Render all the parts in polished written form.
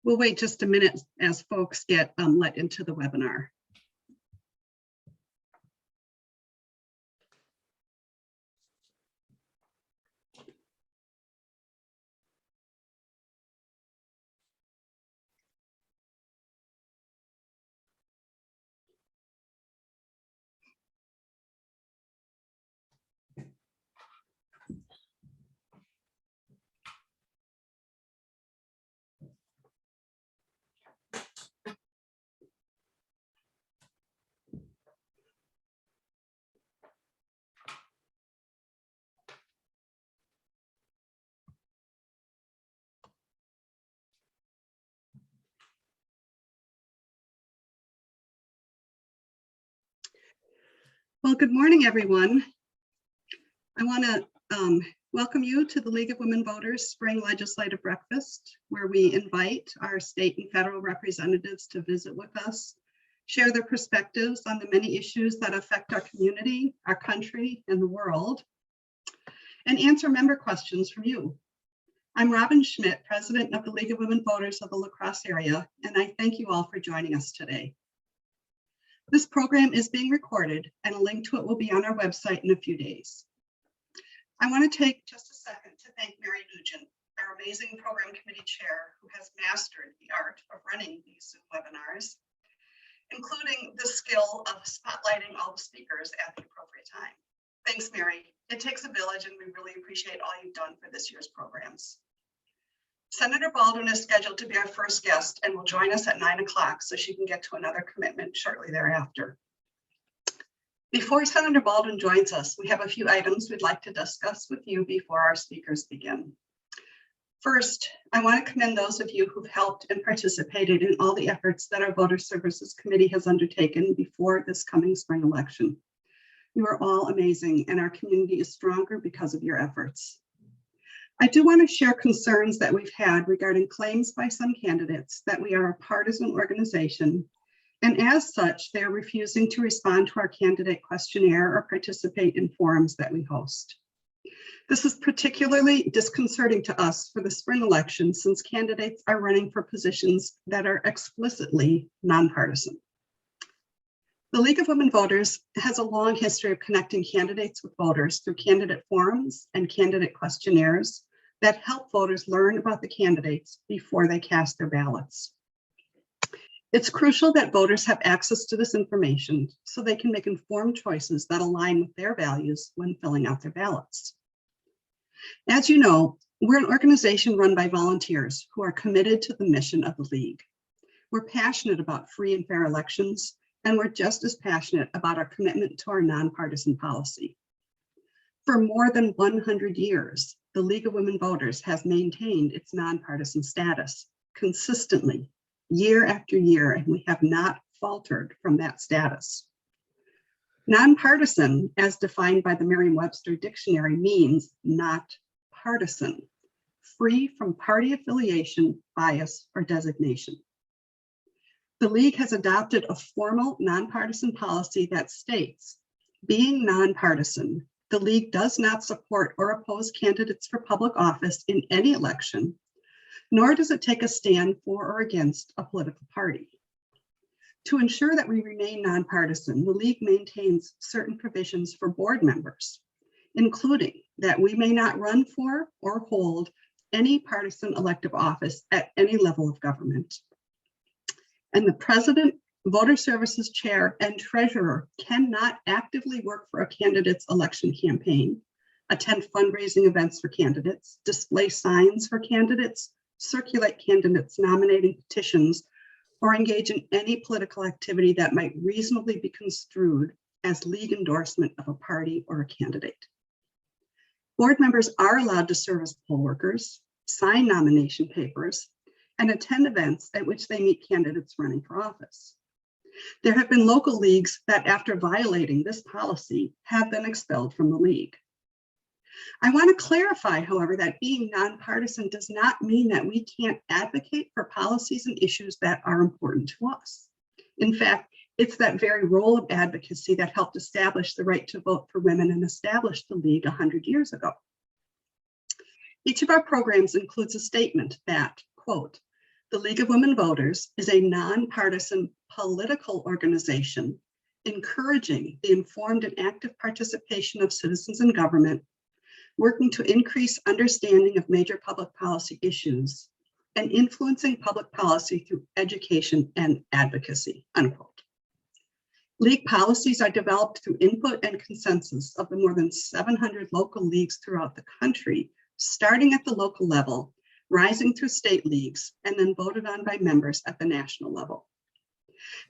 We'll wait just a minute as folks get let into the webinar. Well, good morning, everyone. I want to welcome you to the League of Women Voters Spring Legislative Breakfast, where we invite our state and federal representatives to visit with us, share their perspectives on the many issues that affect our community, our country, and the world, and answer member questions from you. I'm Robin Schmidt, President of the League of Women Voters of the La Crosse area, and I thank you all for joining us today. This program is being recorded, and a link to it will be on our website in a few days. I want to take just a second to thank Mary Nugent, our amazing program committee chair, who has mastered the art of running these Zoom webinars, including the skill of spotlighting all the speakers at the appropriate time. Thanks, Mary. It takes a village, and we really appreciate all you've done for this year's programs. Senator Baldwin is scheduled to be our first guest and will join us at 9 o'clock so she can get to another commitment shortly thereafter. Before Senator Baldwin joins us, we have a few items we'd like to discuss with you before our speakers begin. First, I want to commend those of you who've helped and participated in all the efforts that our Voter Services Committee has undertaken before this coming spring election. You are all amazing, and our community is stronger because of your efforts. I do want to share concerns that we've had regarding claims by some candidates that we are a partisan organization, and as such, they are refusing to respond to our candidate questionnaire or participate in forums that we host. This is particularly disconcerting to us for the spring election, since candidates are running for positions that are explicitly nonpartisan. The League of Women Voters has a long history of connecting candidates with voters through candidate forums and candidate questionnaires that help voters learn about the candidates before they cast their ballots. It's crucial that voters have access to this information so they can make informed choices that align with their values when filling out their ballots. As you know, we're an organization run by volunteers who are committed to the mission of the League. We're passionate about free and fair elections, and we're just as passionate about our commitment to our nonpartisan policy. For more than 100 years, the League of Women Voters has maintained its nonpartisan status consistently, year after year, and we have not faltered from that status. Nonpartisan, as defined by the Merriam-Webster Dictionary, means not partisan, free from party affiliation, bias, or designation. The League has adopted a formal nonpartisan policy that states, being nonpartisan, the League does not support or oppose candidates for public office in any election, nor does it take a stand for or against a political party. To ensure that we remain nonpartisan, the League maintains certain provisions for board members, including that we may not run for or hold any partisan elective office at any level of government. And the president, voter services chair, and treasurer cannot actively work for a candidate's election campaign, attend fundraising events for candidates, display signs for candidates, circulate candidates' nominating petitions, or engage in any political activity that might reasonably be construed as League endorsement of a party or a candidate. Board members are allowed to serve as poll workers, sign nomination papers, and attend events at which they meet candidates running for office. There have been local leagues that, after violating this policy, have been expelled from the League. I want to clarify, however, that being nonpartisan does not mean that we can't advocate for policies and issues that are important to us. In fact, it's that very role of advocacy that helped establish the right to vote for women and established the League 100 years ago. Each of our programs includes a statement that, quote, The League of Women Voters is a nonpartisan political organization encouraging the informed and active participation of citizens in government, working to increase understanding of major public policy issues, and influencing public policy through education and advocacy, unquote. League policies are developed through input and consensus of the more than 700 local leagues throughout the country, starting at the local level, rising through state leagues, and then voted on by members at the national level.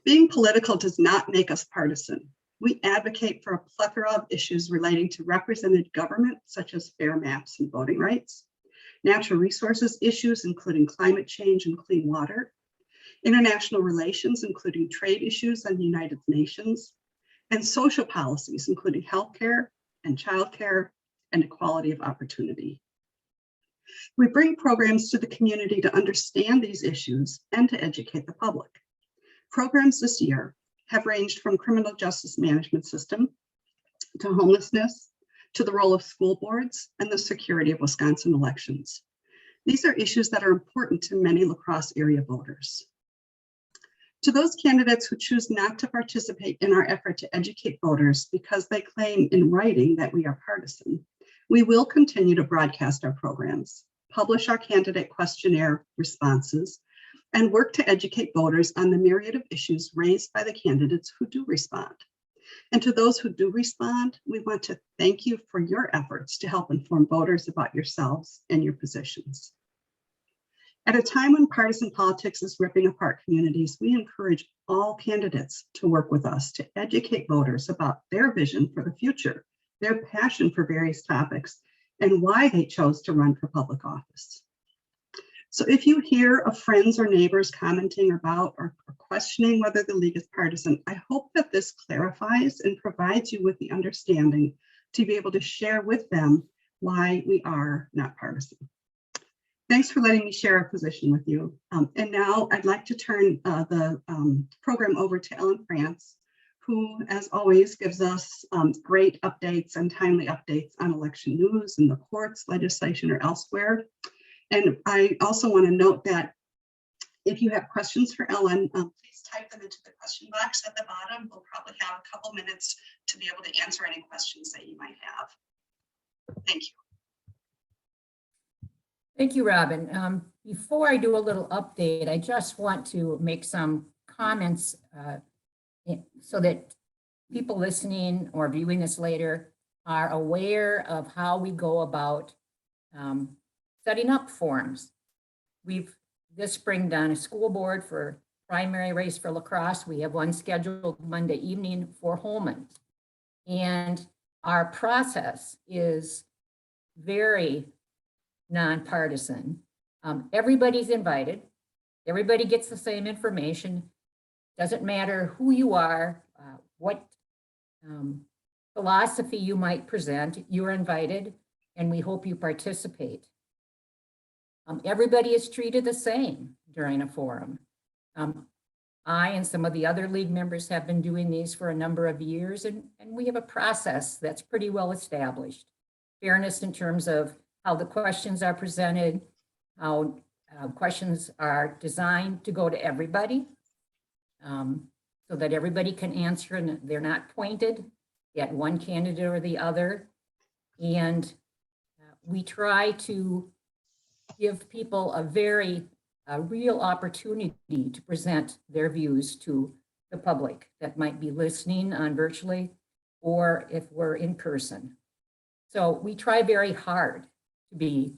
Being political does not make us partisan. We advocate for a plethora of issues relating to represented government, such as fair maps and voting rights, natural resources issues, including climate change and clean water, international relations, including trade issues and the United Nations, and social policies, including healthcare and childcare and equality of opportunity. We bring programs to the community to understand these issues and to educate the public. Programs this year have ranged from criminal justice management system to homelessness, to the role of school boards and the security of Wisconsin elections. These are issues that are important to many La Crosse area voters. To those candidates who choose not to participate in our effort to educate voters because they claim in writing that we are partisan, we will continue to broadcast our programs, publish our candidate questionnaire responses, and work to educate voters on the myriad of issues raised by the candidates who do respond. And to those who do respond, we want to thank you for your efforts to help inform voters about yourselves and your positions. At a time when partisan politics is ripping apart communities, we encourage all candidates to work with us to educate voters about their vision for the future, their passion for various topics, and why they chose to run for public office. So if you hear of friends or neighbors commenting about or questioning whether the League is partisan, I hope that this clarifies and provides you with the understanding to be able to share with them why we are not partisan. Thanks for letting me share our position with you. And now I'd like to turn the program over to Ellen France, who, as always, gives us great updates and timely updates on election news in the courts, legislation, or elsewhere. And I also want to note that if you have questions for Ellen, please type them into the question box at the bottom. We'll probably have a couple minutes to be able to answer any questions that you might have. Thank you. Thank you, Robin. Before I do a little update, I just want to make some comments so that people listening or viewing this later are aware of how we go about setting up forums. We've this spring done a school board for primary race for La Crosse. We have one scheduled Monday evening for Holman. And our process is very nonpartisan. Everybody's invited. Everybody gets the same information. Doesn't matter who you are, what philosophy you might present, you're invited, and we hope you participate. Everybody is treated the same during a forum. I and some of the other league members have been doing these for a number of years, and we have a process that's pretty well established. Fairness in terms of how the questions are presented, how questions are designed to go to everybody, so that everybody can answer and they're not pointed at one candidate or the other. And we try to give people a real opportunity to present their views to the public that might be listening on virtually or if we're in person. So we try very hard to be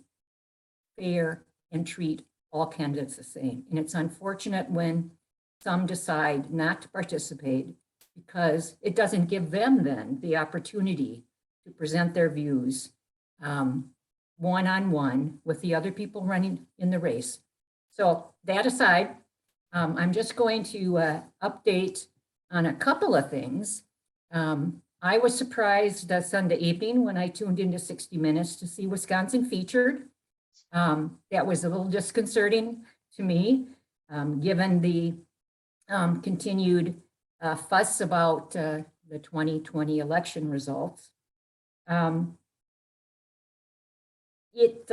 fair and treat all candidates the same. And it's unfortunate when some decide not to participate because it doesn't give them then the opportunity to present their views one-on-one with the other people running in the race. So that aside, I'm just going to update on a couple of things. I was surprised Sunday evening when I tuned into 60 Minutes to see Wisconsin featured. That was a little disconcerting to me, given the continued fuss about the 2020 election results. It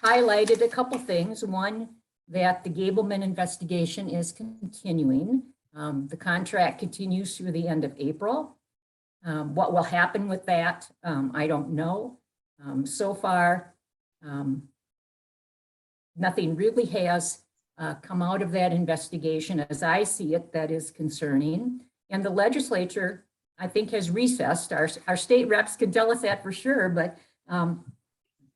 highlighted a couple things. One, that the Gableman investigation is continuing. The contract continues through the end of April. What will happen with that, I don't know. So far, nothing really has come out of that investigation as I see it that is concerning. And the legislature, I think, has recessed. Our state reps can tell us that for sure, but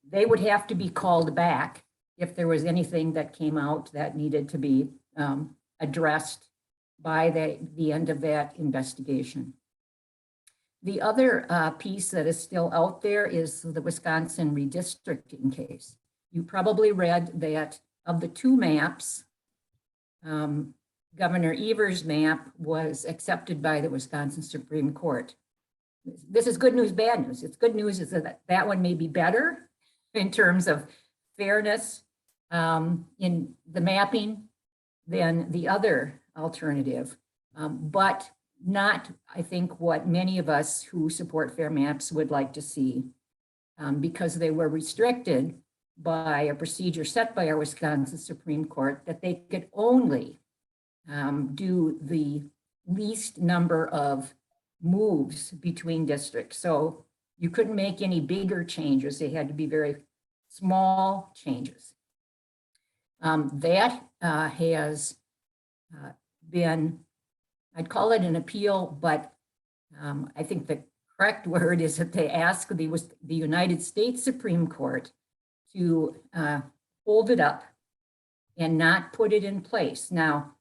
they would have to be called back if there was anything that came out that needed to be addressed by the end of that investigation. The other piece that is still out there is the Wisconsin redistricting case. You probably read that of the two maps, Governor Evers' map was accepted by the Wisconsin Supreme Court. This is good news, bad news. It's good news is that that one may be better in terms of fairness in the mapping than the other alternative, but not, I think, what many of us who support fair maps would like to see, because they were restricted by a procedure set by our Wisconsin Supreme Court that they could only do the least number of moves between districts. So you couldn't make any bigger changes. They had to be very small changes. That has been, I'd call it an appeal, but I think the correct word is that they asked the United States Supreme Court to hold it up and not put it in place. Now,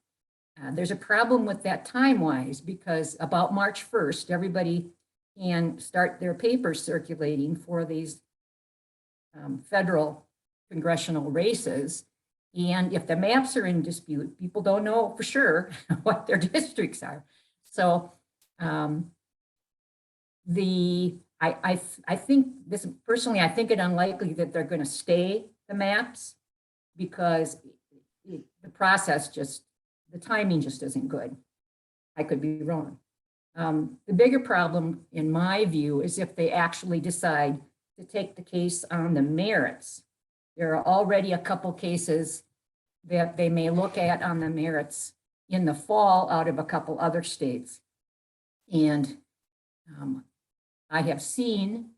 there's a problem with that time-wise, because about March 1st, everybody can start their papers circulating for these federal congressional races. And if the maps are in dispute, people don't know for sure what their districts are. So I think this, personally, I think it unlikely that they're going to stay the maps, because the process just, the timing just isn't good. I could be wrong. The bigger problem, in my view, is if they actually decide to take the case on the merits. There are already a couple cases that they may look at on the merits in the fall out of a couple other states. And I have seen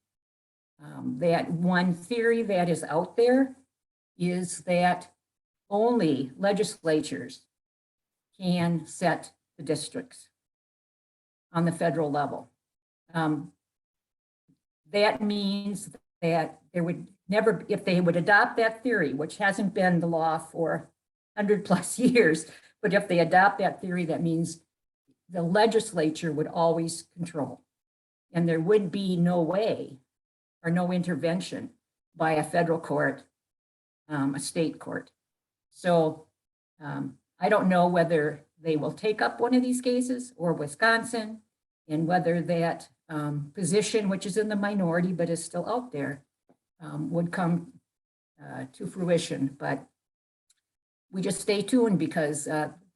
that one theory that is out there is that only legislatures can set the districts on the federal level. That means that there would never, if they would adopt that theory, which hasn't been the law for 100+ years, but if they adopt that theory, that means the legislature would always control, and there would be no way or no intervention by a federal court, a state court. So I don't know whether they will take up one of these cases or Wisconsin, and whether that position, which is in the minority but is still out there, would come to fruition. But we just stay tuned, because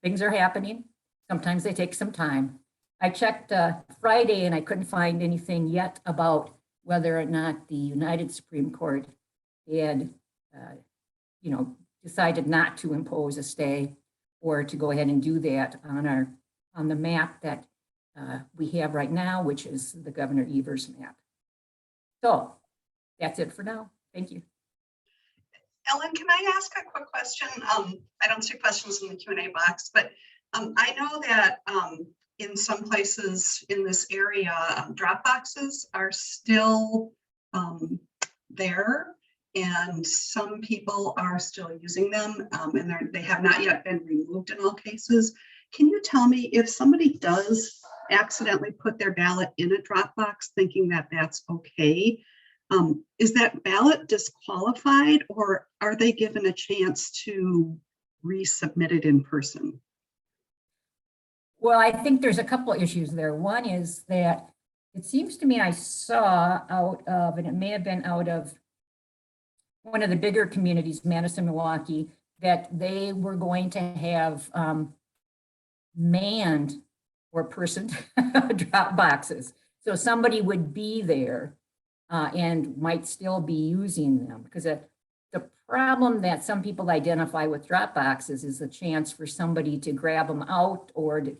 things are happening. Sometimes they take some time. I checked Friday and I couldn't find anything yet about whether or not the United Supreme Court had, decided not to impose a stay, or to go ahead and do that on the map that we have right now, which is the Governor Evers map. So that's it for now. Thank you. Ellen, can I ask a quick question? I don't see questions in the Q&A box, but I know that in some places in this area, drop boxes are still there, and some people are still using them, and they have not yet been removed in all cases. Can you tell me, if somebody does accidentally put their ballot in a drop box thinking that that's okay, is that ballot disqualified, or are they given a chance to resubmit it in person? Well, I think there's a couple of issues there. One is that it seems to me I saw out of, and it may have been out of one of the bigger communities, Madison, Milwaukee, that they were going to have manned or personed drop boxes. So somebody would be there and might still be using them, because The problem that some people identify with drop boxes is the chance for somebody to grab them out or to,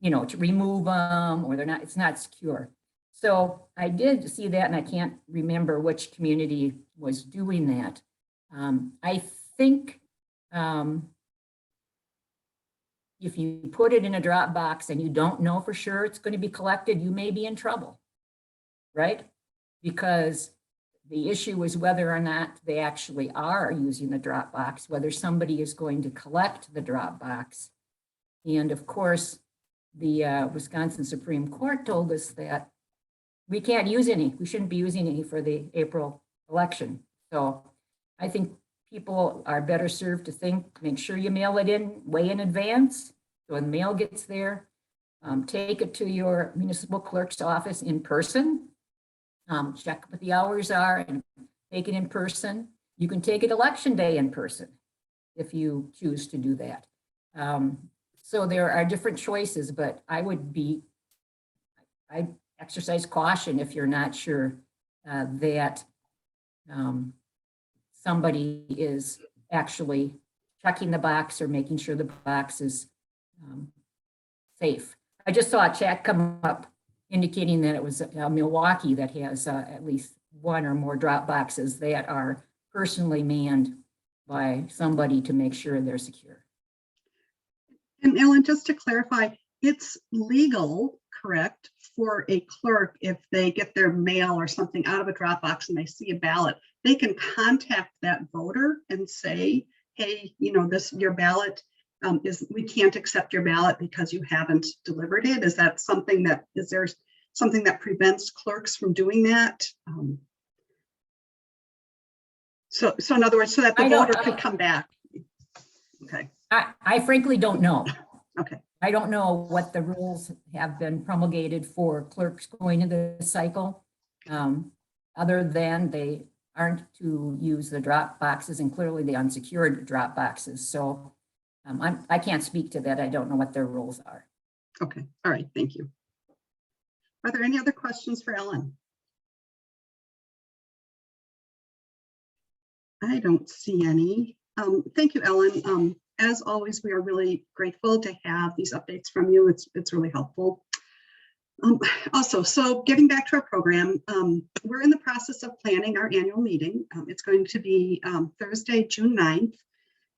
to remove them, or it's not secure. So I did see that, and I can't remember which community was doing that. I think if you put it in a drop box and you don't know for sure it's going to be collected, you may be in trouble, right? Because the issue is whether or not they actually are using the drop box, whether somebody is going to collect the drop box. And of course, the Wisconsin Supreme Court told us that we can't use any, we shouldn't be using any for the April election. So I think people are better served to make sure you mail it in way in advance. So when the mail gets there, take it to your municipal clerk's office in person. Check what the hours are and take it in person. You can take it election day in person if you choose to do that. So there are different choices, but I exercise caution if you're not sure that somebody is actually checking the box or making sure the box is safe. I just saw a chat come up indicating that it was Milwaukee that has at least one or more drop boxes that are personally manned by somebody to make sure they're secure. And Ellen, just to clarify, it's legal, correct, for a clerk, if they get their mail or something out of a drop box and they see a ballot, they can contact that voter and say, hey, your ballot we can't accept your ballot because you haven't delivered it. Is there something that prevents clerks from doing that? So in other words, so that the voter could come back. Okay. I frankly don't know. Okay. I don't know what the rules have been promulgated for clerks going into the cycle, other than they aren't to use the drop boxes, and clearly the unsecured drop boxes. So I can't speak to that. I don't know what their rules are. Okay. All right. Thank you. Are there any other questions for Ellen? I don't see any. Thank you, Ellen. As always, we are really grateful to have these updates from you. It's really helpful. Also, so getting back to our program, we're in the process of planning our annual meeting. It's going to be Thursday, June 9th.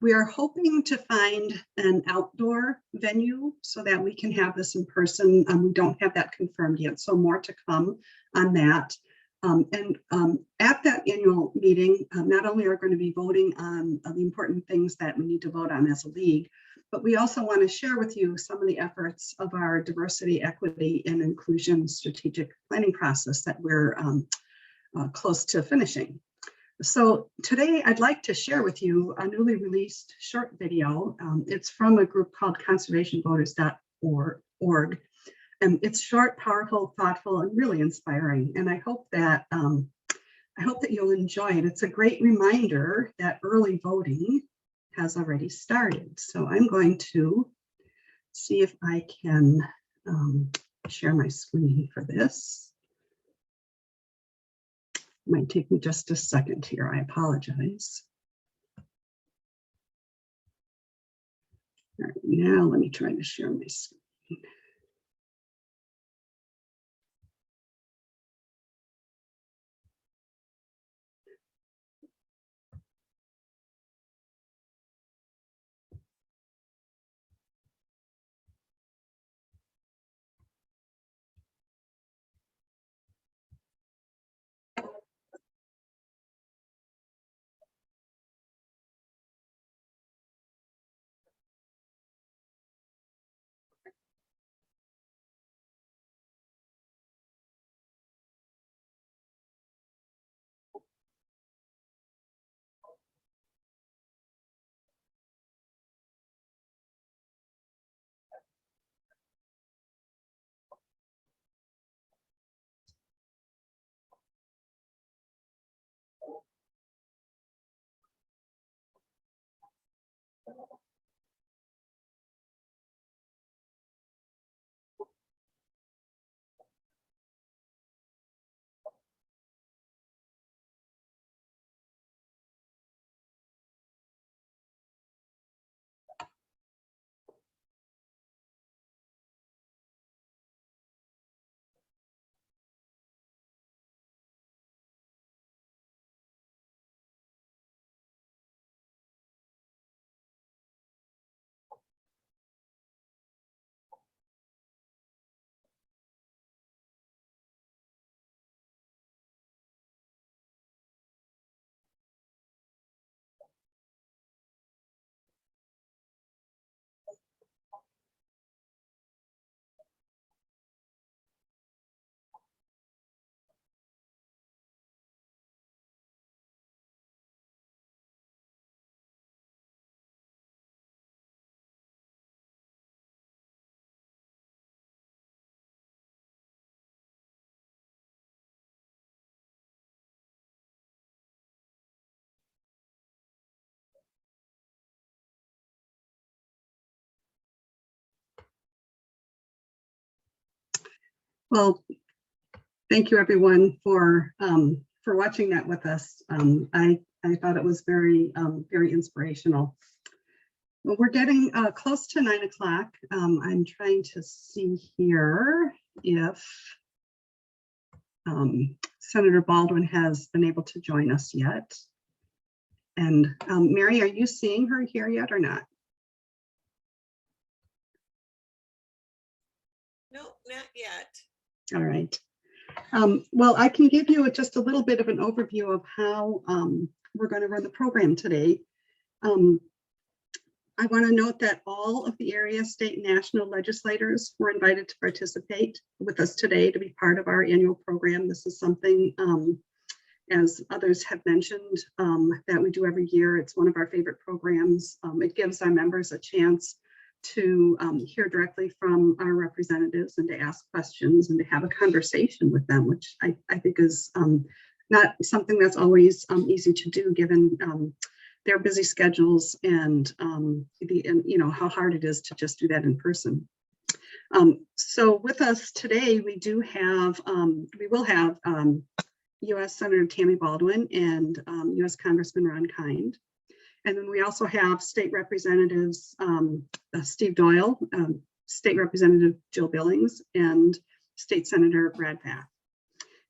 We are hoping to find an outdoor venue so that we can have this in person. We don't have that confirmed yet, so more to come on that. At that annual meeting, not only are we going to be voting on the important things that we need to vote on as a league, but we also want to share with you some of the efforts of our diversity, equity, and inclusion strategic planning process that we're close to finishing. So today I'd like to share with you a newly released short video. It's from a group called conservationvoters.org. It's short, powerful, thoughtful, and really inspiring. And I hope that you'll enjoy it. It's a great reminder that early voting has already started. So I'm going to see if I can share my screen for this. Might take me just a second here. I apologize. All right, now let me try to share my screen. Well, thank you everyone for watching that with us. I thought it was very, very inspirational. Well, we're getting close to 9 o'clock. I'm trying to see here if Senator Baldwin has been able to join us yet. And Mary, are you seeing her here yet or not? No, not yet. All right. Well, I can give you just a little bit of an overview of how we're going to run the program today. I want to note that all of the area, state, and national legislators were invited to participate with us today to be part of our annual program. This is something, as others have mentioned, that we do every year. It's one of our favorite programs. It gives our members a chance to hear directly from our representatives and to ask questions and to have a conversation with them, which I think is not something that's always easy to do given their busy schedules and how hard it is to just do that in person. So with us today, we will have U.S. Senator Tammy Baldwin and U.S. Congressman Ron Kind. And then we also have state representatives, Steve Doyle, state representative Jill Billings, and state senator Brad Pfaff.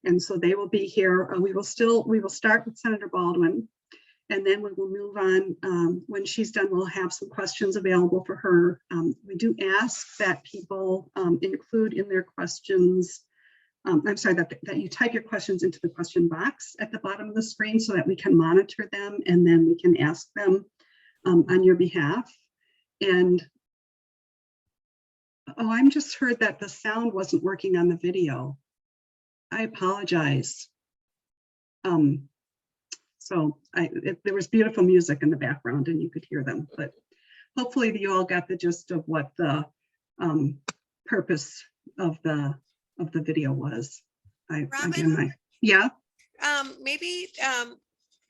And so they will be here. We will start with Senator Baldwin, and then we will move on. When she's done, we'll have some questions available for her. We do ask that people include in their questions, I'm sorry, that you type your questions into the question box at the bottom of the screen so that we can monitor them and then we can ask them on your behalf. And, oh, I'm just heard that the sound wasn't working on the video. I apologize. There was beautiful music in the background and you could hear them, but hopefully you all got the gist of what the purpose of the video was. Robin, yeah. Maybe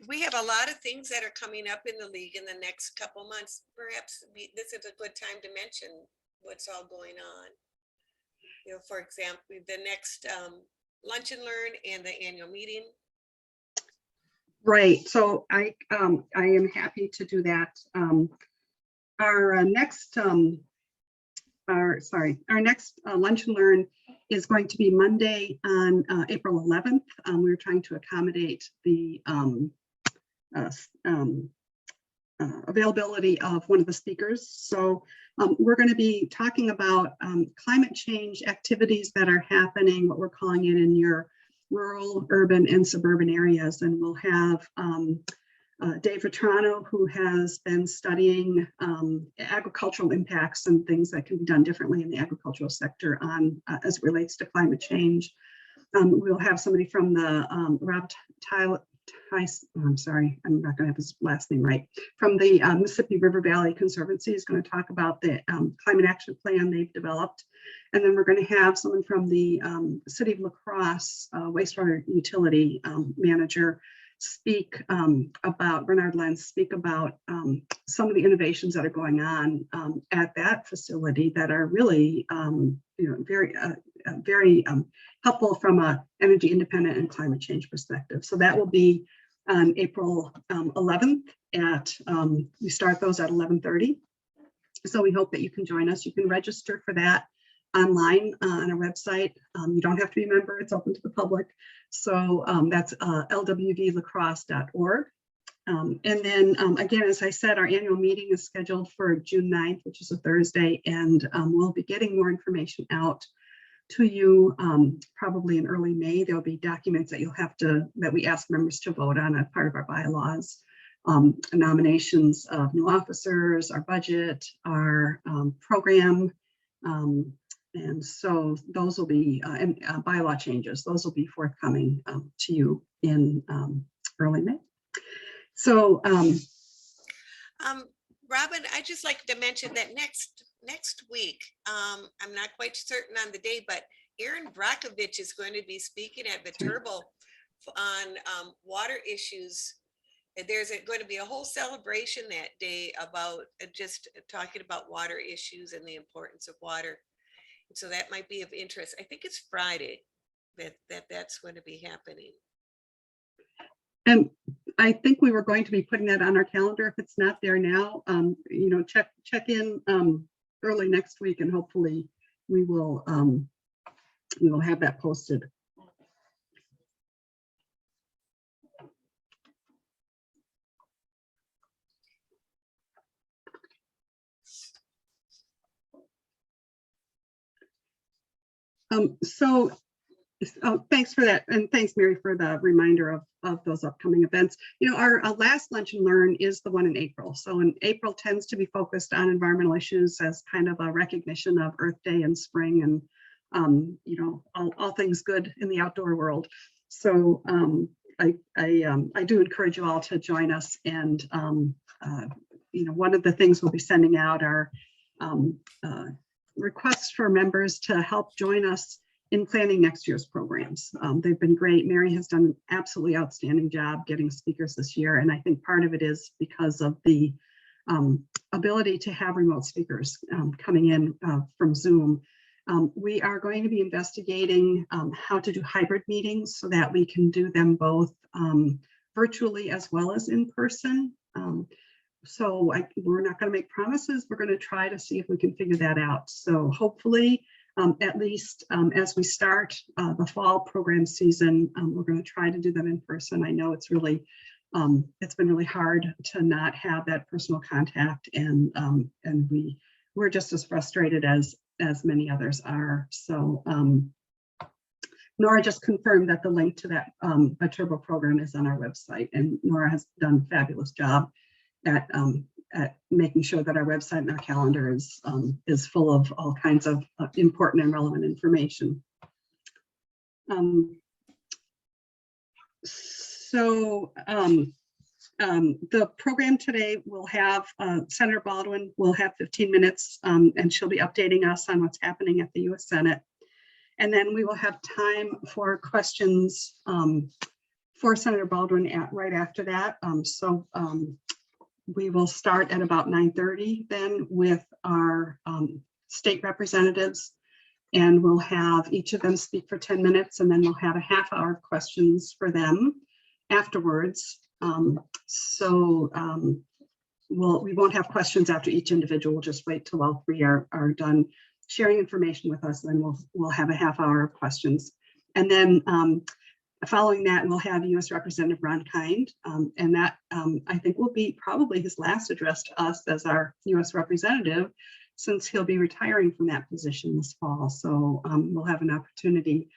we have a lot of things that are coming up in the league in the next couple months. Perhaps this is a good time to mention what's all going on. You know, for example, the next lunch and learn and the annual meeting. Right. So I am happy to do that. Our next lunch and learn is going to be Monday on April 11th. We're trying to accommodate the availability of one of the speakers. So we're going to be talking about climate change activities that are happening, what we're calling it in your rural, urban, and suburban areas. And we'll have Dave Vetrano, who has been studying agricultural impacts and things that can be done differently in the agricultural sector on as it relates to climate change. We'll have somebody from the I'm sorry, I'm not going to have his last name right, from the Mississippi River Valley Conservancy is going to talk about the climate action plan they've developed. And then we're going to have someone from the City of La Crosse wastewater utility manager speak about, Bernard Lenz, speak about some of the innovations that are going on at that facility that are really very helpful from a energy independent and climate change perspective. So that will be on April 11th at, we start those at 11:30. So we hope that you can join us. You can register for that online on our website. You don't have to be a member, it's open to the public. So that's lwvlacrosse.org. And then again, as I said, our annual meeting is scheduled for June 9th, which is a Thursday, and we'll be getting more information out to you probably in early May. There'll be documents that that we ask members to vote on as part of our bylaws, nominations of new officers, our budget, our program, and so those will be, and bylaw changes, those will be forthcoming to you in early May. So, Robin, I'd just like to mention that next week, I'm not quite certain on the day, but Aaron Brockovich is going to be speaking at Viterbo on water issues. There's going to be a whole celebration that day about just talking about water issues and the importance of water. So that might be of interest. I think it's Friday that's going to be happening. And I think we were going to be putting that on our calendar. If it's not there now, check in early next week, and hopefully we will have that posted. Thanks for that. And thanks, Mary, for the reminder of those upcoming events. Our last Lunch and Learn is the one in April. So in April tends to be focused on environmental issues as kind of a recognition of Earth Day and spring and, all things good in the outdoor world. So I do encourage you all to join us. And, one of the things we'll be sending out are requests for members to help join us in planning next year's programs. They've been great. Mary has done an absolutely outstanding job getting speakers this year. And I think part of it is because of the ability to have remote speakers coming in from Zoom. We are going to be investigating how to do hybrid meetings so that we can do them both virtually as well as in person. So we're not going to make promises. We're going to try to see if we can figure that out. So hopefully, at least as we start the fall program season, we're going to try to do them in person. I know it's really, it's been really hard to not have that personal contact, and we're just as frustrated as many others are. So Nora just confirmed that the link to that Turbo program is on our website, and Nora has done a fabulous job at making sure that our website and our calendar is full of all kinds of important and relevant information. The program today will have Senator Baldwin will have 15 minutes, and she'll be updating us on what's happening at the U.S. Senate. And then we will have time for questions for Senator Baldwin right after that. We will start at about 9:30 then with our state representatives, and we'll have each of them speak for 10 minutes, and then we'll have a half hour of questions for them afterwards. We won't have questions after each individual. We'll just wait till all three are done sharing information with us, and then we'll have a half hour of questions. And then following that, we'll have U.S. Representative Ron Kind, and that I think will be probably his last address to us as our U.S. representative, since he'll be retiring from that position this fall. So we'll have an opportunity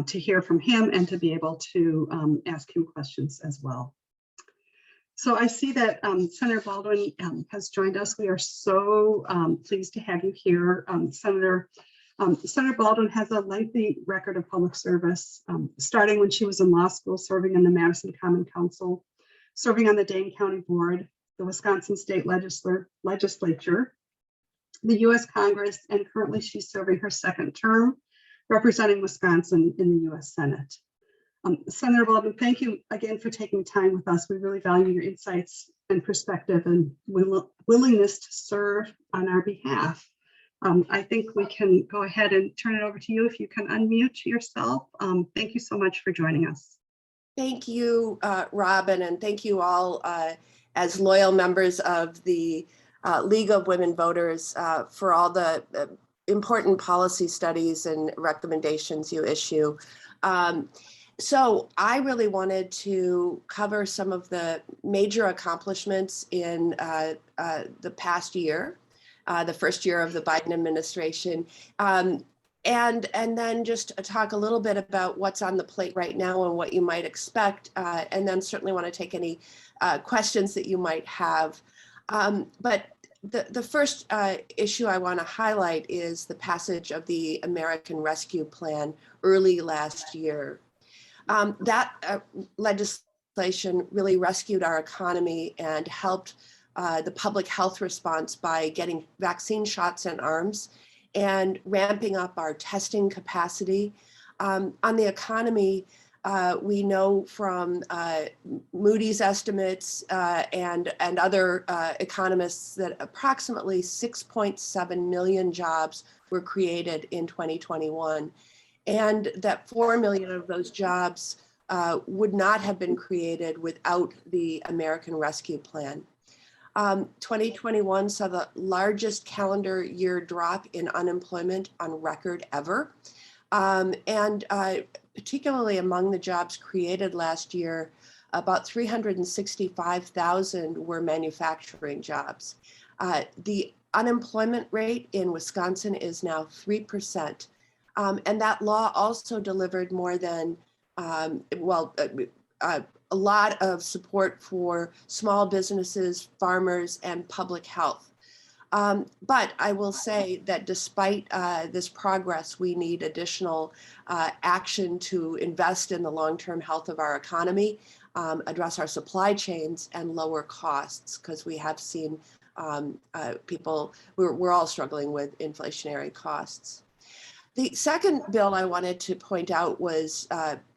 to hear from him and to be able to ask him questions as well. So I see that Senator Baldwin has joined us. We are so pleased to have you here, Senator. Senator Baldwin has a lengthy record of public service, starting when she was in law school, serving in the Madison Common Council, serving on the Dane County Board, the Wisconsin State Legislature, the U.S. Congress, and currently she's serving her second term, representing Wisconsin in the U.S. Senate. Senator Baldwin, thank you again for taking time with us. We really value your insights and perspective and willingness to serve on our behalf. I think we can go ahead and turn it over to you if you can unmute yourself. Thank you so much for joining us. Thank you, Robin, and thank you all as loyal members of the League of Women Voters for all the important policy studies and recommendations you issue. So I really wanted to cover some of the major accomplishments in the past year, the first year of the Biden administration, and then just talk a little bit about what's on the plate right now and what you might expect, and then certainly want to take any questions that you might have. But the first issue I want to highlight is the passage of the American Rescue Plan early last year. That legislation really rescued our economy and helped the public health response by getting vaccine shots in arms and ramping up our testing capacity. On the economy, We know from Moody's estimates and other economists that approximately 6.7 million jobs were created in 2021, and that 4 million of those jobs would not have been created without the American Rescue Plan. 2021 saw the largest calendar year drop in unemployment on record ever. And particularly among the jobs created last year, about 365,000 were manufacturing jobs. The unemployment rate in Wisconsin is now 3%. And that law also delivered more than, a lot of support for small businesses, farmers, and public health. But I will say that despite this progress, we need additional action to invest in the long-term health of our economy, address our supply chains, and lower costs, because we have seen we're all struggling with inflationary costs. The second bill I wanted to point out was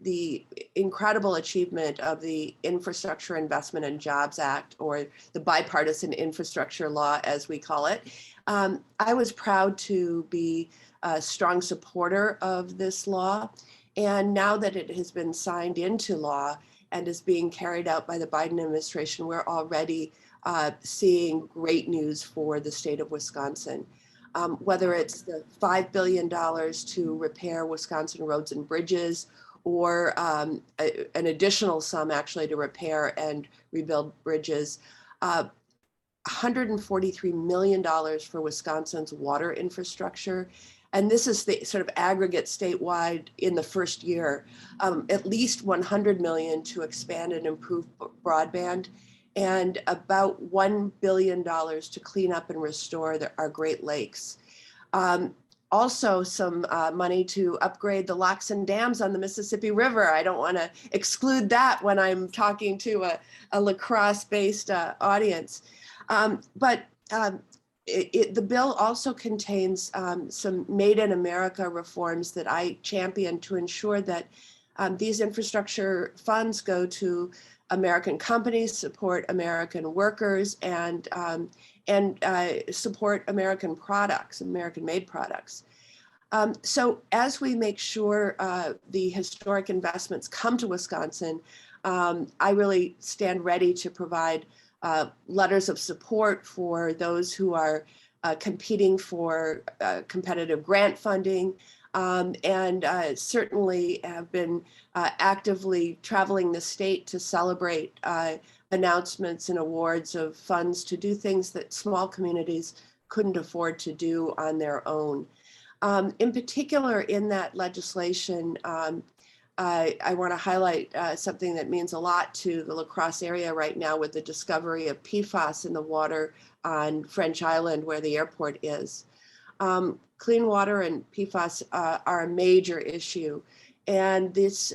the incredible achievement of the Infrastructure Investment and Jobs Act, or the bipartisan infrastructure law, as we call it. I was proud to be a strong supporter of this law. And now that it has been signed into law and is being carried out by the Biden administration, we're already seeing great news for the state of Wisconsin. Whether it's the $5 billion to repair Wisconsin roads and bridges, or an additional sum actually to repair and rebuild bridges, $143 million for Wisconsin's water infrastructure. And this is the sort of aggregate statewide in the first year, at least $100 million to expand and improve broadband, and about $1 billion to clean up and restore our Great Lakes. Also some money to upgrade the locks and dams on the Mississippi River. I don't want to exclude that when I'm talking to a La Crosse-based audience. But the bill also contains some Made in America reforms that I champion to ensure that these infrastructure funds go to American companies, support American workers, and support American products, American-made products. So as we make sure the historic investments come to Wisconsin, I really stand ready to provide letters of support for those who are competing for competitive grant funding, and certainly have been actively traveling the state to celebrate announcements and awards of funds to do things that small communities couldn't afford to do on their own. In particular, in that legislation, I want to highlight something that means a lot to the La Crosse area right now, with the discovery of PFAS in the water on French Island, where the airport is. Clean water and PFAS are a major issue, and this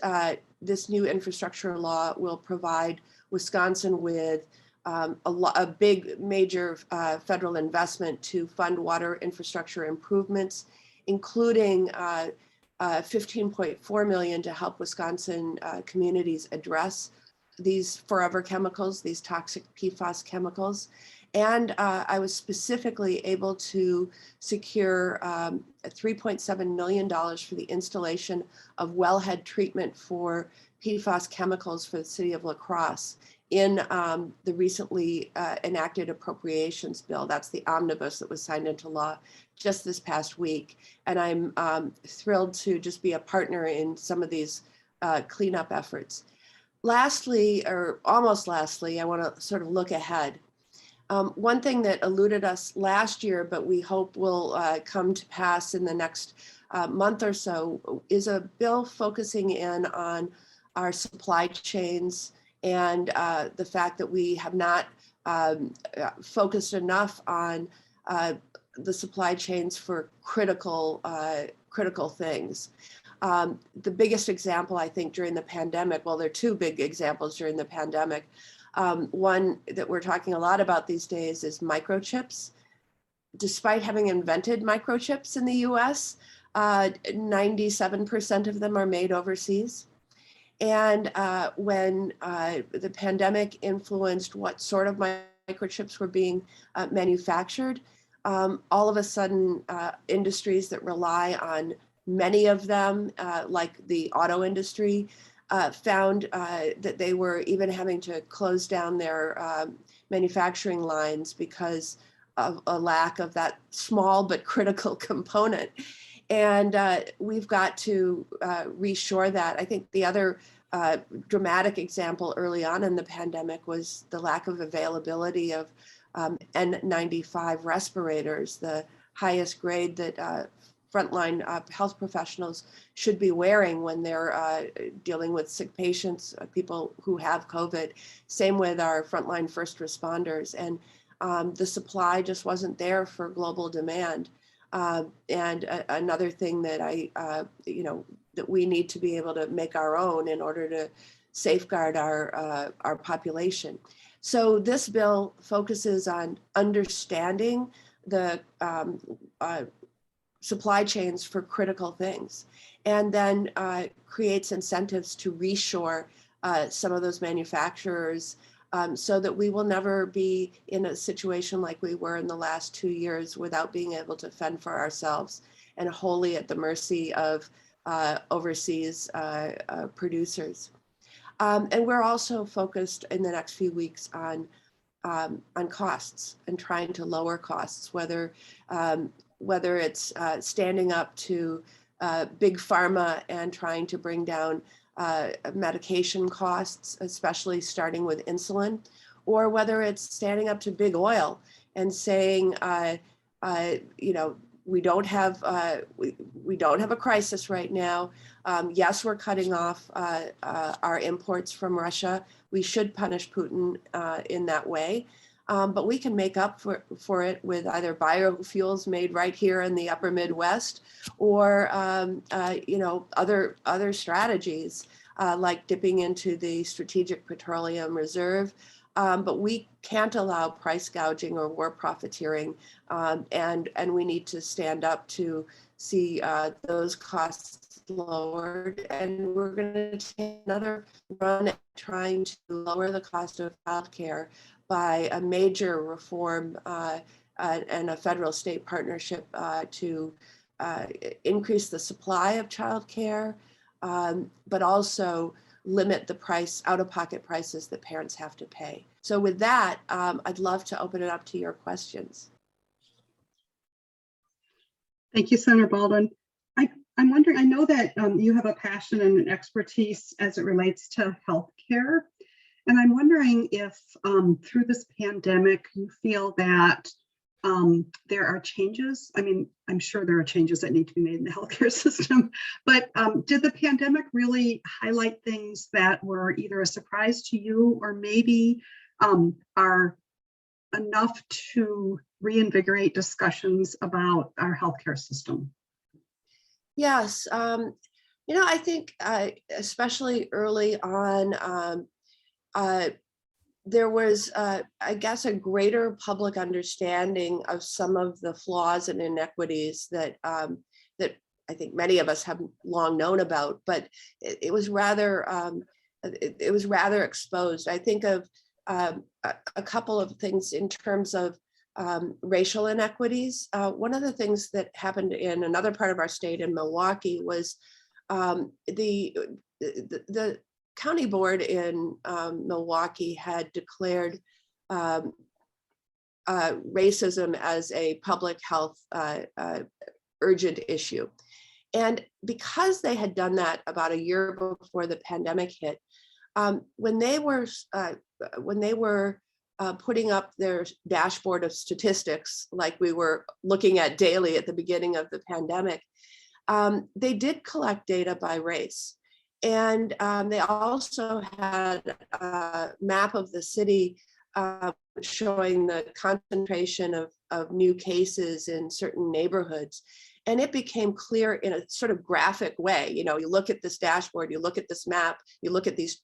new infrastructure law will provide Wisconsin with a big major federal investment to fund water infrastructure improvements, including $15.4 million to help Wisconsin communities address these forever chemicals, these toxic PFAS chemicals. And I was specifically able to secure $3.7 million for the installation of wellhead treatment for PFAS chemicals for the city of La Crosse in the recently enacted appropriations bill. That's the omnibus that was signed into law just this past week. And I'm thrilled to just be a partner in some of these cleanup efforts. Lastly, or almost lastly, I want to sort of look ahead. One thing that eluded us last year, but we hope will come to pass in the next month or so, is a bill focusing in on our supply chains and the fact that we have not focused enough on the supply chains for critical things. The biggest example, I think, during the pandemic, well, there are two big examples during the pandemic. One that we're talking a lot about these days is microchips. Despite having invented microchips in the US, 97% of them are made overseas. And when the pandemic influenced what sort of microchips were being manufactured, all of a sudden industries that rely on many of them, like the auto industry, found that they were even having to close down their manufacturing lines because of a lack of that small but critical component. And we've got to reshore that. I think the other dramatic example early on in the pandemic was the lack of availability of N95 respirators, the highest grade that frontline health professionals should be wearing when they're dealing with sick patients, people who have COVID. Same with our frontline first responders. And the supply just wasn't there for global demand. And another thing that that we need to be able to make our own in order to safeguard our population. So this bill focuses on understanding the supply chains for critical things, and then creates incentives to reshore some of those manufacturers so that we will never be in a situation like we were in the last 2 years without being able to fend for ourselves and wholly at the mercy of overseas producers. And we're also focused in the next few weeks on costs and trying to lower costs, whether it's standing up to big pharma and trying to bring down medication costs, especially starting with insulin, or whether it's standing up to big oil and saying, we don't have a crisis right now. Yes, we're cutting off our imports from Russia. We should punish Putin in that way. But we can make up for it with either biofuels made right here in the upper Midwest, or other strategies like dipping into the Strategic Petroleum Reserve. But we can't allow price gouging or war profiteering, and we need to stand up to see those costs lowered. And we're going to take another run at trying to lower the cost of childcare by a major reform and a federal-state partnership to increase the supply of childcare, but also limit the price, out-of-pocket prices that parents have to pay. So with that, I'd love to open it up to your questions. Thank you, Senator Baldwin. I'm wondering, I know that you have a passion and an expertise as it relates to healthcare. And I'm wondering if through this pandemic, you feel that there are changes. I mean, I'm sure there are changes that need to be made in the healthcare system, but did the pandemic really highlight things that were either a surprise to you or maybe are enough to reinvigorate discussions about our healthcare system? Yes, I think especially early on, there was, I guess, a greater public understanding of some of the flaws and inequities that I think many of us have long known about, but it was rather exposed. I think of a couple of things in terms of racial inequities. One of the things that happened in another part of our state in Milwaukee was the county board in Milwaukee had declared racism as a public health urgent issue. And because they had done that about a year before the pandemic hit, when they were putting up their dashboard of statistics, like we were looking at daily at the beginning of the pandemic, they did collect data by race. And they also had a map of the city showing the concentration of new cases in certain neighborhoods. And it became clear in a sort of graphic way. You look at this dashboard, you look at this map, you look at these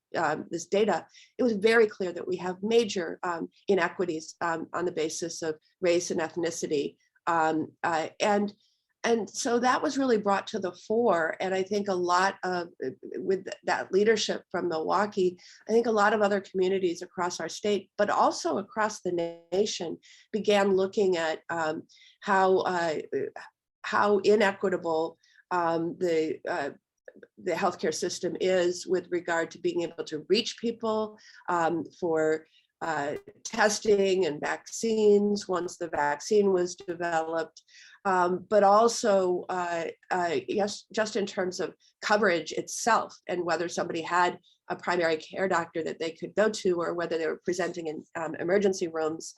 this data. It was very clear that we have major inequities on the basis of race and ethnicity. And And so that was really brought to the fore. And I think a lot of, with that leadership from Milwaukee, I think a lot of other communities across our state, but also across the nation, began looking at how inequitable the healthcare system is with regard to being able to reach people for testing and vaccines once the vaccine was developed, but also yes, just in terms of coverage itself and whether somebody had a primary care doctor that they could go to or whether they were presenting in emergency rooms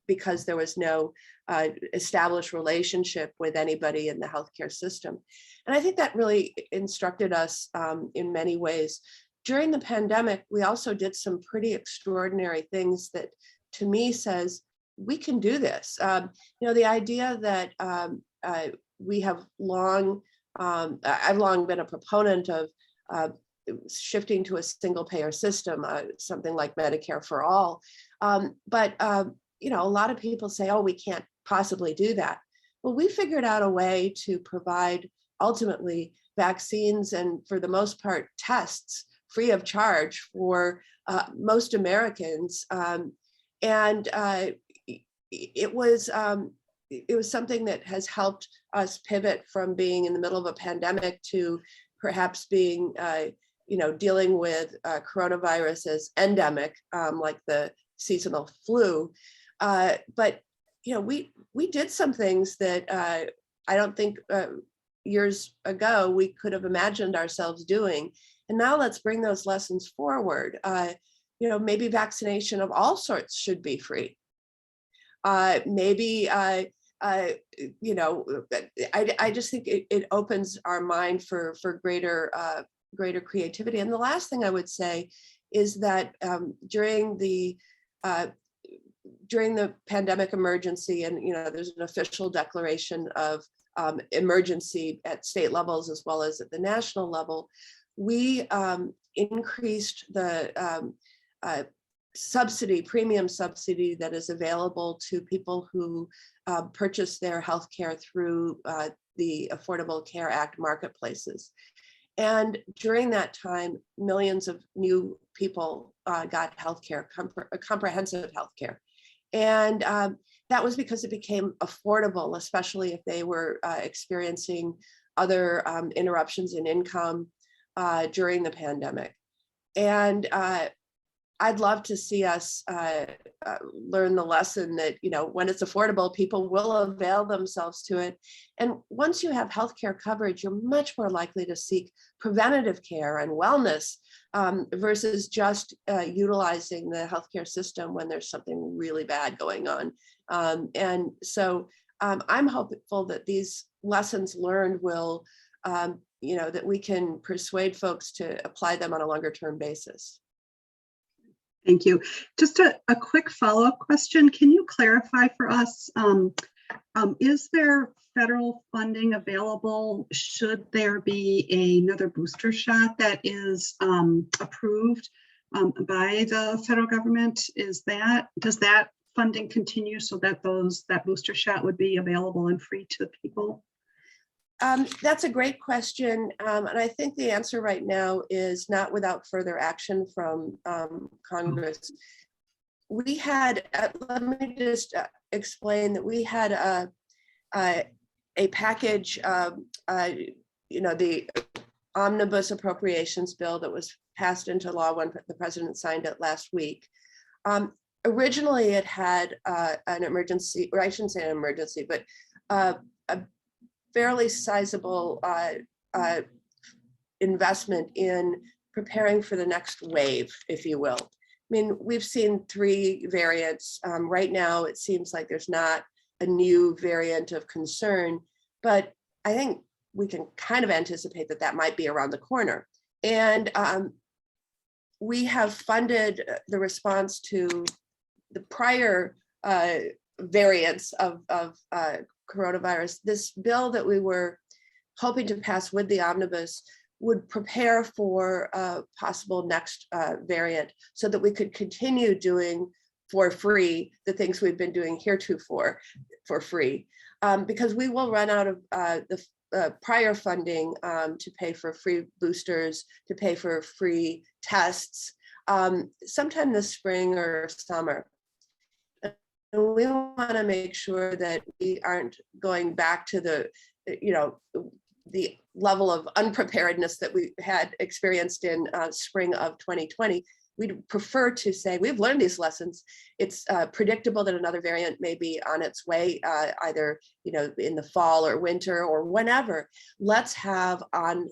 because there was no established relationship with anybody in the healthcare system. And I think that really instructed us in many ways. During the pandemic, we also did some pretty extraordinary things that to me says, we can do this. The idea that we have long, I've long been a proponent of shifting to a single payer system, something like Medicare for all. But a lot of people say, oh, we can't possibly do that. Well, we figured out a way to provide ultimately vaccines and for the most part tests free of charge for most Americans. It was something that has helped us pivot from being in the middle of a pandemic to perhaps being, dealing with coronavirus as endemic, like the seasonal flu. But we did some things that I don't think years ago we could have imagined ourselves doing. And now let's bring those lessons forward. Maybe vaccination of all sorts should be free. I just think it opens our mind for greater creativity. And the last thing I would say is that during the pandemic emergency, and there's an official declaration of emergency at state levels as well as at the national level, we increased the premium subsidy that is available to people who purchase their healthcare through the Affordable Care Act marketplaces. And during that time, millions of new people got healthcare, comprehensive healthcare. And that was because it became affordable, especially if they were experiencing other interruptions in income during the pandemic. And I'd love to see us learn the lesson that, when it's affordable, people will avail themselves to it. And once you have healthcare coverage, you're much more likely to seek preventative care and wellness versus just utilizing the healthcare system when there's something really bad going on. And so I'm hopeful that these lessons learned will, that we can persuade folks to apply them on a longer term basis. Thank you. Just a quick follow-up question. Can you clarify for us, is there federal funding available should there be another booster shot that is approved by the federal government? Does that funding continue so that that booster shot would be available and free to the people? That's a great question. And I think the answer right now is not without further action from Congress. We had, let me just explain that we had a package, the omnibus appropriations bill that was passed into law when the president signed it last week. Originally, it had an emergency, or I shouldn't say an emergency, but a fairly sizable investment in preparing for the next wave, if you will. I mean, we've seen 3 variants. Right now, it seems like there's not a new variant of concern, but I think we can kind of anticipate that that might be around the corner. And we have funded the response to the prior variants of coronavirus. This bill that we were hoping to pass with the omnibus would prepare for a possible next variant so that we could continue doing for free the things we've been doing heretofore for free. because we will run out of the prior funding to pay for free boosters, to pay for free tests, sometime this spring or summer. And we want to make sure that we aren't going back to the, the level of unpreparedness that we had experienced in spring of 2020. We'd prefer to say, we've learned these lessons. It's predictable that another variant may be on its way, either in the fall or winter or whenever. Let's have on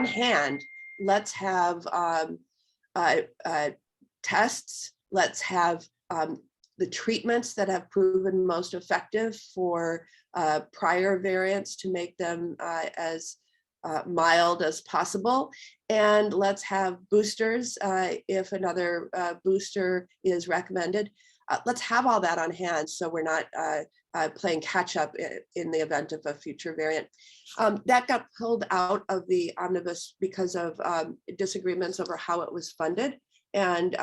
hand, let's have tests, let's have the treatments that have proven most effective for prior variants to make them as mild as possible. And let's have boosters if another booster is recommended. Let's have all that on hand so we're not playing catch up in the event of a future variant. That got pulled out of the omnibus because of disagreements over how it was funded. And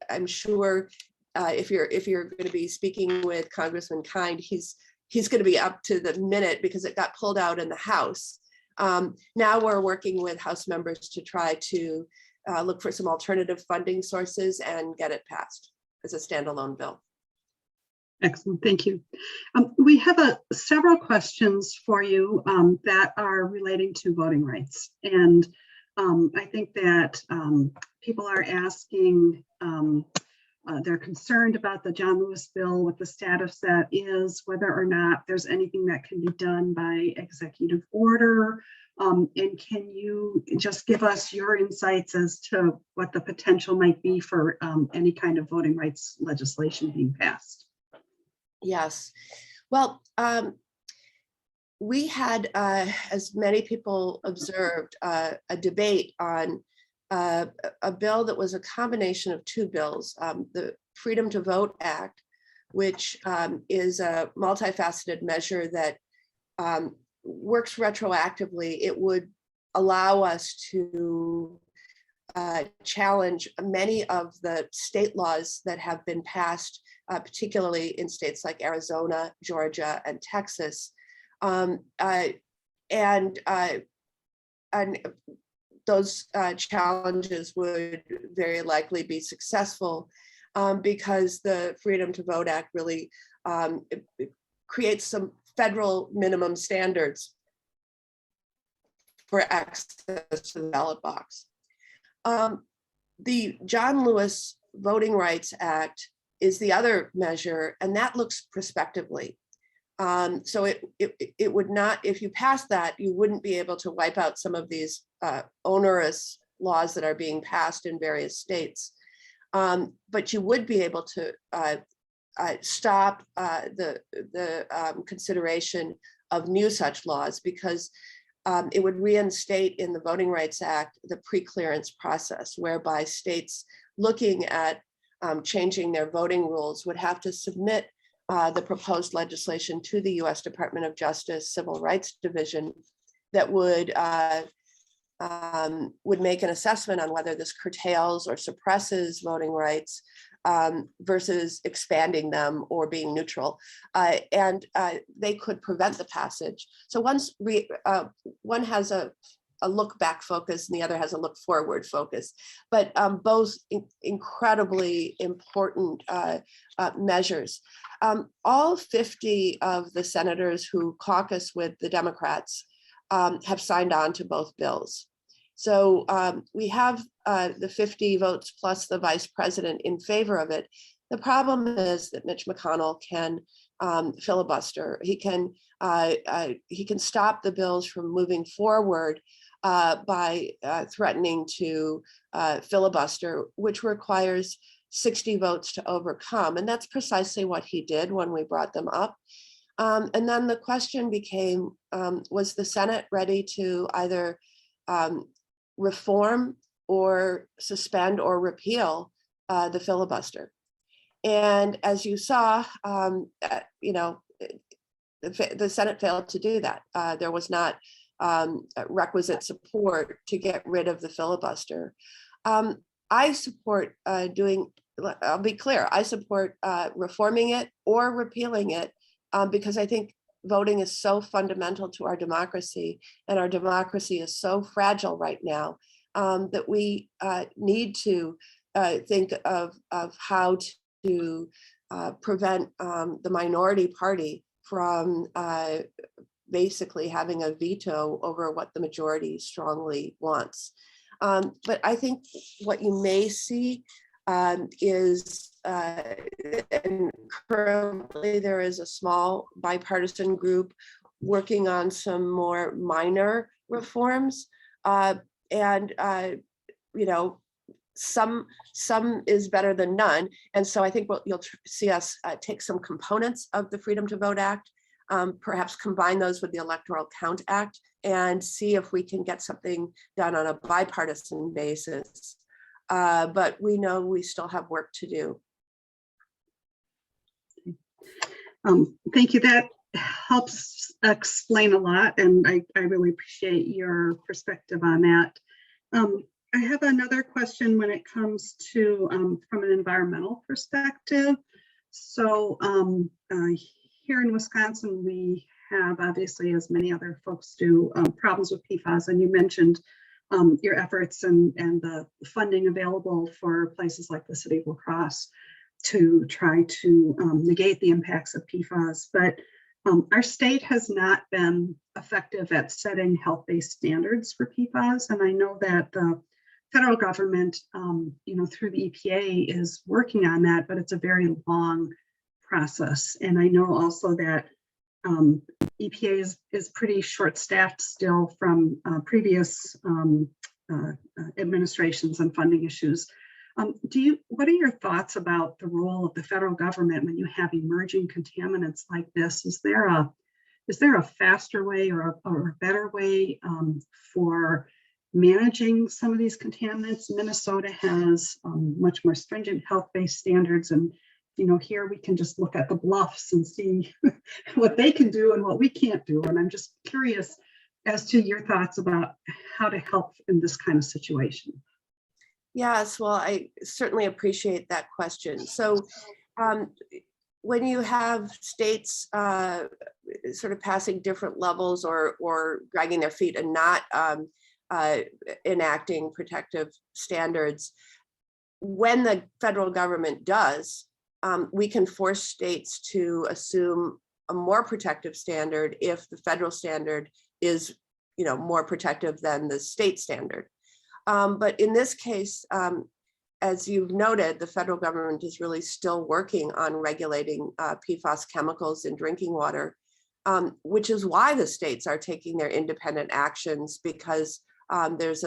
I'm sure if you're going to be speaking with Congressman Kind, he's going to be up to the minute because it got pulled out in the House. Now we're working with House members to try to look for some alternative funding sources and get it passed as a standalone bill. Excellent, thank you. We have several questions for you that are relating to voting rights. And I think that people are asking, they're concerned about the John Lewis bill, what the status that is, whether or not there's anything that can be done by executive order. And can you just give us your insights as to what the potential might be for any kind of voting rights legislation being passed? Yes, well, we had, as many people observed, a debate on a bill that was a combination of two bills, the Freedom to Vote Act, which is a multifaceted measure that works retroactively. It would allow us to challenge many of the state laws that have been passed, particularly in states like Arizona, Georgia, and Texas. And those challenges would very likely be successful because the Freedom to Vote Act really creates some federal minimum standards for access to the ballot box. The John Lewis Voting Rights Act is the other measure, and that looks prospectively. So it would not, if you pass that, you wouldn't be able to wipe out some of these onerous laws that are being passed in various states. But you would be able to stop the consideration of new such laws because it would reinstate in the Voting Rights Act the pre-clearance process, whereby states looking at changing their voting rules would have to submit the proposed legislation to the U.S. Department of Justice Civil Rights Division that would make an assessment on whether this curtails or suppresses voting rights versus expanding them or being neutral. And they could prevent the passage. So once one has a look back focus and the other has a look forward focus, but both incredibly important measures. All 50 of the senators who caucus with the Democrats have signed on to both bills. So we have the 50 votes plus the vice president in favor of it. The problem is that Mitch McConnell can filibuster. He can stop the bills from moving forward by threatening to filibuster, which requires 60 votes to overcome. And that's precisely what he did when we brought them up. And then the question became, was the Senate ready to either reform or suspend or repeal the filibuster? And as you saw, the Senate failed to do that. There was not requisite support to get rid of the filibuster. I support doing I'll be clear, I support reforming it or repealing it because I think voting is so fundamental to our democracy, and our democracy is so fragile right now that we need to think of how to prevent the minority party from basically having a veto over what the majority strongly wants. But I think what you may see is, and currently there is a small bipartisan group working on some more minor reforms, and you know, some is better than none. And so I think you'll see us take some components of the Freedom to Vote Act, perhaps combine those with the Electoral Count Act, and see if we can get something done on a bipartisan basis. But we know we still have work to do. Thank you. That helps explain a lot, and I really appreciate your perspective on that. I have another question when it comes to from an environmental perspective. So here in Wisconsin, we have, obviously, as many other folks do, problems with PFAS, and you mentioned your efforts and the funding available for places like the city of La Crosse to try to negate the impacts of PFAS. But our state has not been effective at setting health-based standards for PFAS. And I know that the federal government, through the EPA is working on that, but it's a very long process. And I know also that EPA is pretty short-staffed still from previous administrations and funding issues. What are your thoughts about the role of the federal government when you have emerging contaminants like this? Is there a faster way or a better way for managing some of these contaminants? Minnesota has much more stringent health-based standards, and here we can just look at the bluffs and see what they can do and what we can't do. And I'm just curious as to your thoughts about how to help in this kind of situation. Yes, well, I certainly appreciate that question. So when you have states sort of passing different levels or dragging their feet and not enacting protective standards, when the federal government does, we can force states to assume a more protective standard if the federal standard is, more protective than the state standard. But in this case, as you've noted, the federal government is really still working on regulating PFAS chemicals in drinking water, which is why the states are taking their independent actions, because there's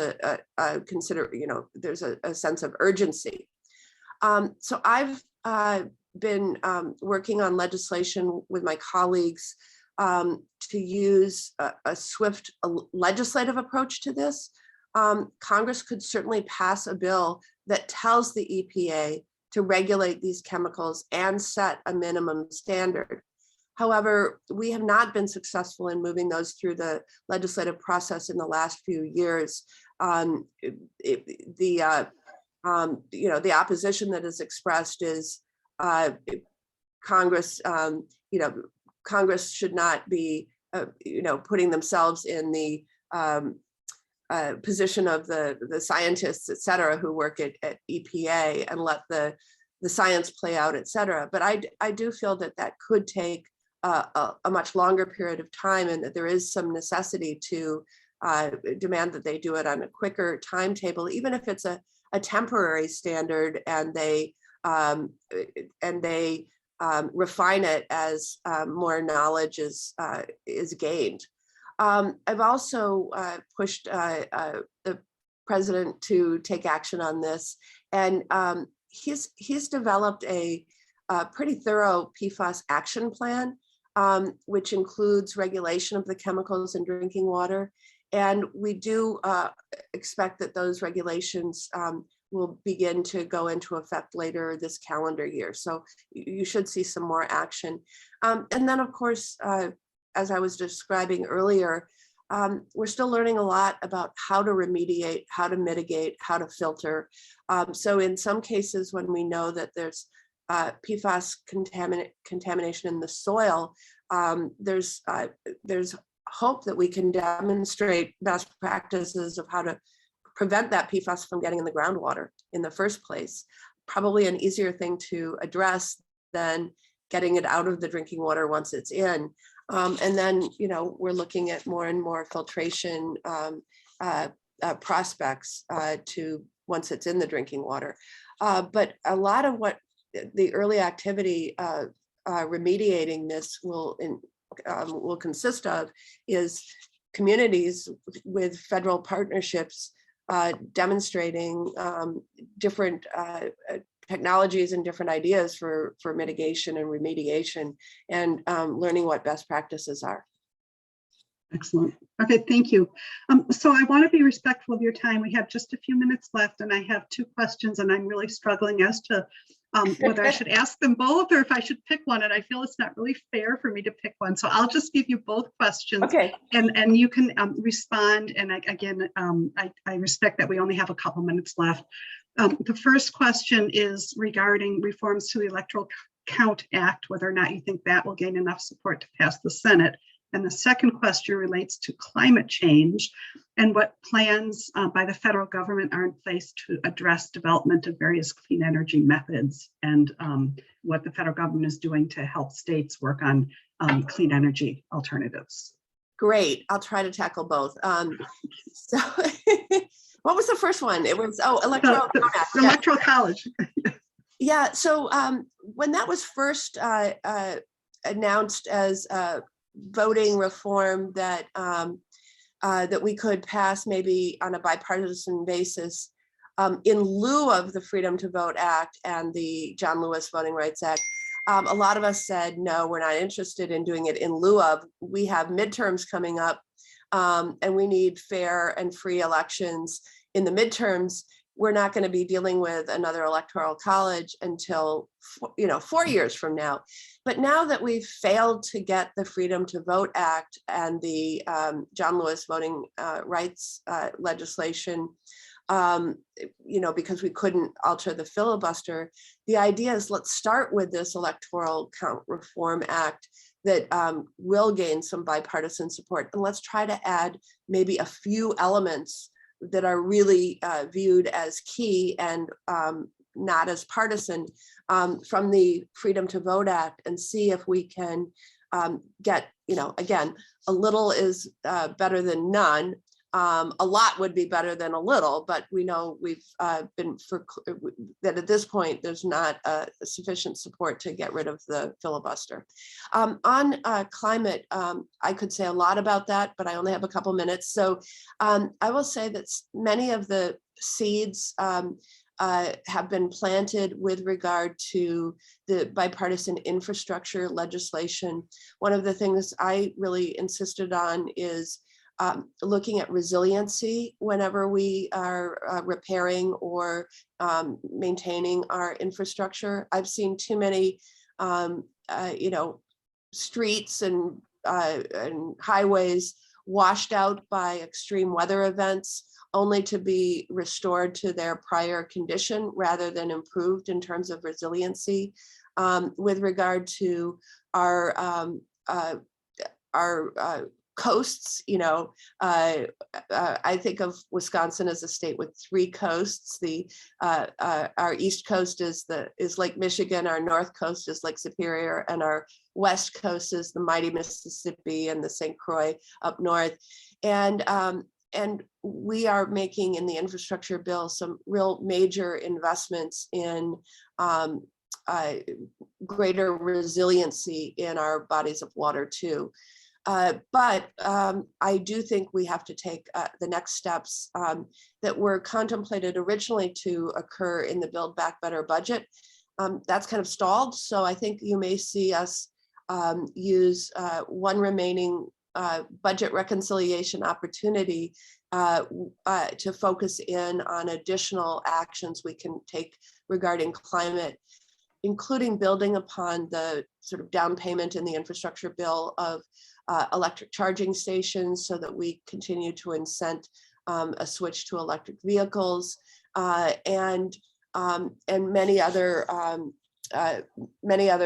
there's a sense of urgency. So I've been working on legislation with my colleagues to use a swift legislative approach to this. Congress could certainly pass a bill that tells the EPA to regulate these chemicals and set a minimum standard. However, we have not been successful in moving those through the legislative process in the last few years. The opposition that is expressed is Congress, Congress should not be, putting themselves in the position of the scientists, et cetera, who work at EPA and let the science play out, et cetera. But I do feel that could take a much longer period of time, and that there is some necessity to demand that they do it on a quicker timetable, even if it's a temporary standard, and they refine it as more knowledge is gained. I've also pushed the president to take action on this, and he's developed a pretty thorough PFAS action plan, which includes regulation of the chemicals in drinking water. And we do expect that those regulations will begin to go into effect later this calendar year. So you should see some more action. And then, of course, as I was describing earlier, we're still learning a lot about how to remediate, how to mitigate, how to filter. So in some cases, when we know that there's PFAS contamination in the soil, there's hope that we can demonstrate best practices of how to prevent that PFAS from getting in the groundwater in the first place. Probably an easier thing to address than getting it out of the drinking water once it's in. And then, we're looking at more and more filtration prospects to once it's in the drinking water. But a lot of what the early activity remediating this will consist of is communities with federal partnerships demonstrating different technologies and different ideas for mitigation and remediation, and learning what best practices are. Excellent. Okay, thank you. So I want to be respectful of your time. We have just a few minutes left, and I have 2 questions, and I'm really struggling as to whether I should ask them both or if I should pick one, and I feel it's not really fair for me to pick one. So I'll just give you both questions, Okay. and you can respond. And I respect that we only have a couple minutes left. The first question is regarding reforms to the Electoral Count Act, whether or not you think that will gain enough support to pass the Senate. And the second question relates to climate change and what plans by the federal government are in place to address development of various clean energy methods, and what the federal government is doing to help states work on clean energy alternatives. Great. I'll try to tackle both. So what was the first one? It was, Electoral Count Act. The Electoral College. Yeah. So when that was first announced as voting reform that that we could pass maybe on a bipartisan basis in lieu of the Freedom to Vote Act and the John Lewis Voting Rights Act, a lot of us said, no, we're not interested in doing it in lieu of. We have midterms coming up, and we need fair and free elections in the midterms. We're not going to be dealing with another electoral college until 4 years from now. But now that we've failed to get the Freedom to Vote Act and the John Lewis Voting Rights legislation, because we couldn't alter the filibuster, the idea is let's start with this Electoral Count Reform Act that will gain some bipartisan support, and let's try to add maybe a few elements that are really viewed as key and not as partisan from the Freedom to Vote Act, and see if we can get, again, a little is better than none. A lot would be better than a little, but we know we've been that at this point, there's not sufficient support to get rid of the filibuster. On climate, I could say a lot about that, but I only have a couple minutes. So I will say that many of the seeds have been planted with regard to the bipartisan infrastructure legislation. One of the things I really insisted on is looking at resiliency whenever we are repairing or maintaining our infrastructure. I've seen too many, streets and highways washed out by extreme weather events, only to be restored to their prior condition rather than improved in terms of resiliency. With regard to our coasts, I think of Wisconsin as a state with 3 coasts. Our east coast is Lake Michigan, our north coast is Lake Superior, and our west coast is the mighty Mississippi and the St. Croix up north. And we are making in the infrastructure bill some real major investments in greater resiliency in our bodies of water too. But I do think we have to take the next steps that were contemplated originally to occur in the Build Back Better budget. That's kind of stalled. So I think you may see us use one remaining budget reconciliation opportunity to focus in on additional actions we can take regarding climate, including building upon the sort of down payment in the infrastructure bill of electric charging stations so that we continue to incent a switch to electric vehicles, and many other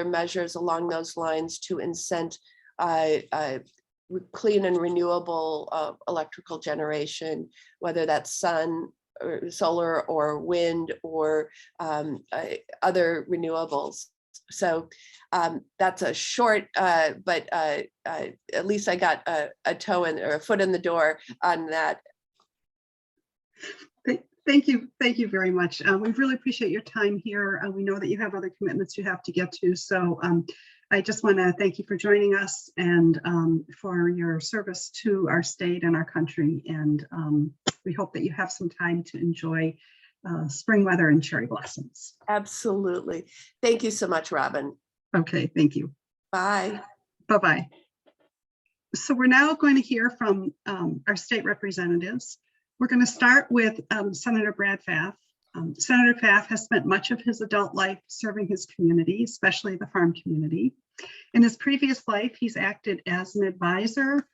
measures along those lines to incent clean and renewable electrical generation, whether that's sun or solar or wind or other renewables. So that's a short, but at least I got a toe in or a foot in the door on that. Thank you very much. We really appreciate your time here. We know that you have other commitments you have to get to, so I just want to thank you for joining us and for your service to our state and our country. And we hope that you have some time to enjoy spring weather and cherry blossoms. Absolutely. Thank you so much, Robin. Okay, thank you. Bye. Bye-bye. So we're now going to hear from our state representatives. We're going to start with Senator Brad Pfaff. Senator Pfaff has spent much of his adult life serving his community, especially the farm community. In his previous life, he's acted as an advisor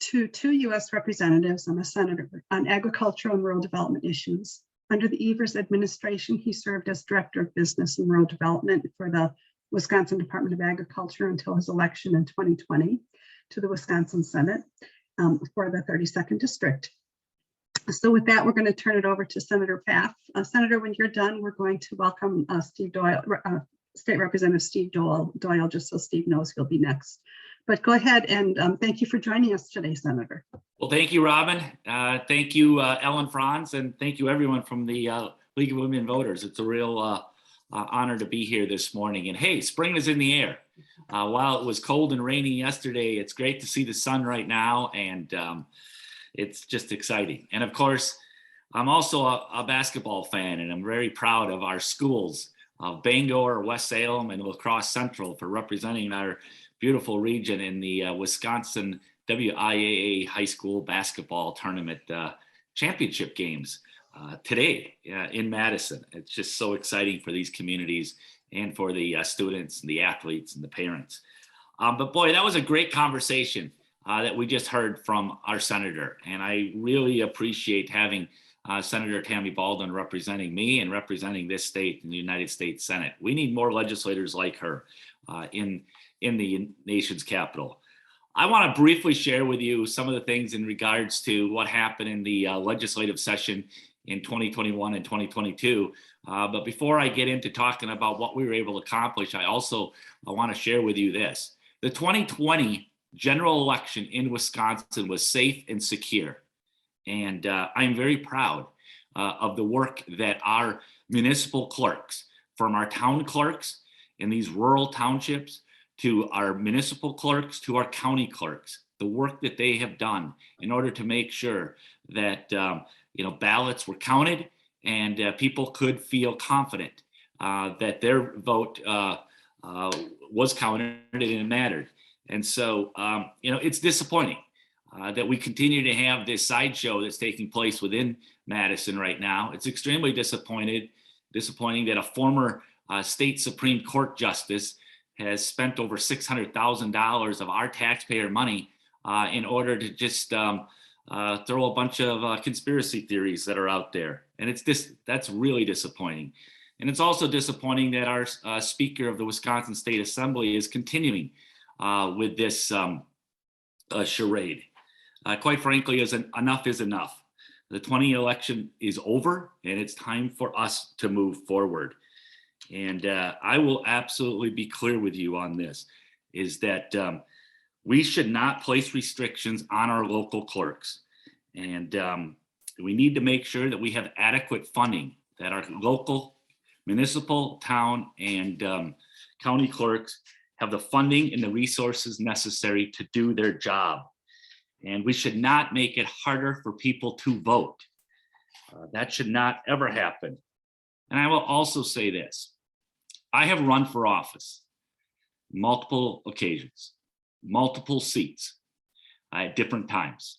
to 2 U.S. representatives and a senator on agricultural and rural development issues. Under the Evers administration, he served as Director of Business and Rural Development for the Wisconsin Department of Agriculture until his election in 2020 to the Wisconsin Senate for the 32nd District. So with that, we're going to turn it over to Senator Pfaff. Senator, when you're done, we're going to welcome Steve Doyle, State Representative Steve Doyle, just so Steve knows he'll be next. But go ahead and thank you for joining us today, Senator. Well, thank you, Robin. Thank you, Ellen Franz, and thank you everyone from the League of Women Voters. It's a real honor to be here this morning. And hey, spring is in the air. While it was cold and rainy yesterday, it's great to see the sun right now, and it's just exciting. And of course, I'm also a basketball fan, and I'm very proud of our schools of Bangor, West Salem, and La Crosse Central for representing our beautiful region in the Wisconsin WIAA high school basketball tournament championship games today in Madison. It's just so exciting for these communities and for the students and the athletes and the parents. But boy, that was a great conversation that we just heard from our senator. And I really appreciate having Senator Tammy Baldwin representing me and representing this state in the United States Senate. We need more legislators like her in the nation's capital. I want to briefly share with you some of the things in regards to what happened in the legislative session in 2021 and 2022. But before I get into talking about what we were able to accomplish, I want to share with you this. The 2020 general election in Wisconsin was safe and secure. And I'm very proud of the work that our municipal clerks, from our town clerks in these rural townships to our municipal clerks to our county clerks, the work that they have done in order to make sure that ballots were counted and people could feel confident that their vote was counted and it mattered. And so, it's disappointing that we continue to have this sideshow that's taking place within Madison right now. It's extremely disappointing that a former state Supreme Court justice has spent over $600,000 of our taxpayer money in order to just throw a bunch of conspiracy theories that are out there. And that's really disappointing. And it's also disappointing that our Speaker of the Wisconsin State Assembly is continuing with this charade. Quite frankly, enough is enough. The 2020 election is over, and it's time for us to move forward. And I will absolutely be clear with you on this, is that we should not place restrictions on our local clerks. And we need to make sure that we have adequate funding, that our local, municipal, town, and county clerks have the funding and the resources necessary to do their job. And we should not make it harder for people to vote. That should not ever happen. And I will also say this. I have run for office multiple occasions, multiple seats at different times.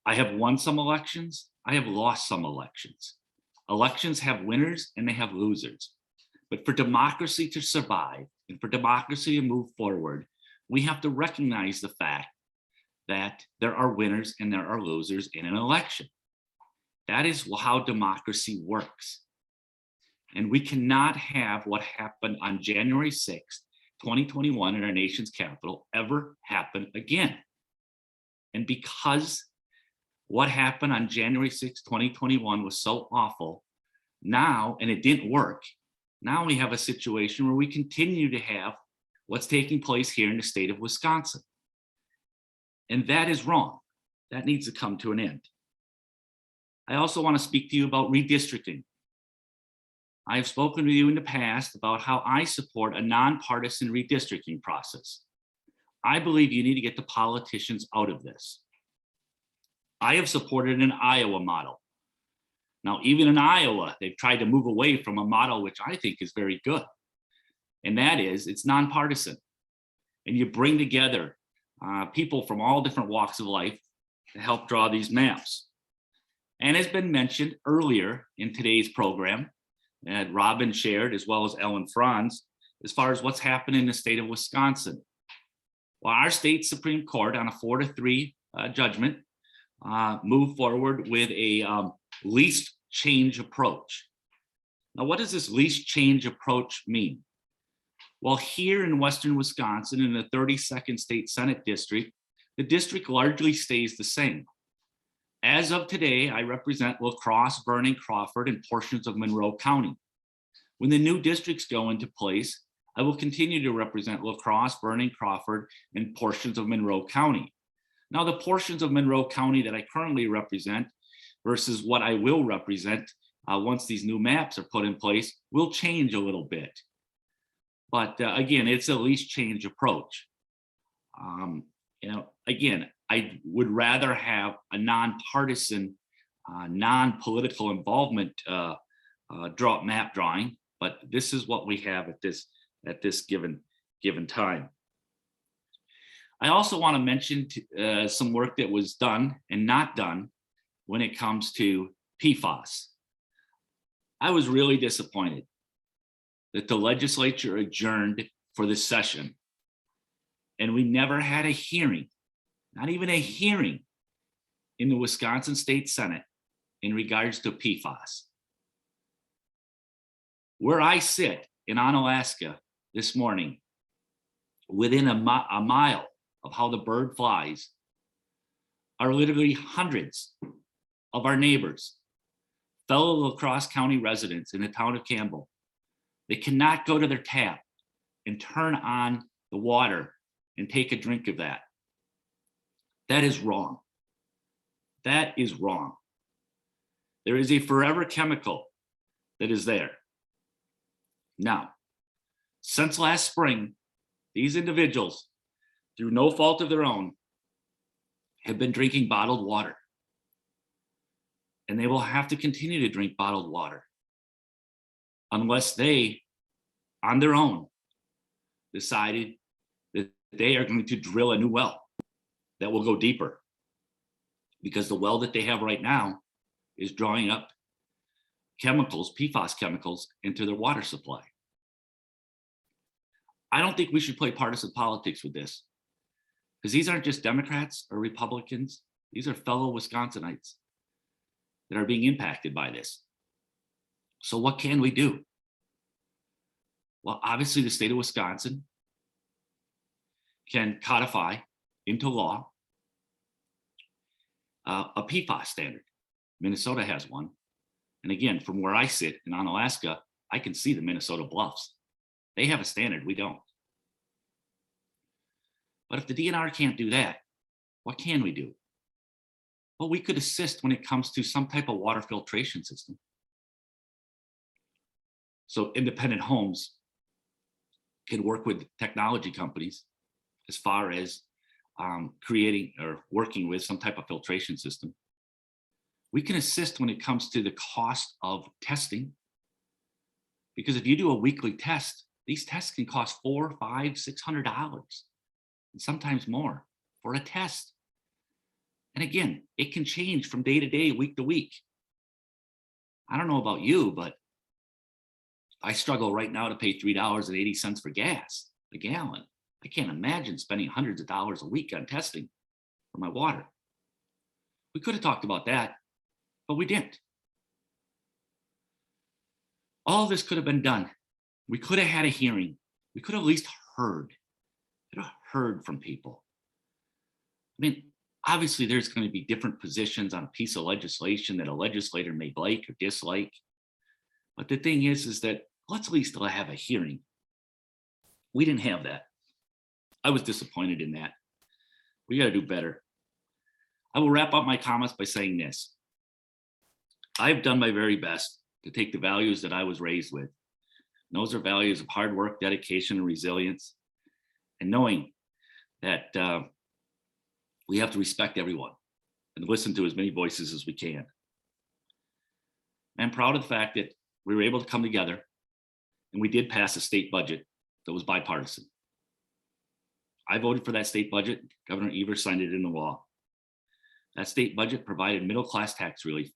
I have won some elections. I have lost some elections. Elections have winners and they have losers. But for democracy to survive and for democracy to move forward, we have to recognize the fact that there are winners and there are losers in an election. That is how democracy works. And we cannot have what happened on January 6th, 2021 in our nation's capital ever happen again. And because what happened on January 6th, 2021 was so awful now, and it didn't work, now we have a situation where we continue to have what's taking place here in the state of Wisconsin. And that is wrong. That needs to come to an end. I also want to speak to you about redistricting. I have spoken with you in the past about how I support a nonpartisan redistricting process. I believe you need to get the politicians out of this. I have supported an Iowa model. Now, even in Iowa, they've tried to move away from a model which I think is very good. And that is, it's nonpartisan. And you bring together people from all different walks of life to help draw these maps. And as been mentioned earlier in today's program, that Robin shared, as well as Ellen Franz, as far as what's happened in the state of Wisconsin. Well, our state Supreme Court on a 4-3 judgment moved forward with a least change approach. Now, what does this least change approach mean? Well, here in Western Wisconsin, in the 32nd State Senate District, the district largely stays the same. As of today, I represent La Crosse, Vernon, Crawford, and portions of Monroe County. When the new districts go into place, I will continue to represent La Crosse, Vernon, Crawford, and portions of Monroe County. Now, the portions of Monroe County that I currently represent versus what I will represent once these new maps are put in place will change a little bit. But again, it's a least change approach. Again, I would rather have a nonpartisan, non-political involvement map drawing, but this is what we have at this given time. I also want to mention some work that was done and not done when it comes to PFAS. I was really disappointed that the legislature adjourned for this session and we never had a hearing, not even a hearing, in the Wisconsin State Senate in regards to PFAS. Where I sit in Onalaska this morning, within a mile of how the bird flies, are literally hundreds of our neighbors, fellow La Crosse County residents in the town of Campbell. They cannot go to their tap and turn on the water and take a drink of that. That is wrong. That is wrong. There is a forever chemical that is there. Now, since last spring, these individuals, through no fault of their own, have been drinking bottled water. And they will have to continue to drink bottled water unless they, on their own, decided that they are going to drill a new well that will go deeper, because the well that they have right now is drawing up chemicals, PFAS chemicals, into their water supply. I don't think we should play partisan politics with this, because these aren't just Democrats or Republicans. These are fellow Wisconsinites that are being impacted by this. So what can we do? Well, obviously the state of Wisconsin can codify into law a PFAS standard. Minnesota has one. And again, from where I sit in Onalaska, I can see the Minnesota Bluffs. They have a standard, we don't. But if the DNR can't do that, what can we do? Well, we could assist when it comes to some type of water filtration system. So independent homes can work with technology companies as far as creating or working with some type of filtration system. We can assist when it comes to the cost of testing, because if you do a weekly test, these tests can cost $400, $500, $600, and sometimes more for a test. And again, it can change from day to day, week to week. I don't know about you, but I struggle right now to pay $3.80 for gas a gallon. I can't imagine spending hundreds of dollars a week on testing. for my water. We could have talked about that, but we didn't. All this could have been done. We could have had a hearing. We could have at least heard from people. I mean, obviously there's going to be different positions on a piece of legislation that a legislator may like or dislike. But the thing is that let's at least have a hearing. We didn't have that. I was disappointed in that. We got to do better. I will wrap up my comments by saying this. I've done my very best to take the values that I was raised with. And those are values of hard work, dedication, and resilience, and knowing that we have to respect everyone and listen to as many voices as we can. I'm proud of the fact that we were able to come together and we did pass a state budget that was bipartisan. I voted for that state budget. Governor Evers signed it into law. That state budget provided middle-class tax relief.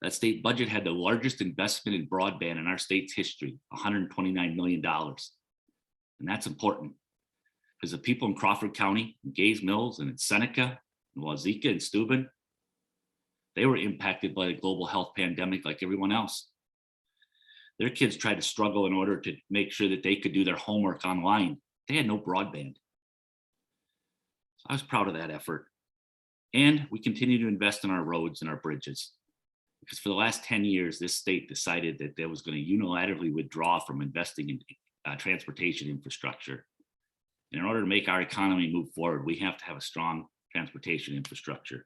That state budget had the largest investment in broadband in our state's history, $129 million. And that's important because the people in Crawford County, in Gays Mills, and in Seneca, and Wazeeka, and Steuben, they were impacted by the global health pandemic like everyone else. Their kids tried to struggle in order to make sure that they could do their homework online. They had no broadband. So I was proud of that effort. And we continue to invest in our roads and our bridges. Because for the last 10 years, this state decided that they was going to unilaterally withdraw from investing in transportation infrastructure. And in order to make our economy move forward, we have to have a strong transportation infrastructure.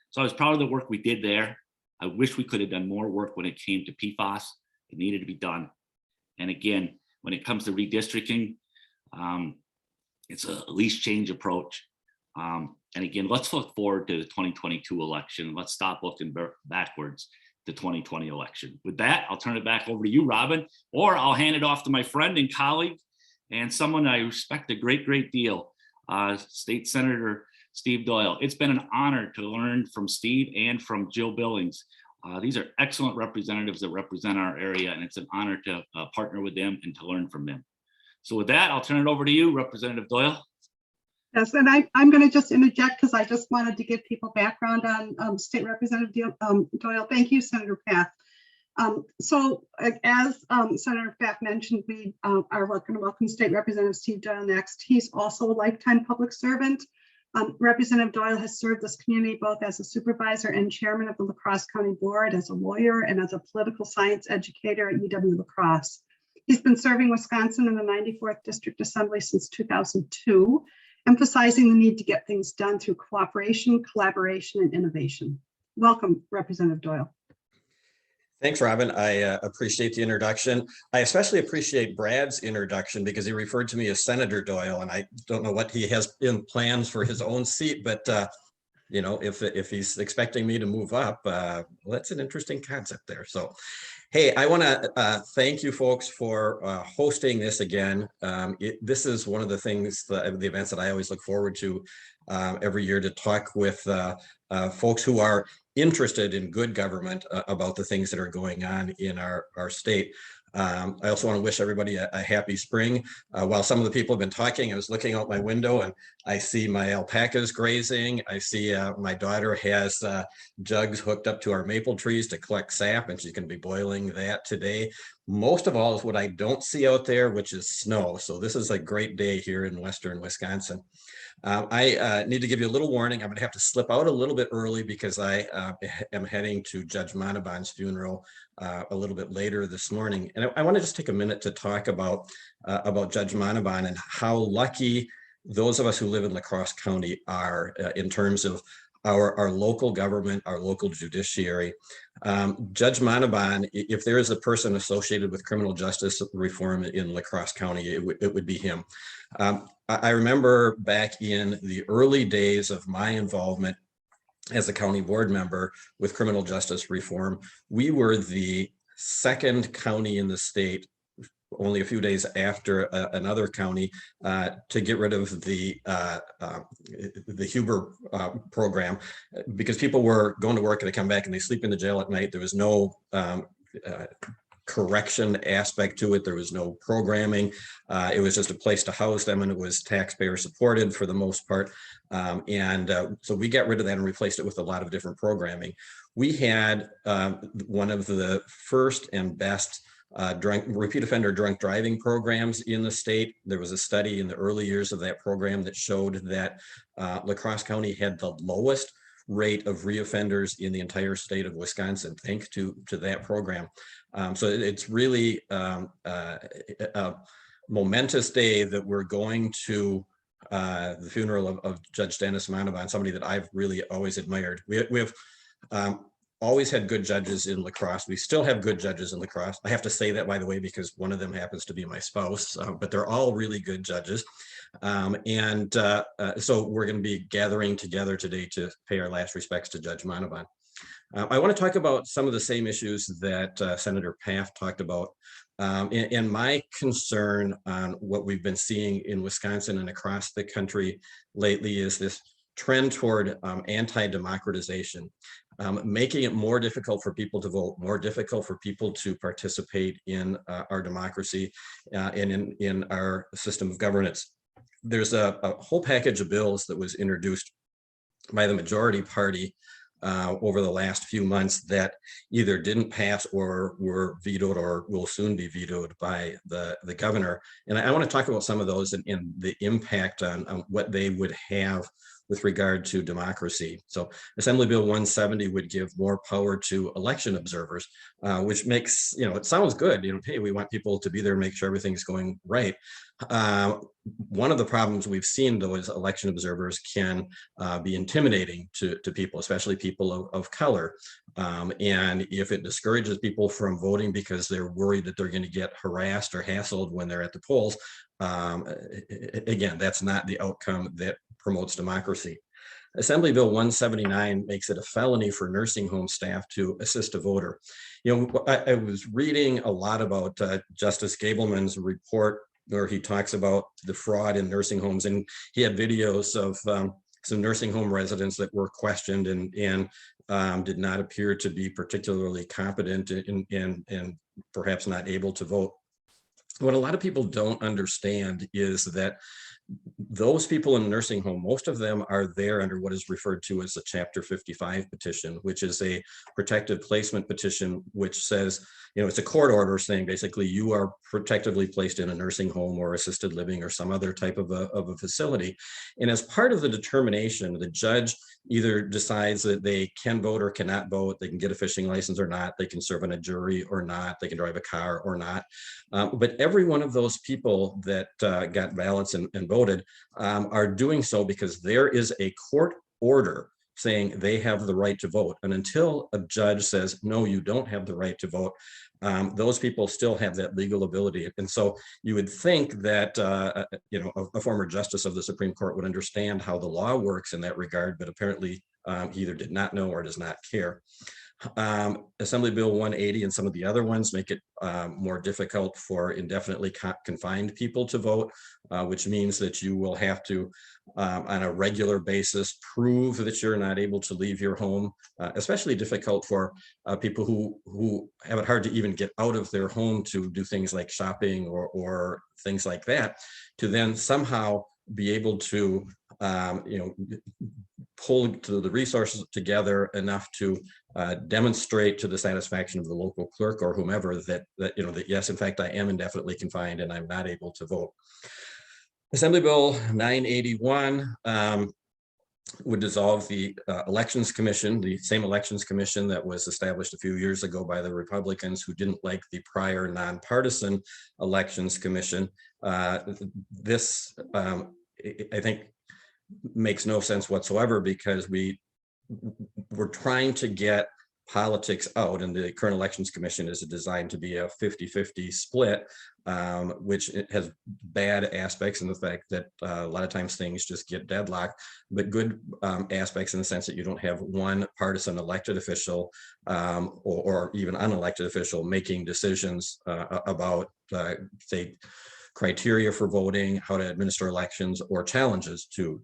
So I was proud of the work we did there. I wish we could have done more work when it came to PFAS. It needed to be done. And again, when it comes to redistricting, it's a least change approach. And again, let's look forward to the 2022 election. Let's stop looking backwards to the 2020 election. With that, I'll turn it back over to you, Robin, or I'll hand it off to my friend and colleague and someone I respect a great deal, State Senator Steve Doyle. It's been an honor to learn from Steve and from Jill Billings. These are excellent representatives that represent our area, and it's an honor to partner with them and to learn from them. So with that, I'll turn it over to you, Representative Doyle. Yes, and I'm going to just interject because I just wanted to give people background on State Representative Doyle. Thank you, Senator Path. So as Senator Path mentioned, we are going to welcome State Representative Steve Doyle next. He's also a lifetime public servant. Representative Doyle has served this community both as a supervisor and chairman of the La Crosse County Board, as a lawyer, and as a political science educator at UW La Crosse. He's been serving Wisconsin in the 94th District Assembly since 2002, emphasizing the need to get things done through cooperation, collaboration, and innovation. Welcome, Representative Doyle. Thanks, Robin. I appreciate the introduction. I especially appreciate Brad's introduction because he referred to me as Senator Doyle, and I don't know what he has in plans for his own seat, but you know, if he's expecting me to move up, well, that's an interesting concept there. So, hey, I want to thank you folks for hosting this again. This is one of the things, the events that I always look forward to every year, to talk with folks who are interested in good government about the things that are going on in our state. I also want to wish everybody a happy spring. While some of the people have been talking, I was looking out my window and I see my alpacas grazing. I see my daughter has jugs hooked up to our maple trees to collect sap, and she's going to be boiling that today. Most of all is what I don't see out there, which is snow. So this is a great day here in Western Wisconsin. I need to give you a little warning. I'm going to have to slip out a little bit early because I am heading to Judge Monauban's funeral a little bit later this morning. And I want to just take a minute to talk about Judge Monauban and how lucky those of us who live in La Crosse County are in terms of our local government, our local judiciary. Judge Monauban, if there is a person associated with criminal justice reform in La Crosse County, it would be him. I remember back in the early days of my involvement as a county board member with criminal justice reform, we were the second county in the state, only a few days after another county, to get rid of the Huber program, because people were going to work and they come back and they sleep in the jail at night. There was no correction aspect to it. There was no programming. It was just a place to house them, and it was taxpayer supported for the most part. So we got rid of that and replaced it with a lot of different programming. We had one of the first and best repeat offender drunk driving programs in the state. There was a study in the early years of that program that showed that Crosse County had the lowest rate of reoffenders in the entire state of Wisconsin, thanks to that program. So it's really a momentous day that we're going to the funeral of Judge Dennis Manavon, somebody that I've really always admired. We have always had good judges in La Crosse. We still have good judges in La Crosse. I have to say that, by the way, because one of them happens to be my spouse, but they're all really good judges. So we're going to be gathering together today to pay our last respects to Judge Manavon. I want to talk about some of the same issues that Senator Paff talked about. And my concern on what we've been seeing in Wisconsin and across the country lately is this trend toward anti-democratization, making it more difficult for people to vote, more difficult for people to participate in our democracy and in our system of governance. There's a whole package of bills that was introduced by the majority party over the last few months that either didn't pass or were vetoed or will soon be vetoed by the governor. And I want to talk about some of those and the impact on what they would have with regard to democracy. So Assembly Bill 170 would give more power to election observers, which makes, it sounds good. Hey, we want people to be there and make sure everything's going right. One of the problems we've seen, though, is election observers can be intimidating to people, especially people of color. And if it discourages people from voting because they're worried that they're going to get harassed or hassled when they're at the polls, again, that's not the outcome that promotes democracy. Assembly Bill 179 makes it a felony for nursing home staff to assist a voter. I was reading a lot about Justice Gableman's report where he talks about the fraud in nursing homes, and he had videos of some nursing home residents that were questioned and did not appear to be particularly competent and perhaps not able to vote. What a lot of people don't understand is that those people in a nursing home, most of them are there under what is referred to as a Chapter 55 petition, which is a protective placement petition, which says, it's a court order saying basically you are protectively placed in a nursing home or assisted living or some other type of a facility. And as part of the determination, the judge either decides that they can vote or cannot vote, they can get a fishing license or not, they can serve on a jury or not, they can drive a car or not. But every one of those people that got ballots and voted are doing so because there is a court order saying they have the right to vote. And until a judge says, no, you don't have the right to vote, those people still have that legal ability. And so you would think that, a former justice of the Supreme Court would understand how the law works in that regard, but apparently he either did not know or does not care. Assembly Bill 180 and some of the other ones make it more difficult for indefinitely confined people to vote, which means that you will have to, on a regular basis, prove that you're not able to leave your home, especially difficult for people who have it hard to even get out of their home to do things like shopping or things like that, to then somehow be able to pull the resources together enough to demonstrate to the satisfaction of the local clerk or whomever that yes, in fact, I am indefinitely confined and I'm not able to vote. Assembly Bill 981 would dissolve the Elections Commission, the same Elections Commission that was established a few years ago by the Republicans who didn't like the prior nonpartisan Elections Commission. This, I think, makes no sense whatsoever because we're trying to get politics out, and the current Elections Commission is designed to be a 50-50 split, which has bad aspects in the fact that a lot of times things just get deadlocked, but good aspects in the sense that you don't have one partisan elected official or even unelected official making decisions about, say, criteria for voting, how to administer elections, or challenges to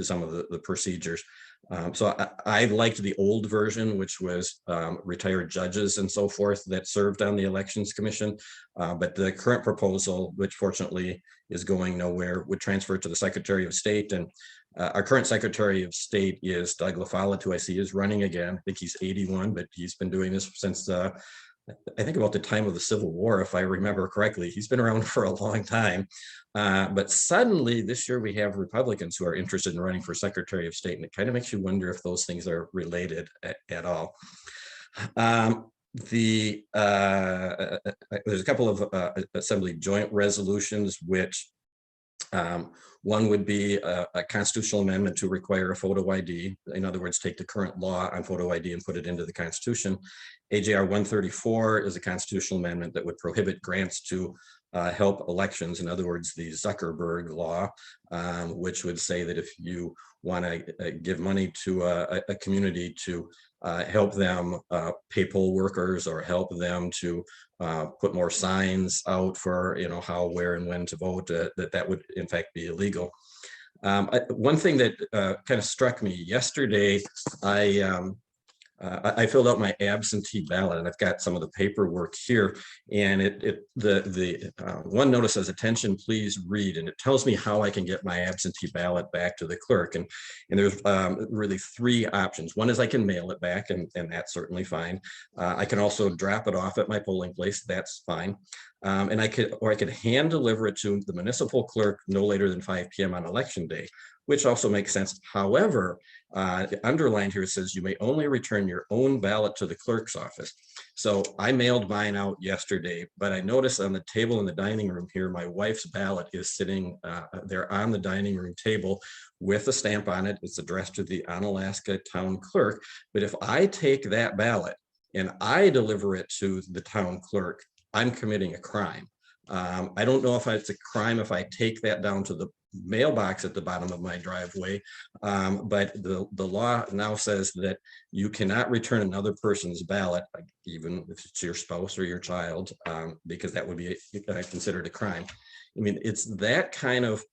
some of the procedures. So I liked the old version, which was retired judges and so forth that served on the Elections Commission. But the current proposal, which fortunately is going nowhere, would transfer to the Secretary of State. And our current Secretary of State is Doug LaFollette, who I see is running again. I think he's 81, but he's been doing this since I think about the time of the Civil War, if I remember correctly. He's been around for a long time. But suddenly this year we have Republicans who are interested in running for Secretary of State. And it kind of makes you wonder if those things are related at all. There's a couple of Assembly joint resolutions, which one would be a constitutional amendment to require a photo ID. In other words, take the current law on photo ID and put it into the Constitution. AJR 134 is a constitutional amendment that would prohibit grants to help elections. In other words, the Zuckerberg law, which would say that if you want to give money to a community to help them pay poll workers or help them to put more signs out for, how, where, and when to vote, that would in fact be illegal. One thing that kind of struck me yesterday, I filled out my absentee ballot, and I've got some of the paperwork here. And the one notice says, "Attention, please read," and it tells me how I can get my absentee ballot back to the clerk. And there's really three options. One is I can mail it back, and that's certainly fine. I can also drop it off at my polling place. That's fine. And I could hand deliver it to the municipal clerk no later than 5 p.m. on election day, which also makes sense. However, underlined here, it says you may only return your own ballot to the clerk's office. So I mailed mine out yesterday, but I noticed on the table in the dining room here, my wife's ballot is sitting there on the dining room table with a stamp on it. It's addressed to the Onalaska town clerk. But if I take that ballot and I deliver it to the town clerk, I'm committing a crime. I don't know if it's a crime if I take that down to the mailbox at the bottom of my driveway, but the law now says that you cannot return another person's ballot, even if it's your spouse or your child, because that would be considered a crime. I mean, it's that kind of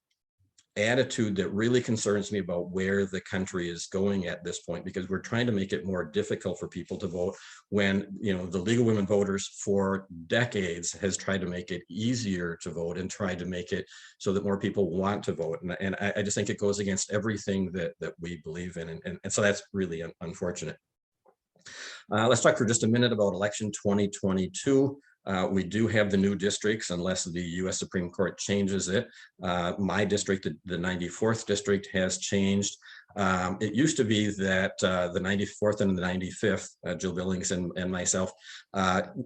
attitude that really concerns me about where the country is going at this point, because we're trying to make it more difficult for people to vote when, the League of Women Voters for decades has tried to make it easier to vote and tried to make it so that more people want to vote. And I just think it goes against everything that we believe in. And so that's really unfortunate. Let's talk for just a minute about election 2022. We do have the new districts unless the U.S. Supreme Court changes it. My district, the 94th district, has changed. It used to be that the 94th and the 95th, Jill Billings and myself,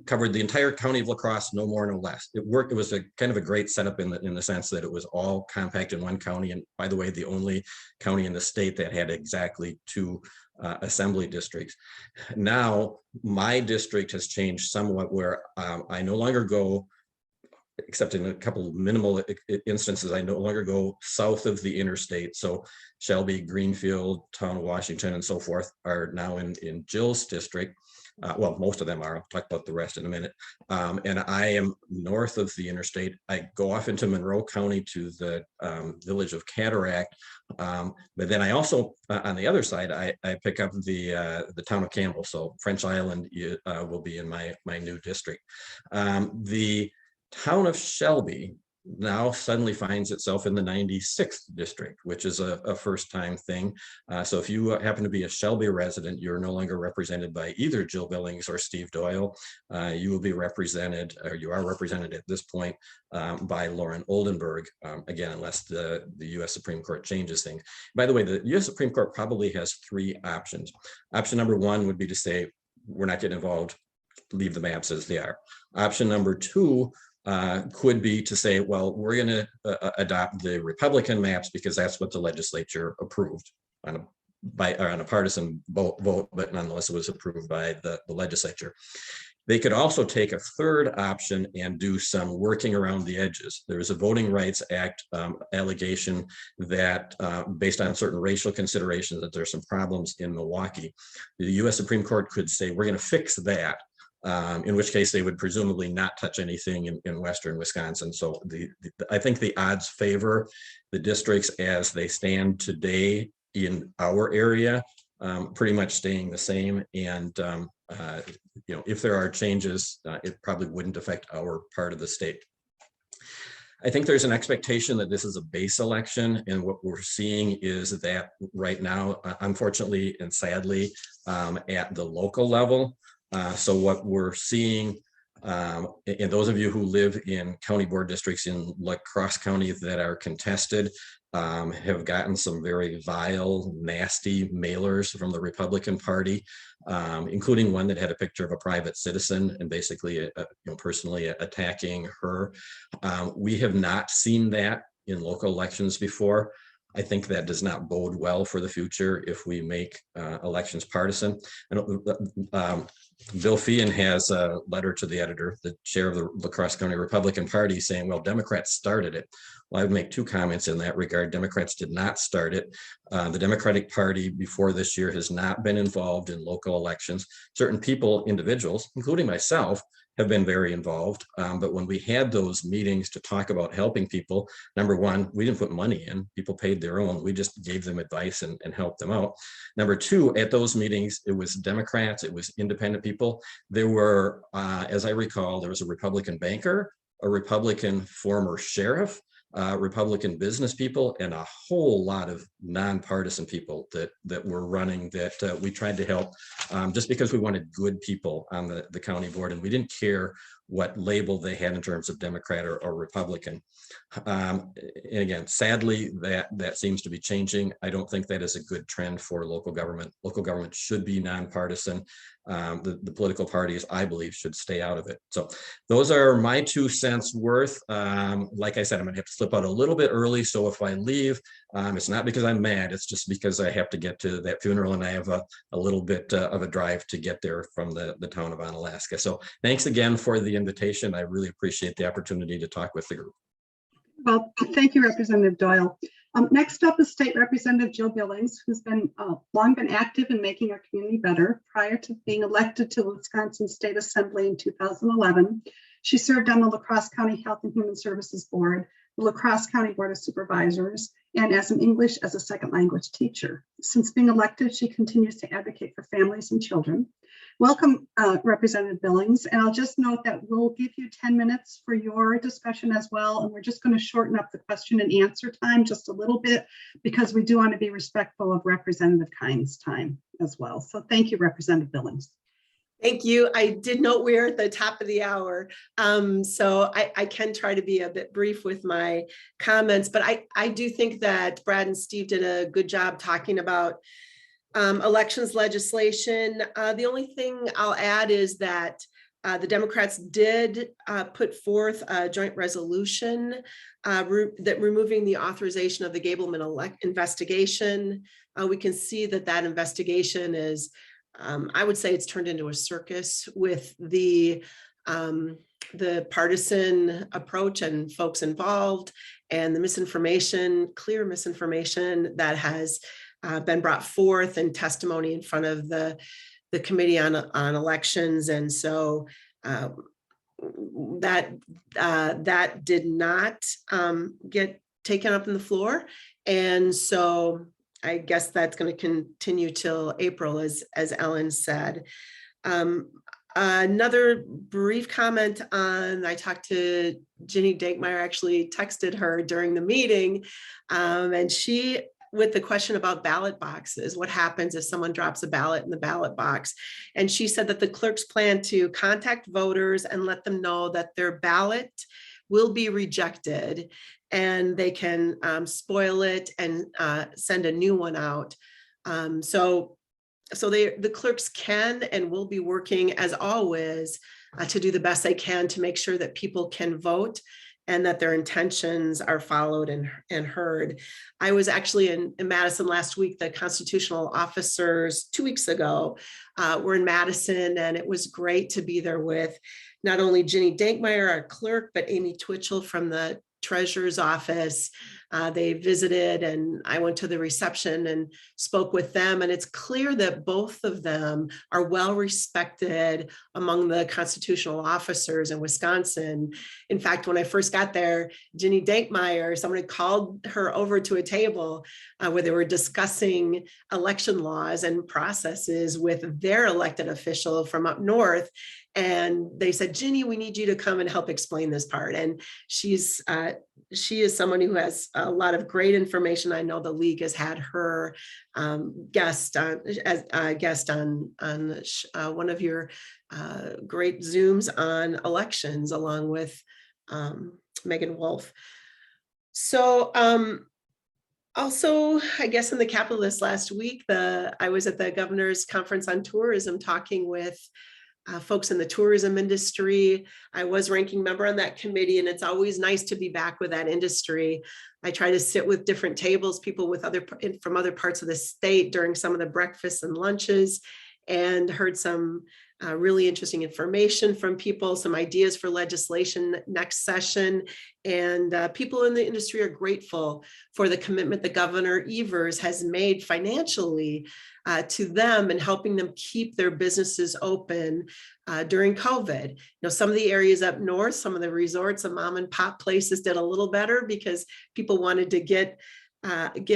covered the entire county of La Crosse, no more, no less. It worked. It was a kind of a great setup in the sense that it was all compact in one county. And by the way, the only county in the state that had exactly two assembly districts. Now, my district has changed somewhat where I no longer go, except in a couple of minimal instances, I no longer go south of the interstate. So Shelby, Greenfield, Town of Washington, and so forth are now in Jill's district. Well, most of them are. I'll talk about the rest in a minute. And I am north of the interstate. I go off into Monroe County to the village of Cataract. But then I also, on the other side, I pick up the town of Campbell. So French Island will be in my new district. The town of Shelby now suddenly finds itself in the 96th district, which is a first time thing. So if you happen to be a Shelby resident, you're no longer represented by either Jill Billings or Steve Doyle. You will be represented, or you are represented at this point, by Lauren Oldenburg, again, unless the U.S. Supreme Court changes things. By the way, the U.S. Supreme Court probably has three options. Option number one would be to say, we're not getting involved, leave the maps as they are. Option number two could be to say, well, we're going to adopt the Republican maps because that's what the legislature approved on a partisan vote, but nonetheless it was approved by the legislature. They could also take a third option and do some working around the edges. There's a Voting Rights Act allegation that based on certain racial considerations that there's some problems in Milwaukee. The U.S. Supreme Court could say, we're going to fix that. In which case they would presumably not touch anything in Western Wisconsin. So I think the odds favor the districts as they stand today in our area pretty much staying the same. And, if there are changes, it probably wouldn't affect our part of the state. I think there's an expectation that this is a base election, and what we're seeing is that right now, unfortunately and sadly, at the local level. So what we're seeing, and those of you who live in county board districts in Crosse County that are contested, have gotten some very vile, nasty mailers from the Republican Party, including one that had a picture of a private citizen and basically, personally attacking her. We have not seen that in local elections before. I think that does not bode well for the future if we make elections partisan. Bill Feehan has a letter to the editor, the chair of the Crosse County Republican Party, saying, well, Democrats started it. Well, I would make two comments in that regard. Democrats did not start it. The Democratic Party before this year has not been involved in local elections. Certain people, individuals, including myself, have been very involved. But when we had those meetings to talk about helping people, number one, we didn't put money in. People paid their own. We just gave them advice and helped them out. Number two, at those meetings, it was Democrats, it was independent people. There were, as I recall, there was a Republican banker, a Republican former sheriff, Republican business people, and a whole lot of nonpartisan people that were running that we tried to help just because we wanted good people on the county board, and we didn't care what label they had in terms of Democrat or Republican. And again, sadly, that seems to be changing. I don't think that is a good trend for local government. Local government should be nonpartisan. The political parties, I believe, should stay out of it. So those are my 2 cents worth. Like I said, I'm gonna have to slip out a little bit early. So if I leave, it's not because I'm mad, it's just because I have to get to that funeral, and I have a little bit of a drive to get there from the town of Onalaska. So thanks again for the invitation. I really appreciate the opportunity to talk with the group. Well, thank you, Representative Doyle. Next up is State Representative Jill Billings, who's been long been active in making our community better. Prior to being elected to the Wisconsin State Assembly in 2011, she served on the La Crosse County Health and Human Services Board, the La Crosse County Board of Supervisors, and as an English as a second language teacher. Since being elected, she continues to advocate for families and children. Welcome, Representative Billings. And I'll just note that we'll give you 10 minutes for your discussion as well. And we're just going to shorten up the question and answer time just a little bit because we do want to be respectful of Representative Kine's time as well. So thank you, Representative Billings. Thank you. I did note we're at the top of the hour, so I can try to be a bit brief with my comments, but I do think that Brad and Steve did a good job talking about elections legislation. The only thing I'll add is that the Democrats did put forth a joint resolution that removing the authorization of the Gableman investigation. We can see that investigation is, I would say it's turned into a circus with the partisan approach and folks involved, and the misinformation, clear misinformation that has been brought forth in testimony in front of the Committee on Elections. And so that did not get taken up in the floor. And so I guess that's going to continue till April, as Ellen said. Another brief comment on, I talked to Ginny Dankmeyer, actually texted her during the meeting, and she, with the question about ballot boxes, what happens if someone drops a ballot in the ballot box? And she said that the clerks plan to contact voters and let them know that their ballot will be rejected, and they can spoil it and send a new one out. So the clerks can and will be working, as always, to do the best they can to make sure that people can vote and that their intentions are followed and heard. I was actually in Madison last week. The constitutional officers 2 weeks ago were in Madison, and it was great to be there with not only Ginny Dankmeyer, our clerk, but Amy Twitchell from the Treasurer's office, They visited, and I went to the reception and spoke with them. And it's clear that both of them are well respected among the constitutional officers in Wisconsin. In fact, when I first got there, Ginny Dankmeyer, someone had called her over to a table where they were discussing election laws and processes with their elected official from up north. And they said, Ginny, we need you to come and help explain this part. And she is someone who has a lot of great information. I know the league has had her guest on one of your great Zooms on elections, along with Megan Wolf. So also, I guess in the capital this last week, I was at the governor's conference on tourism talking with folks in the tourism industry. I was ranking member on that committee, and it's always nice to be back with that industry. I try to sit with different tables, people from other parts of the state during some of the breakfasts and lunches, and heard some really interesting information from people, some ideas for legislation next session. And people in the industry are grateful for the commitment that Governor Evers has made financially to them and helping them keep their businesses open during COVID. Some of the areas up north, some of the resorts and mom and pop places did a little better because people wanted to get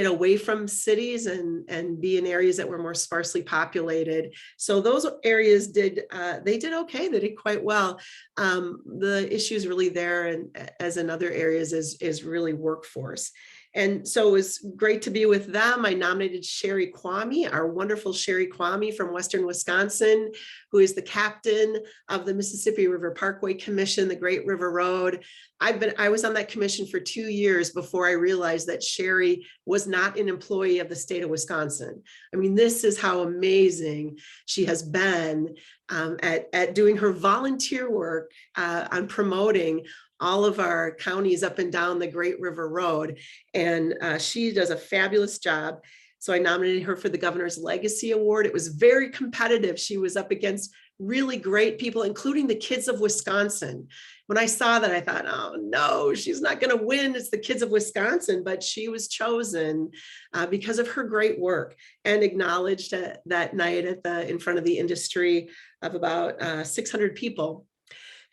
away from cities and be in areas that were more sparsely populated. So those areas did okay. They did quite well. The issues really there, and as in other areas, is really workforce. And so it was great to be with them. I nominated Sherry Kwame, our wonderful Sherry Kwame from Western Wisconsin, who is the captain of the Mississippi River Parkway Commission, the Great River Road. I was on that commission for 2 years before I realized that Sherry was not an employee of the state of Wisconsin. I mean, this is how amazing she has been at doing her volunteer work on promoting all of our counties up and down the Great River Road. And she does a fabulous job. So I nominated her for the Governor's Legacy Award. It was very competitive. She was up against really great people, including the kids of Wisconsin. When I saw that, I thought, oh no, she's not going to win. It's the kids of Wisconsin, but she was chosen because of her great work and acknowledged that night in front of the industry of about 600 people.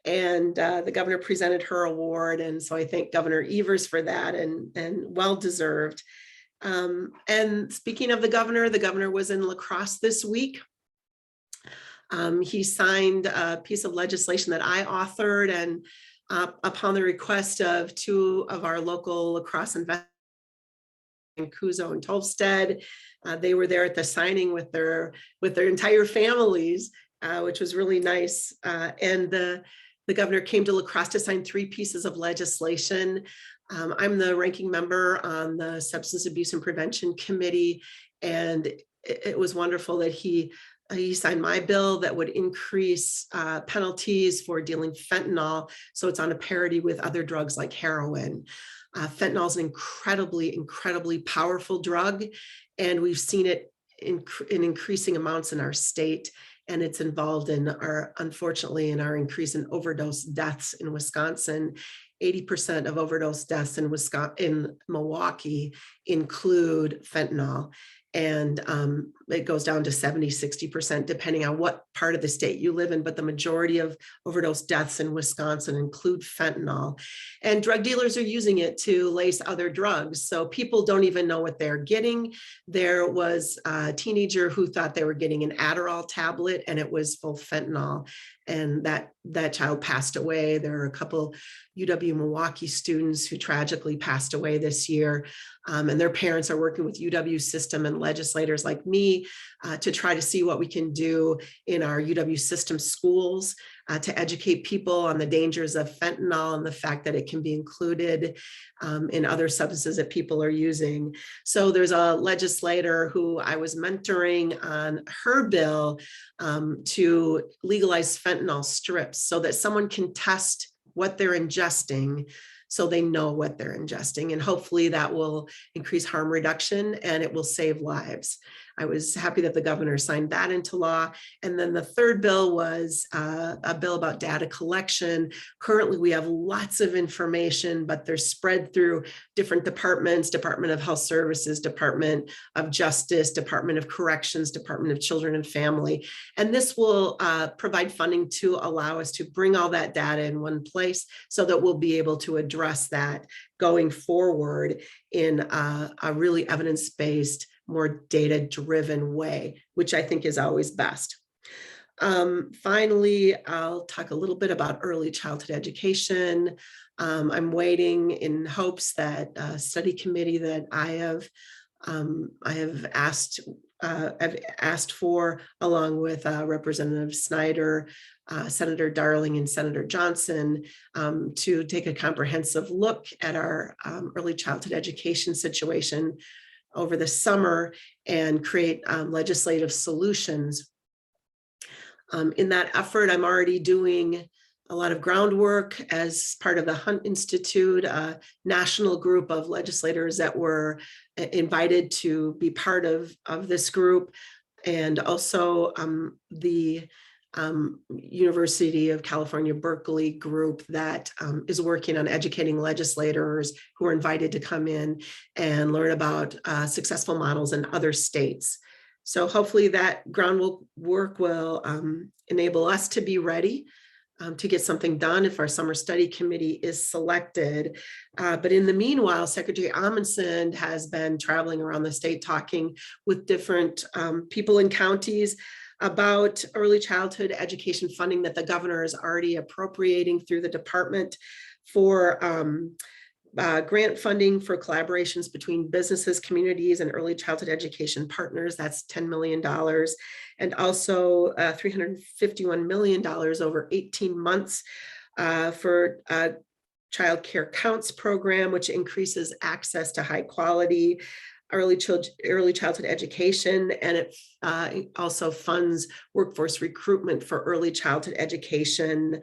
And the governor presented her award. And so I thank Governor Evers for that, and well-deserved. And speaking of the governor was in La Crosse this week. He signed a piece of legislation that I authored, and upon the request of two of our local La Crosse investors, Kuzo and Tolstead, they were there at the signing with their entire families, which was really nice. And the governor came to La Crosse to sign 3 pieces of legislation. I'm the ranking member on the Substance Abuse and Prevention Committee, and it was wonderful that he signed my bill that would increase penalties for dealing fentanyl, so it's on a parity with other drugs like heroin. Fentanyl is an incredibly powerful drug, and we've seen it in increasing amounts in our state. And it's involved unfortunately, in our increase in overdose deaths in Wisconsin. 80% of overdose deaths in Milwaukee include fentanyl. And it goes down to 70-60%, depending on what part of the state you live in. But the majority of overdose deaths in Wisconsin include fentanyl. And drug dealers are using it to lace other drugs. So people don't even know what they're getting. There was a teenager who thought they were getting an Adderall tablet, and it was full fentanyl. And that child passed away. There are a couple UW Milwaukee students who tragically passed away this year. And their parents are working with UW system and legislators like me to try to see what we can do in our UW system schools to educate people on the dangers of fentanyl and the fact that it can be included in other substances that people are using. So there's a legislator who I was mentoring on her bill to legalize fentanyl strips so that someone can test what they're ingesting so they know what they're ingesting. And hopefully that will increase harm reduction and it will save lives. I was happy that the governor signed that into law. And then the third bill was a bill about data collection. Currently, we have lots of information, but they're spread through different departments: Department of Health Services, Department of Justice, Department of Corrections, Department of Children and Family. And this will provide funding to allow us to bring all that data in one place so that we'll be able to address that going forward in a really evidence-based, more data-driven way, which I think is always best. Finally, I'll talk a little bit about early childhood education. I'm waiting in hopes that a study committee that I have asked for, along with Representative Snyder, Senator Darling, and Senator Johnson, to take a comprehensive look at our early childhood education situation over the summer and create legislative solutions. In that effort, I'm already doing a lot of groundwork as part of the Hunt Institute, a national group of legislators that were invited to be part of this group, and also the University of California, Berkeley group that is working on educating legislators who are invited to come in and learn about successful models in other states. So hopefully that groundwork will enable us to be ready to get something done if our summer study committee is selected. But in the meanwhile, Secretary Amundsen has been traveling around the state talking with different people in counties about early childhood education funding that the governor is already appropriating through the department for grant funding for collaborations between businesses, communities, and early childhood education partners. That's $10 million. And also $351 million over 18 months for Child Care Counts program, which increases access to high quality early childhood education. And it also funds workforce recruitment for early childhood education.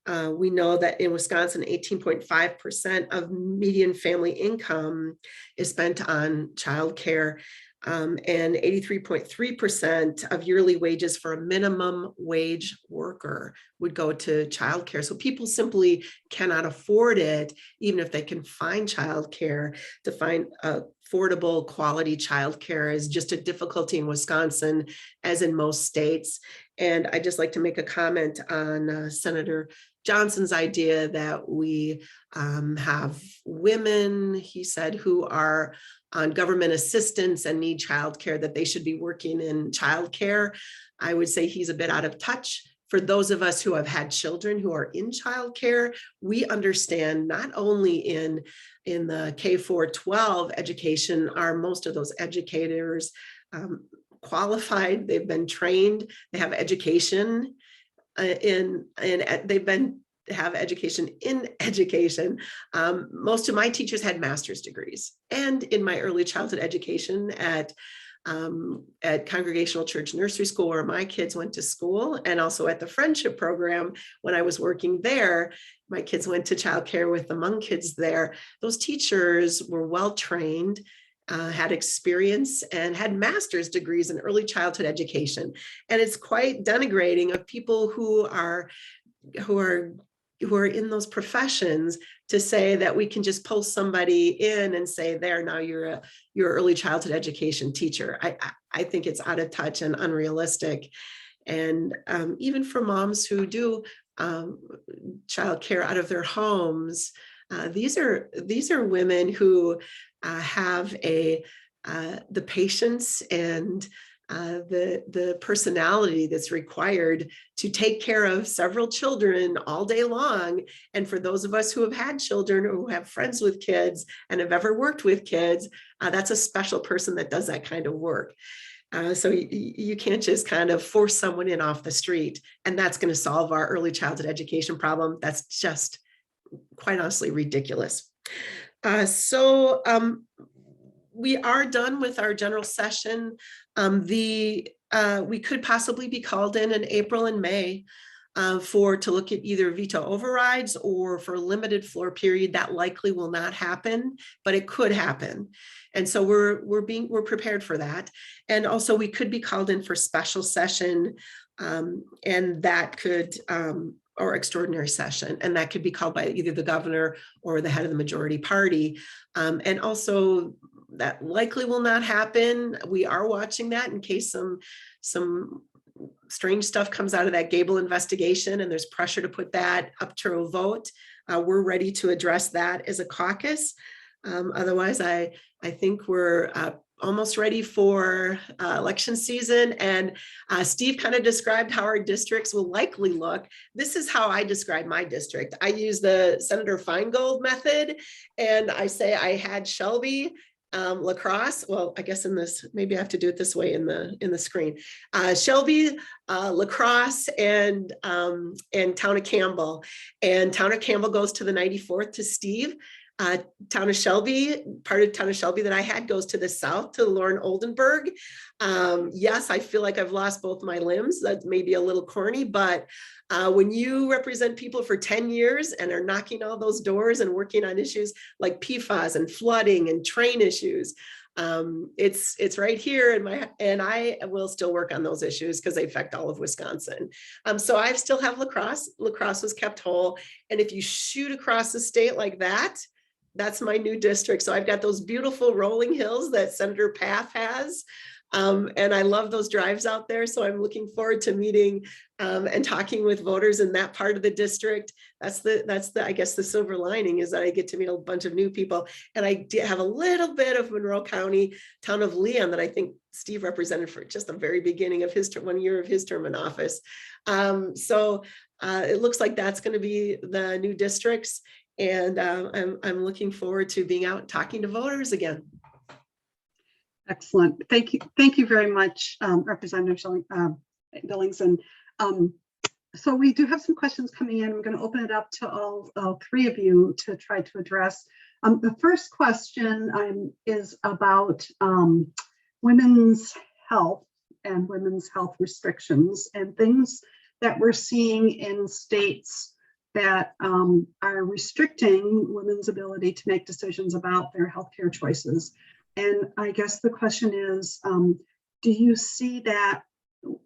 We know that in Wisconsin, 18.5% of median family income is spent on childcare, and 83.3% of yearly wages for a minimum wage worker would go to childcare. So people simply cannot afford it, even if they can find childcare. To find affordable quality childcare is just a difficulty in Wisconsin, as in most states. And I just like to make a comment on Senator Johnson's idea that we have women, he said, who are on government assistance and need childcare, that they should be working in childcare. I would say he's a bit out of touch. For those of us who have had children who are in childcare, we understand not only in the K-4-12 education are most of those educators qualified, they've been trained, they have education have education in education. Most of my teachers had master's degrees. And in my early childhood education at Congregational Church Nursery School, where my kids went to school, and also at the Friendship Program, when I was working there, my kids went to childcare with the Hmong kids there. Those teachers were well-trained, had experience, and had master's degrees in early childhood education. And it's quite denigrating of people who are in those professions to say that we can just pull somebody in and say, there, now you're early childhood education teacher. I think it's out of touch and unrealistic. And even for moms who do childcare out of their homes, these are women who have the patience and the personality that's required to take care of several children all day long. And for those of us who have had children, or who have friends with kids and have ever worked with kids, that's a special person that does that kind of work. So you can't just kind of force someone in off the street, and that's going to solve our early childhood education problem. That's just quite honestly ridiculous. We are done with our general session. We could possibly be called in April and May. to look at either veto overrides or for a limited floor period. That likely will not happen, but it could happen. And so we're prepared for that. And also we could be called in for special session, and that could, or extraordinary session, and that could be called by either the governor or the head of the majority party. And also that likely will not happen. We are watching that in case some strange stuff comes out of that Gable investigation and there's pressure to put that up to a vote. We're ready to address that as a caucus. Otherwise, I think we're almost ready for election season. And Steve kind of described how our districts will likely look. This is how I describe my district. I use the Senator Feingold method, and I say I had Shelby, La Crosse. Well, I guess in this, maybe I have to do it this way in the screen. Shelby, La Crosse, and Town of Campbell. And Town of Campbell goes to the 94th to Steve. Town of Shelby, part of Town of Shelby that I had goes to the south to Lauren Oldenburg. Yes, I feel like I've lost both my limbs. That may be a little corny, but when you represent people for 10 years and are knocking all those doors and working on issues like PFAS and flooding and train issues, it's right here and I will still work on those issues because they affect all of Wisconsin. So I still have La Crosse. La Crosse was kept whole. And if you shoot across the state like that, that's my new district. So I've got those beautiful rolling hills that Senator Paff has. And I love those drives out there. So I'm looking forward to meeting and talking with voters in that part of the district. That's the I guess the silver lining is that I get to meet a bunch of new people. And I have a little bit of Monroe County, town of Leon, that I think Steve represented for just the very beginning of his 1 year of his term in office. So it looks like that's going to be the new districts. And I'm looking forward to being out and talking to voters again. Excellent. Thank you. Thank you very much, Representative Billings. And so we do have some questions coming in. We're going to open it up to all three of you to try to address. The first question is about women's health and women's health restrictions and things that we're seeing in states that are restricting women's ability to make decisions about their healthcare choices. And I guess the question is, do you see that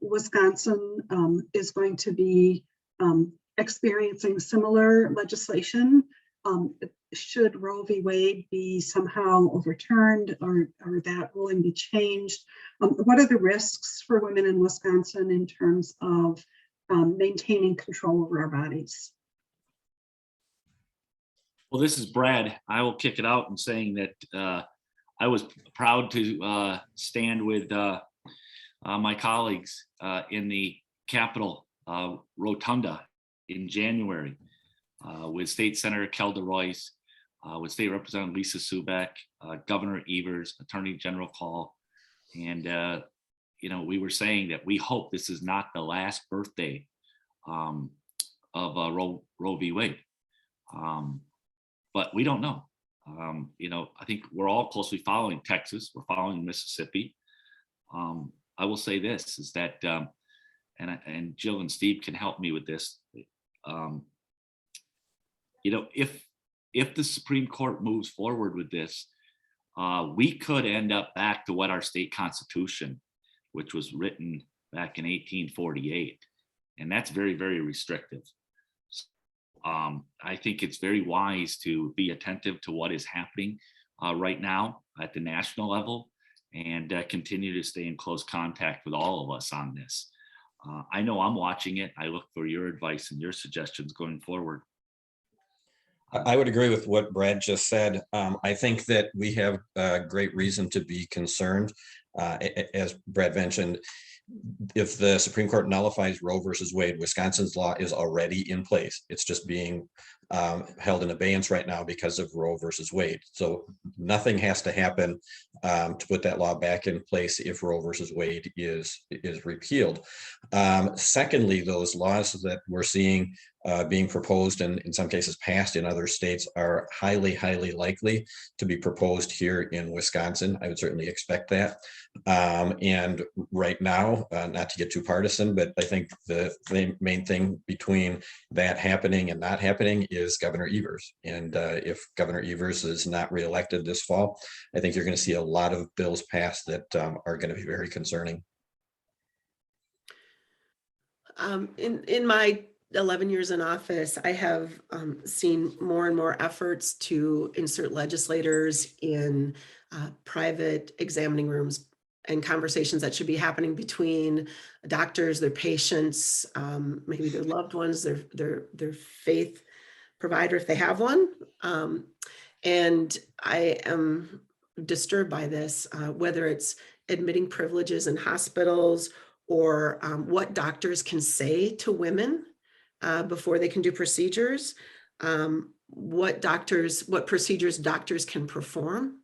Wisconsin is going to be experiencing similar legislation? Should Roe v. Wade be somehow overturned or that ruling be changed? What are the risks for women in Wisconsin in terms of maintaining control over our bodies? Well, this is Brad. I will kick it out in saying that I was proud to stand with my colleagues in the Capitol Rotunda in January with State Senator Kelda Royce, with State Representative Lisa Subeck, Governor Evers, Attorney General Call. And, we were saying that we hope this is not the last birthday of Roe v. Wade. But we don't know. I think we're all closely following Texas. We're following Mississippi. I will say this is that, and Jill and Steve can help me with this. If the Supreme Court moves forward with this, we could end up back to what our state constitution, which was written back in 1848, and that's very, very restrictive. I think it's very wise to be attentive to what is happening right now at the national level and continue to stay in close contact with all of us on this. I know I'm watching it. I look for your advice and your suggestions going forward. I would agree with what Brad just said. I think that we have great reason to be concerned. As Brad mentioned, if the Supreme Court nullifies Roe versus Wade, Wisconsin's law is already in place. It's just being held in abeyance right now because of Roe versus Wade. So nothing has to happen to put that law back in place if Roe versus Wade is repealed. Secondly, those laws that we're seeing being proposed and in some cases passed in other states are highly, highly likely to be proposed here in Wisconsin. I would certainly expect that. And right now, not to get too partisan, but I think the main thing between that happening and not happening is Governor Evers. And if Governor Evers is not reelected this fall, I think you're going to see a lot of bills passed that are going to be very concerning. In my 11 years in office, I have seen more and more efforts to insert legislators in private examining rooms and conversations that should be happening between doctors, their patients, maybe their loved ones, their faith provider if they have one. And I am disturbed by this, whether it's admitting privileges in hospitals or what doctors can say to women before they can do procedures, what procedures doctors can perform.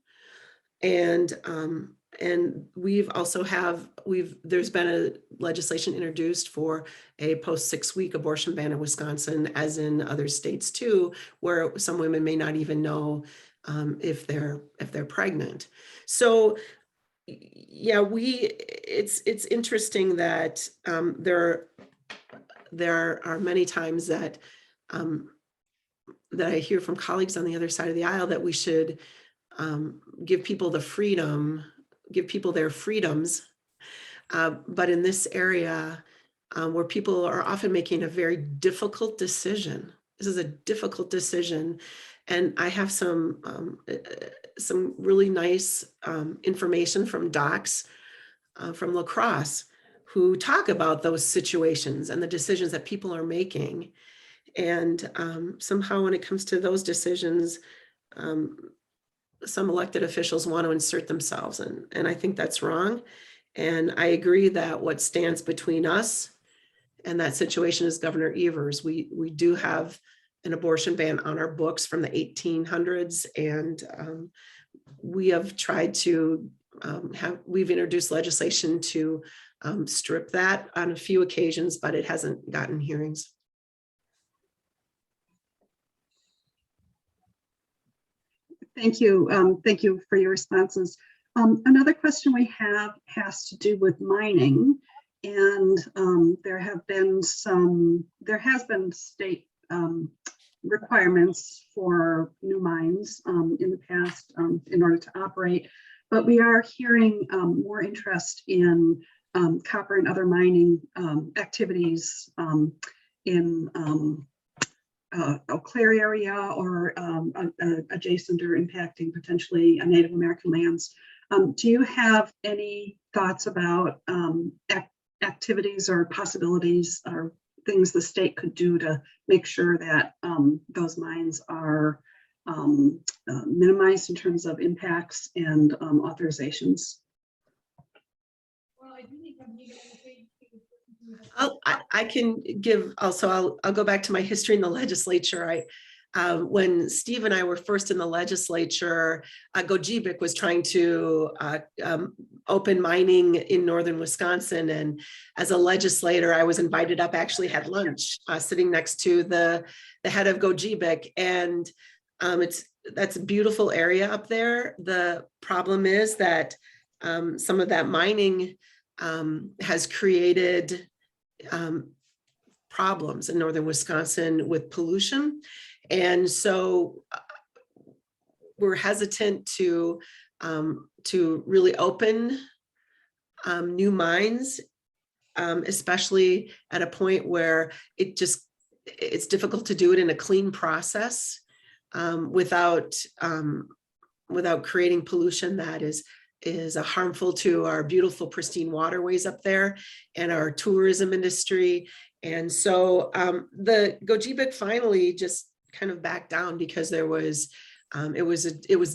And we've also there's been a legislation introduced for a post 6-week abortion ban in Wisconsin, as in other states too, where some women may not even know if they're pregnant. So yeah, it's interesting that there are many times that I hear from colleagues on the other side of the aisle that we should give people the freedom, give people their freedoms. But in this area where people are often making a very difficult decision, this is a difficult decision. And I have some really nice information from docs from La Crosse who talk about those situations and the decisions that people are making. And somehow when it comes to those decisions, some elected officials want to insert themselves, and I think that's wrong. And I agree that what stands between us and that situation is Governor Evers. We do have an abortion ban on our books from the 1800s, and we have tried to we've introduced legislation to strip that on a few occasions, but it hasn't gotten hearings. Thank you. Thank you for your responses. Another question we have has to do with mining, and there has been state requirements for new mines in the past in order to operate, but we are hearing more interest in copper and other mining activities in Eau Claire area or adjacent or impacting potentially Native American lands. Do you have any thoughts about activities or possibilities or things the state could do to make sure that those mines are minimized in terms of impacts and authorizations? I can give also, I'll go back to my history in the legislature. When Steve and I were first in the legislature, Gojibik was trying to open mining in northern Wisconsin. And as a legislator, I was invited up, actually had lunch sitting next to the head of Gojibik. And that's a beautiful area up there. The problem is that some of that mining has created problems in northern Wisconsin with pollution. And so we're hesitant to really open new mines, especially at a point where it's difficult to do it in a clean process without creating pollution that is harmful to our beautiful pristine waterways up there and our tourism industry. And so the Gojibik finally just kind of backed down because it was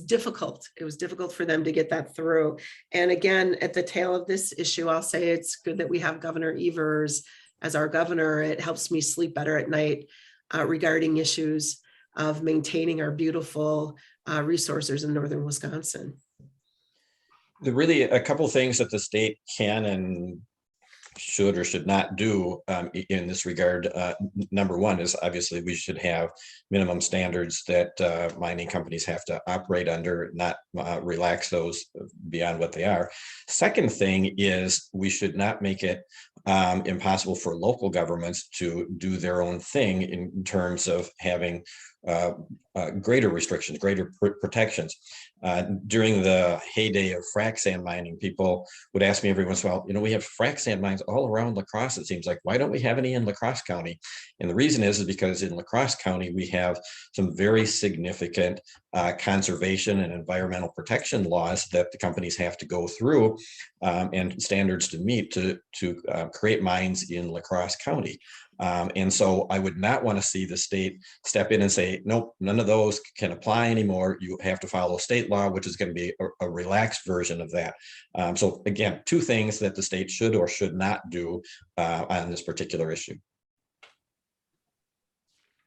difficult. It was difficult for them to get that through. And again, at the tail of this issue, I'll say it's good that we have Governor Evers as our governor. It helps me sleep better at night regarding issues. of maintaining our beautiful resources in northern Wisconsin. There are really a couple of things that the state can and should or should not do in this regard. Number one is obviously we should have minimum standards that mining companies have to operate under, not relax those beyond what they are. Second thing is we should not make it impossible for local governments to do their own thing in terms of having greater restrictions, greater protections. During the heyday of frac sand mining, people would ask me every once in a while, you know, we have frac sand mines all around La Crosse, it seems like, why don't we have any in La Crosse County? And the reason is because in La Crosse County, we have some very significant conservation and environmental protection laws that the companies have to go through and standards to meet to create mines in La Crosse County. And so I would not want to see the state step in and say, nope, none of those can apply anymore. You have to follow state law, which is going to be a relaxed version of that. So again, two things that the state should or should not do on this particular issue.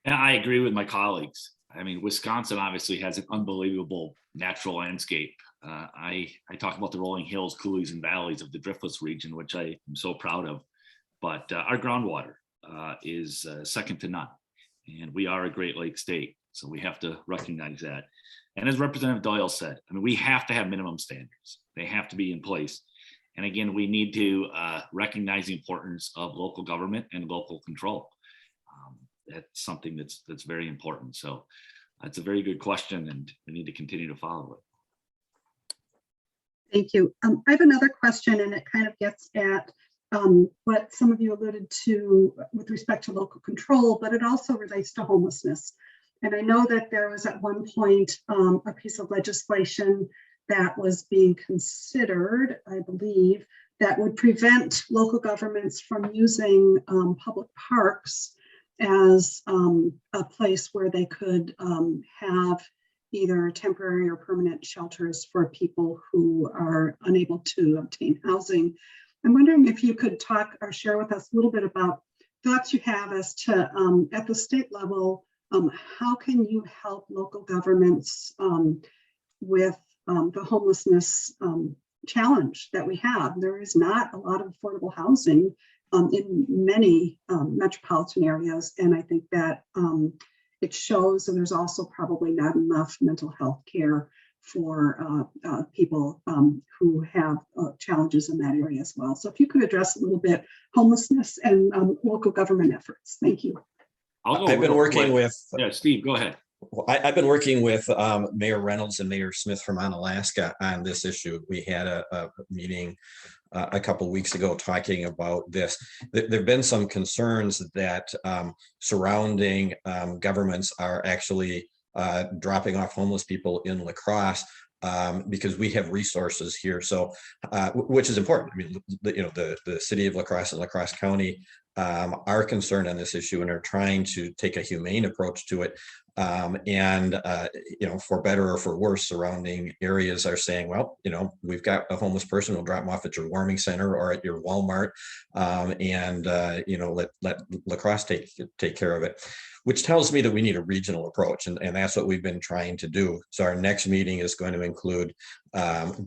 And I agree with my colleagues. I mean, Wisconsin obviously has an unbelievable natural landscape. I talk about the rolling hills, coulees, and valleys of the Driftless region, which I am so proud of. But our groundwater is second to none. And we are a Great Lakes state, so we have to recognize that. And as Representative Doyle said, I mean, we have to have minimum standards. They have to be in place. And again, we need to recognize the importance of local government and local control. That's something that's very important. So that's a very good question, and we need to continue to follow it. Thank you. I have another question, and it kind of gets at what some of you alluded to with respect to local control, but it also relates to homelessness. And I know that there was at one point a piece of legislation that was being considered, I believe, that would prevent local governments from using public parks as a place where they could have either temporary or permanent shelters for people who are unable to obtain housing. I'm wondering if you could talk or share with us a little bit about thoughts you have as to, at the state level, how can you help local governments with the homelessness challenge that we have? There is not a lot of affordable housing in many metropolitan areas, and I think that it shows, and there's also probably not enough mental health care for people who have challenges in that area as well. So if you could address a little bit homelessness and local government efforts. Thank you. I've been working with. Yeah, Steve, go ahead. Well, I've been working with Mayor Reynolds and Mayor Smith from Onalaska on this issue. We had a meeting a couple of weeks ago talking about this. There have been some concerns that surrounding governments are actually dropping off homeless people in La Crosse because we have resources here. So, which is important. I mean, the city of La Crosse and La Crosse County are concerned on this issue and are trying to take a humane approach to it. For better or for worse, surrounding areas are saying, well, we've got a homeless person, we'll drop them off at your warming center or at your Walmart, let La Crosse take care of it, which tells me that we need a regional approach. And that's what we've been trying to do. So our next meeting is going to include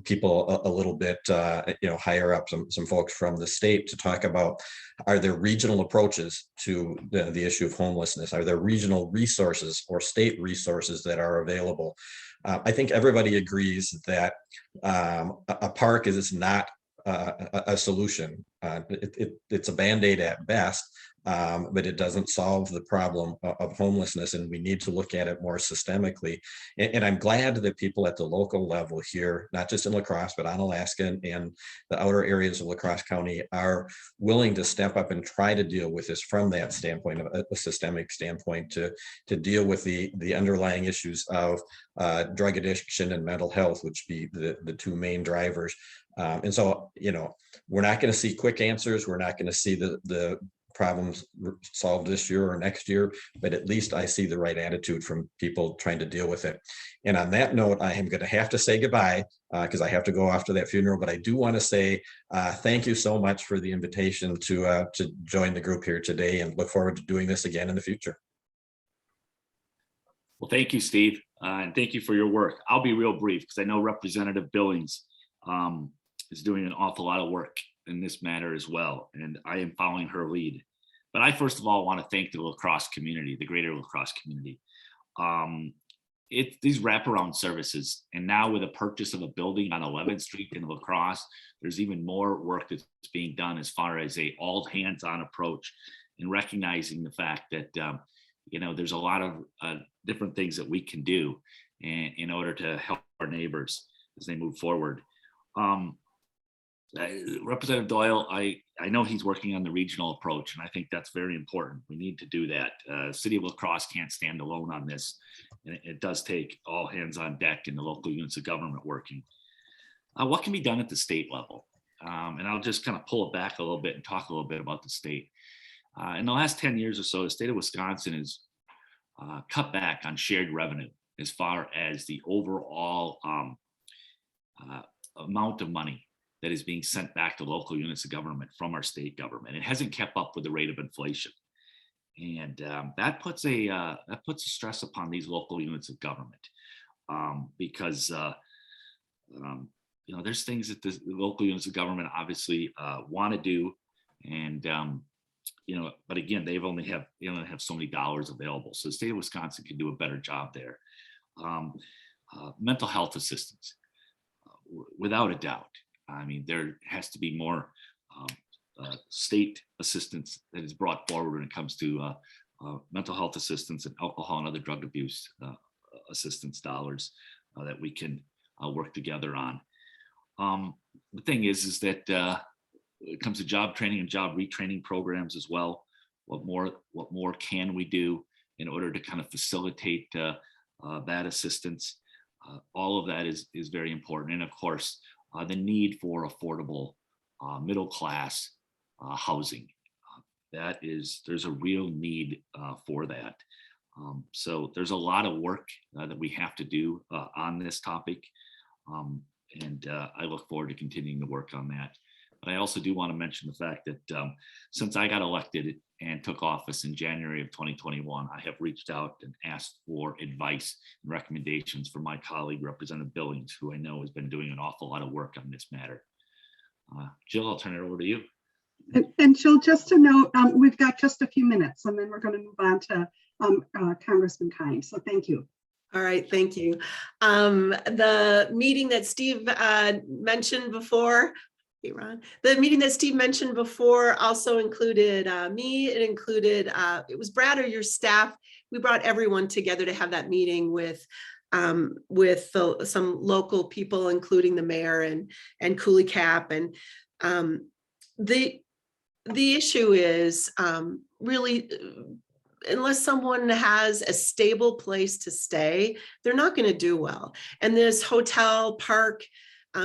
people a little bit, higher up, some folks from the state to talk about, are there regional approaches to the issue of homelessness? Are there regional resources or state resources that are available? I think everybody agrees that a park is not a solution. It's a Band-Aid at best, but it doesn't solve the problem of homelessness, and we need to look at it more systemically. And I'm glad that people at the local level here, not just in La Crosse, but Onalaska and the outer areas of La Crosse County, are willing to step up and try to deal with this from that standpoint, a systemic standpoint, to deal with the underlying issues of drug addiction and mental health, which be the two main drivers. And so, we're not going to see quick answers. We're not going to see the problems solved this year or next year, but at least I see the right attitude from people trying to deal with it. And on that note, I am going to have to say goodbye because I have to go off to that funeral, but I do want to say thank you so much for the invitation to join the group here today, and look forward to doing this again in the future. Well, thank you, Steve, and thank you for your work. I'll be real brief because I know Representative Billings is doing an awful lot of work in this matter as well, and I am following her lead. But I first of all want to thank the La Crosse community, the greater La Crosse community. These wraparound services, and now with the purchase of a building on 11th Street in La Crosse, there's even more work that's being done as far as a all hands-on approach, and recognizing the fact that there's a lot of different things that we can do in order to help our neighbors as they move forward. Representative Doyle, I know he's working on the regional approach, and I think that's very important. We need to do that. City of La Crosse can't stand alone on this, and it does take all hands on deck in the local units of government working. What can be done at the state level? And I'll just kind of pull it back a little bit and talk a little bit about the state. In the last 10 years or so, the state of Wisconsin has cut back on shared revenue as far as the overall amount of money that is being sent back to local units of government from our state government. It hasn't kept up with the rate of inflation. And that puts a stress upon these local units of government because there's things that the local units of government obviously want to do, and but again, they only have so many dollars available. So the state of Wisconsin can do a better job there. Mental health assistance, without a doubt. I mean, there has to be more state assistance that is brought forward when it comes to mental health assistance and alcohol and other drug abuse assistance dollars that we can work together on. The thing is that it comes to job training and job retraining programs as well. What more can we do in order to kind of facilitate that assistance? All of that is very important, and of course, the need for affordable middle class housing. There's a real need for that. So there's a lot of work that we have to do on this topic, and I look forward to continuing to work on that. But I also do want to mention the fact that since I got elected and took office in January of 2021, I have reached out and asked for advice and recommendations from my colleague, Representative Billings, who I know has been doing an awful lot of work on this matter. Jill, I'll turn it over to you. And Jill, just to note, we've got just a few minutes, and then we're going to move on to Congressman Kine. So thank you. All right, thank you. The meeting that Steve mentioned before, hey Ron, the meeting that Steve mentioned before also included me. It included, it was Brad or your staff. We brought everyone together to have that meeting with some local people, including the mayor and Cooley Cap. And the issue is really, unless someone has a stable place to stay, they're not going to do well. And this hotel park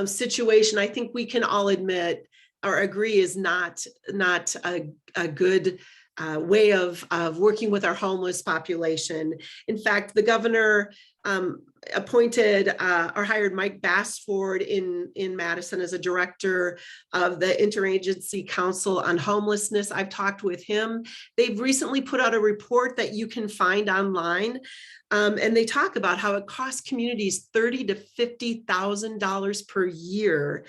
situation, I think we can all admit or agree is not a good way of working with our homeless population. In fact, the governor appointed or hired Mike Bassford in Madison as a director of the Interagency Council on Homelessness. I've talked with him. They've recently put out a report that you can find online. And they talk about how it costs communities $30,000 to $50,000 per year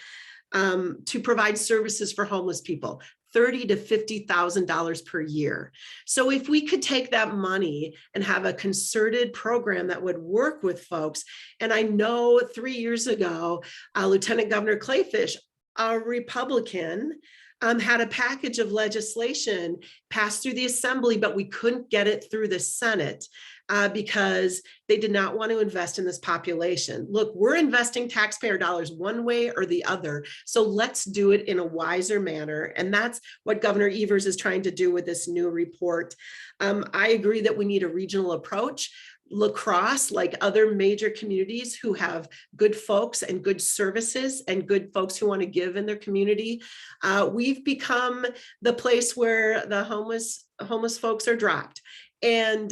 to provide services for homeless people. $30,000 to $50,000 per year. So if we could take that money and have a concerted program that would work with folks, and I know 3 years ago, Lieutenant Governor Clayfish, a Republican, had a package of legislation passed through the Assembly, but we couldn't get it through the Senate because they did not want to invest in this population. Look, we're investing taxpayer dollars one way or the other, so let's do it in a wiser manner. And that's what Governor Evers is trying to do with this new report. I agree that we need a regional approach. La Crosse, like other major communities who have good folks and good services and good folks who want to give in their community, we've become the place where the homeless folks are dropped. And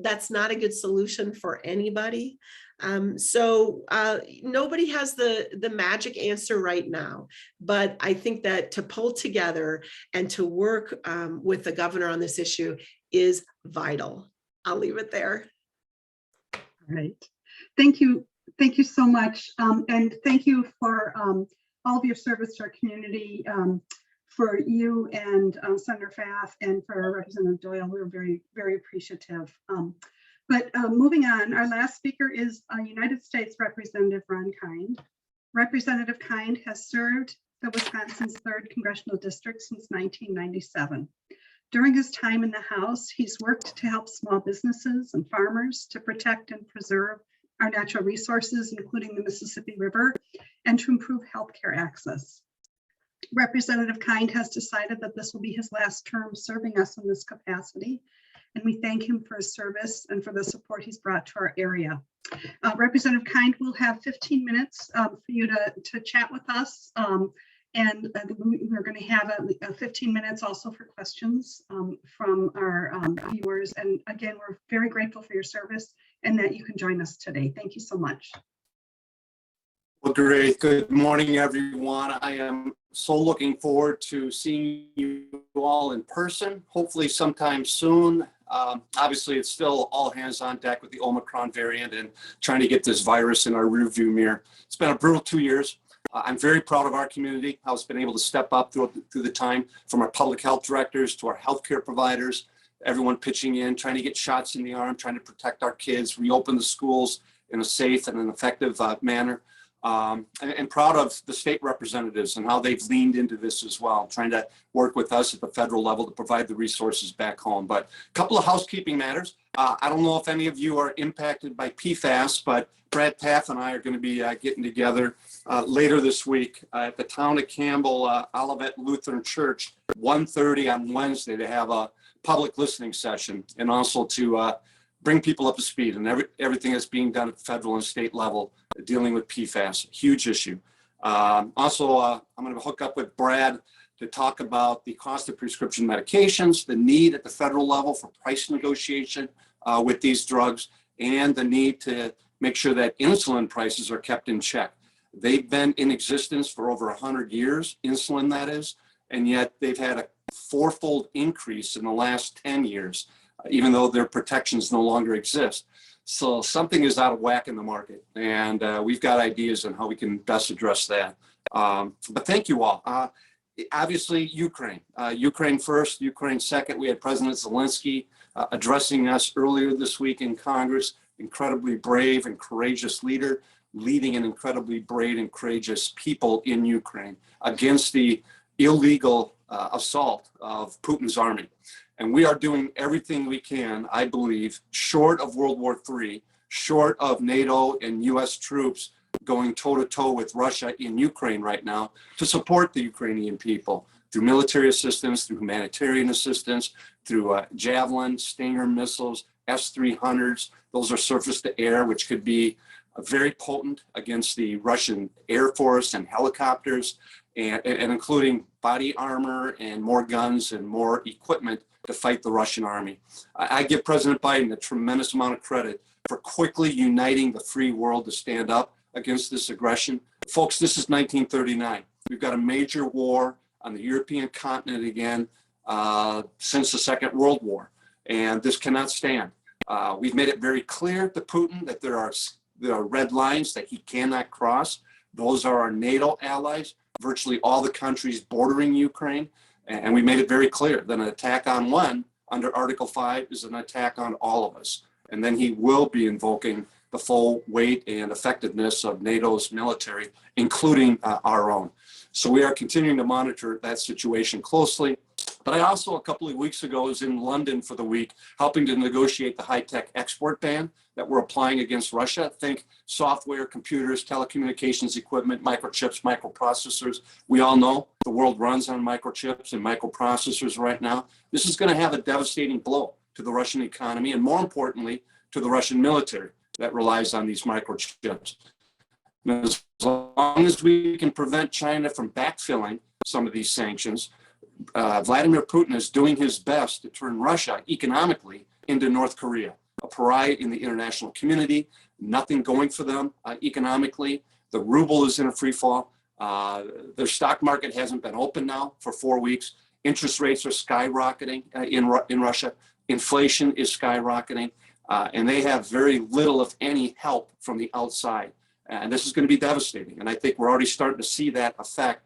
that's not a good solution for anybody. So nobody has the magic answer right now, but I think that to pull together and to work with the governor on this issue is vital. I'll leave it there. Right. Thank you. Thank you so much. And thank you for all of your service to our community, for you and Senator Pfaff and for Representative Doyle. We're very, very appreciative. But moving on, our last speaker is United States Representative Ron Kind. Representative Kind has served the Wisconsin's 3rd Congressional District since 1997. During his time in the House, he's worked to help small businesses and farmers to protect and preserve our natural resources, including the Mississippi River, and to improve healthcare access. Representative Kind has decided that this will be his last term serving us in this capacity, and we thank him for his service and for the support he's brought to our area. Representative Kind will have 15 minutes for you to chat with us. And we're going to have 15 minutes also for questions from our viewers. And again, we're very grateful for your service and that you can join us today. Thank you so much. Well, great. Good morning, everyone. I am so looking forward to seeing you all in person, hopefully sometime soon. Obviously, it's still all hands on deck with the Omicron variant and trying to get this virus in our rearview mirror. It's been a brutal 2 years. I'm very proud of our community, how it's been able to step up through the time, from our public health directors to our healthcare providers, everyone pitching in, trying to get shots in the arm, trying to protect our kids, reopen the schools in a safe and an effective manner. And proud of the state representatives and how they've leaned into this as well, trying to work with us at the federal level to provide the resources back home. But a couple of housekeeping matters. I don't know if any of you are impacted by PFAS, but Brad Taff and I are going to be getting together later this week at the town of Campbell Olivet Lutheran Church, 1:30 on Wednesday, to have a public listening session and also to bring people up to speed and everything that's being done at the federal and state level dealing with PFAS, huge issue. Also, I'm going to hook up with Brad to talk about the cost of prescription medications, the need at the federal level for price negotiation with these drugs, and the need to make sure that insulin prices are kept in check. They've been in existence for over 100 years, insulin that is, and yet they've had a 4-fold increase in the last 10 years, even though their protections no longer exist. So something is out of whack in the market, and we've got ideas on how we can best address that. But thank you all. Obviously, Ukraine. Ukraine first, Ukraine second. We had President Zelensky addressing us earlier this week in Congress. Incredibly brave and courageous leader, leading an incredibly brave and courageous people in Ukraine against the illegal assault of Putin's army. And we are doing everything we can, I believe, short of World War III, short of NATO and US troops going toe-to-toe with Russia in Ukraine right now, to support the Ukrainian people through military assistance, through humanitarian assistance, through Javelin, Stinger missiles, S-300s. Those are surface to air, which could be very potent against the Russian Air Force and helicopters, and including body armor and more guns and more equipment to fight the Russian army. I give President Biden a tremendous amount of credit for quickly uniting the free world to stand up against this aggression. Folks, this is 1939. We've got a major war on the European continent again since the Second World War, and this cannot stand. We've made it very clear to Putin that there are red lines that he cannot cross. Those are our NATO allies, virtually all the countries bordering Ukraine. And we made it very clear that an attack on one under Article 5 is an attack on all of us. And then he will be invoking the full weight and effectiveness of NATO's military, including our own. So we are continuing to monitor that situation closely. But I also, a couple of weeks ago, was in London for the week, helping to negotiate the high-tech export ban that we're applying against Russia. Think software, computers, telecommunications equipment, microchips, microprocessors. We all know the world runs on microchips and microprocessors right now. This is going to have a devastating blow to the Russian economy, and more importantly, to the Russian military that relies on these microchips. And as long as we can prevent China from backfilling some of these sanctions, Vladimir Putin is doing his best to turn Russia economically into North Korea, a pariah in the international community, nothing going for them economically. The ruble is in a free fall. Their stock market hasn't been open now for 4 weeks. Interest rates are skyrocketing in Russia. Inflation is skyrocketing. and they have very little, if any, help from the outside. And this is going to be devastating. And I think we're already starting to see that effect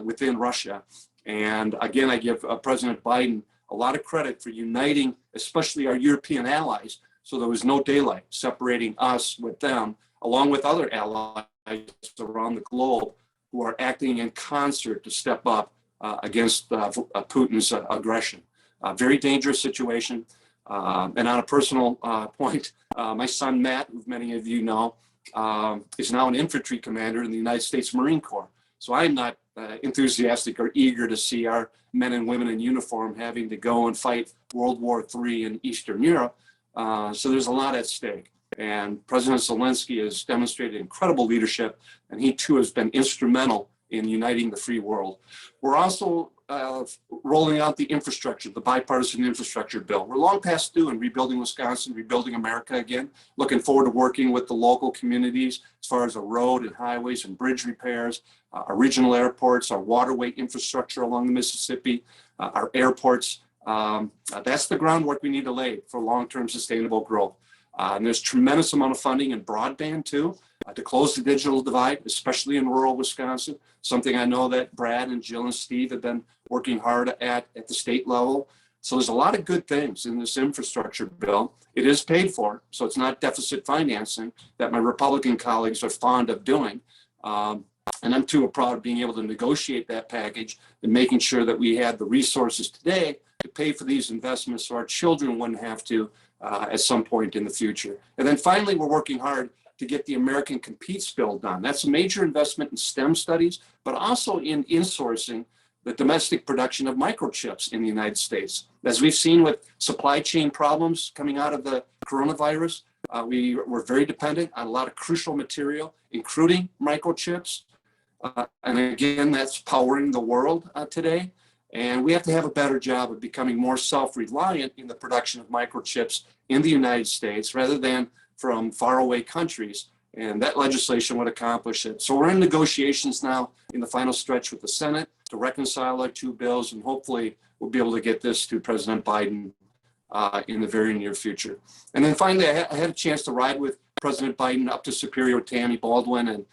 within Russia. And again, I give President Biden a lot of credit for uniting, especially our European allies. So there was no daylight separating us with them, along with other allies around the globe who are acting in concert to step up against Putin's aggression. Very dangerous situation. And on a personal point, my son, Matt, who many of you know, is now an infantry commander in the United States Marine Corps. So I'm not enthusiastic or eager to see our men and women in uniform having to go and fight World War III in Eastern Europe. So there's a lot at stake. And President Zelensky has demonstrated incredible leadership, and he too has been instrumental in uniting the free world. We're also rolling out the infrastructure, the bipartisan infrastructure bill. We're long past due in rebuilding Wisconsin, rebuilding America again. Looking forward to working with the local communities as far as the road and highways and bridge repairs, our regional airports, our waterway infrastructure along the Mississippi, our airports. That's the groundwork we need to lay for long-term sustainable growth. And there's tremendous amount of funding in broadband too, to close the digital divide, especially in rural Wisconsin, something I know that Brad and Jill and Steve have been working hard at the state level. So there's a lot of good things in this infrastructure bill. It is paid for, so it's not deficit financing that my Republican colleagues are fond of doing. And I'm too proud of being able to negotiate that package and making sure that we had the resources today to pay for these investments so our children wouldn't have to at some point in the future. And then finally, we're working hard to get the American Competes bill done. That's a major investment in STEM studies, but also in insourcing the domestic production of microchips in the United States. As we've seen with supply chain problems coming out of the coronavirus, we were very dependent on a lot of crucial material, including microchips. And again, that's powering the world today. And we have to have a better job of becoming more self-reliant in the production of microchips in the United States rather than from faraway countries. And that legislation would accomplish it. So we're in negotiations now in the final stretch with the Senate to reconcile our two bills. And hopefully we'll be able to get this to President Biden in the very near future. And then finally, I had a chance to ride with President Biden up to Superior with Tammy Baldwin and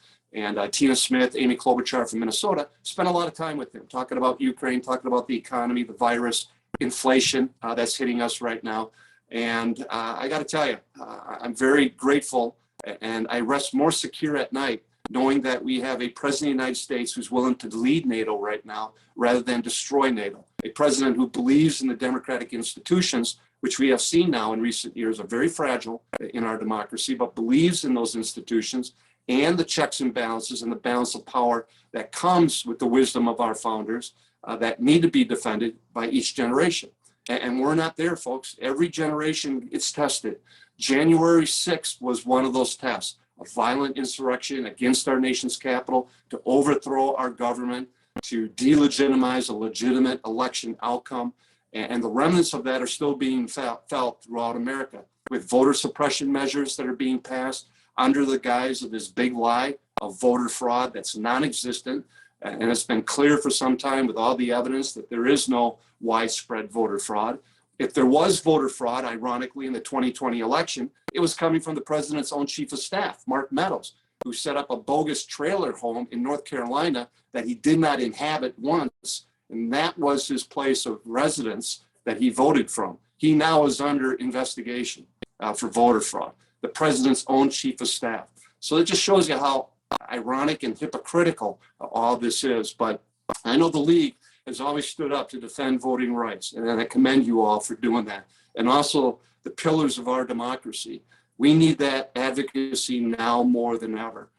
Tina Smith, Amy Klobuchar from Minnesota. Spent a lot of time with them, talking about Ukraine, talking about the economy, the virus, inflation that's hitting us right now. And I got to tell you, I'm very grateful, and I rest more secure at night knowing that we have a president of the United States who's willing to lead NATO right now rather than destroy NATO. A president who believes in the democratic institutions, which we have seen now in recent years are very fragile in our democracy, but believes in those institutions and the checks and balances and the balance of power that comes with the wisdom of our founders that need to be defended by each generation. And we're not there, folks. Every generation gets tested. January 6th was one of those tests, a violent insurrection against our nation's capital to overthrow our government, to delegitimize a legitimate election outcome. And the remnants of that are still being felt throughout America with voter suppression measures that are being passed under the guise of this big lie of voter fraud that's non-existent. And it's been clear for some time with all the evidence that there is no widespread voter fraud. If there was voter fraud, ironically, in the 2020 election, it was coming from the president's own chief of staff, Mark Meadows, who set up a bogus trailer home in North Carolina that he did not inhabit once. And that was his place of residence that he voted from. He now is under investigation for voter fraud, the president's own chief of staff. So it just shows you how ironic and hypocritical all this is. But I know the League has always stood up to defend voting rights, and I commend you all for doing that. And also the pillars of our democracy. We need that advocacy now more than ever,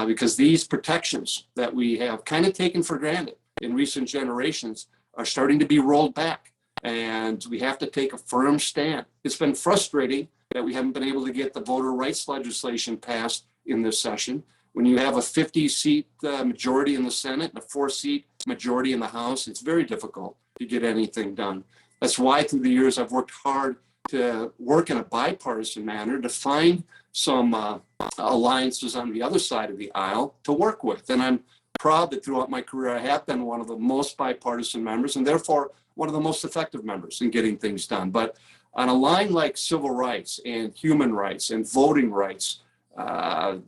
because these protections that we have kind of taken for granted in recent generations are starting to be rolled back, and we have to take a firm stand. It's been frustrating that we haven't been able to get the voter rights legislation passed in this session. When you have a 50-seat majority in the Senate and a 4-seat majority in the House, it's very difficult to get anything done. That's why through the years I've worked hard to work in a bipartisan manner to find some alliances on the other side of the aisle to work with. And I'm proud that throughout my career I have been one of the most bipartisan members and therefore one of the most effective members in getting things done. But On a line like civil rights and human rights and voting rights,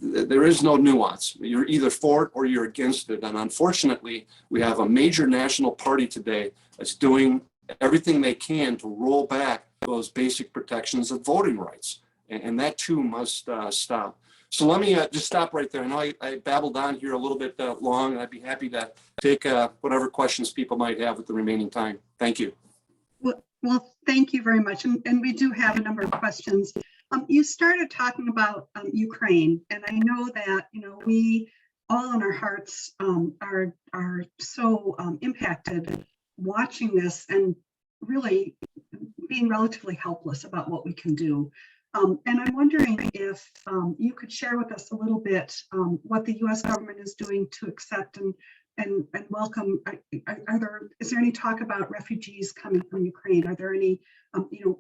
there is no nuance. You're either for it or you're against it. And unfortunately, we have a major national party today that's doing everything they can to roll back those basic protections of voting rights. And that too must stop. So let me just stop right there. I know I babbled on here a little bit long, and I'd be happy to take whatever questions people might have with the remaining time. Thank you. Well, thank you very much. And we do have a number of questions. You started talking about Ukraine, and I know that, you know, we all in our hearts are so impacted watching this and really being relatively helpless about what we can do. And I'm wondering if you could share with us a little bit what the U.S. government is doing to accept and welcome. Is there any talk about refugees coming from Ukraine? Are there any, you know,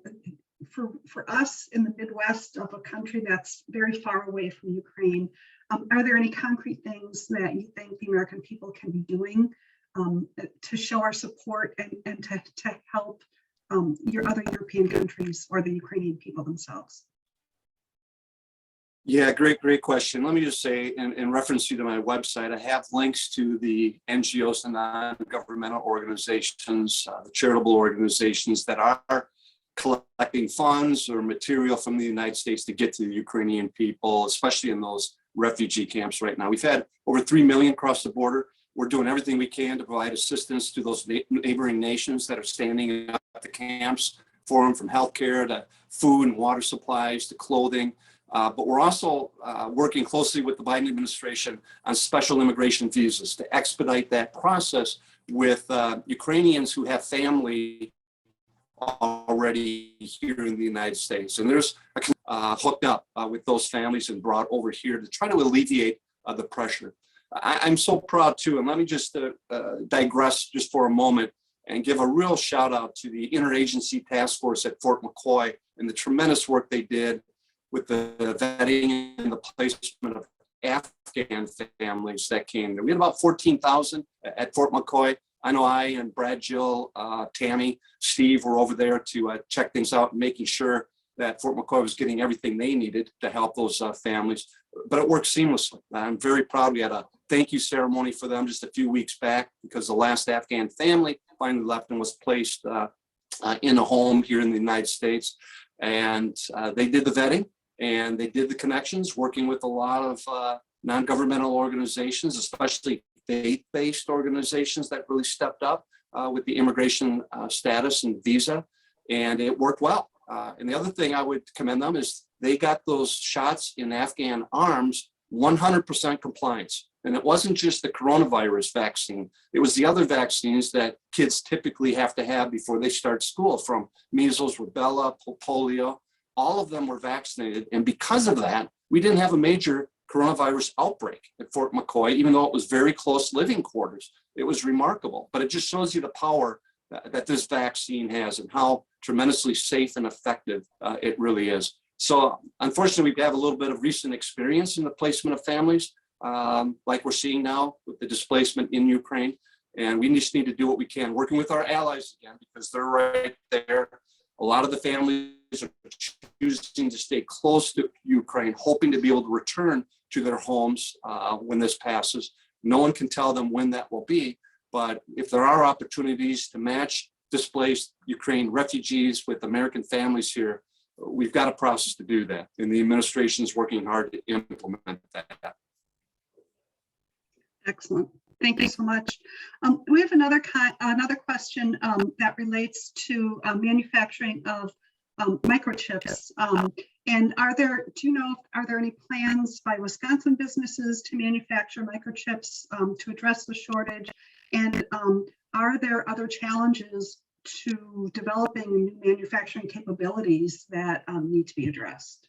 for us in the Midwest of a country that's very far away from Ukraine, are there any concrete things that you think the American people can be doing to show our support and to help your other European countries or the Ukrainian people themselves? Yeah, great question. Let me just say, in reference to my website, I have links to the NGOs and non-governmental organizations, the charitable organizations that are collecting funds or material from the United States to get to the Ukrainian people, especially in those refugee camps right now. We've had over 3 million cross the border. We're doing everything we can to provide assistance to those neighboring nations that are standing up at the camps for them, from healthcare to food and water supplies to clothing. But we're also working closely with the Biden administration on special immigration visas to expedite that process with Ukrainians who have family already here in the United States. And there's hooked up with those families and brought over here to try to alleviate the pressure. I'm so proud too, and let me just digress just for a moment and give a real shout out to the interagency task force at Fort McCoy and the tremendous work they did with the vetting and the placement of Afghan families that came there. We had about 14,000 at Fort McCoy. I know I and Brad, Jill, Tammy, Steve were over there to check things out and making sure that Fort McCoy was getting everything they needed to help those families, but it worked seamlessly. I'm very proud. We had a thank you ceremony for them just a few weeks back because the last Afghan family finally left and was placed in a home here in the United States. And they did the vetting and they did the connections, working with a lot of non-governmental organizations, especially faith-based organizations that really stepped up with the immigration status and visa, and it worked well. And the other thing I would commend them is they got those shots in Afghan arms 100% compliance. And it wasn't just the coronavirus vaccine. It was the other vaccines that kids typically have to have before they start school, from measles, rubella, polio. All of them were vaccinated. And because of that, we didn't have a major coronavirus outbreak at Fort McCoy, even though it was very close living quarters. It was remarkable. But it just shows you the power that this vaccine has and how tremendously safe and effective it really is. So unfortunately, we have a little bit of recent experience in the placement of families, like we're seeing now with the displacement in Ukraine. And we just need to do what we can, working with our allies again, because they're right there. A lot of the families are choosing to stay close to Ukraine, hoping to be able to return to their homes when this passes. No one can tell them when that will be, but if there are opportunities to match displaced Ukraine refugees with American families here, we've got a process to do that. And the administration is working hard to implement that. Excellent. Thank you so much. We have another question that relates to manufacturing of microchips. And are there any plans by Wisconsin businesses to manufacture microchips to address the shortage? And are there other challenges to developing new manufacturing capabilities that need to be addressed?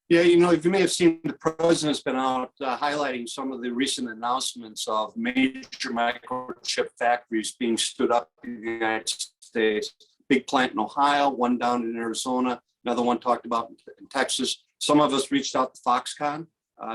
Yeah, you know, you may have seen the president's been out highlighting some of the recent announcements of major microchip factories being stood up in the United States. Big plant in Ohio, one down in Arizona, another one talked about in Texas. Some of us reached out to Foxconn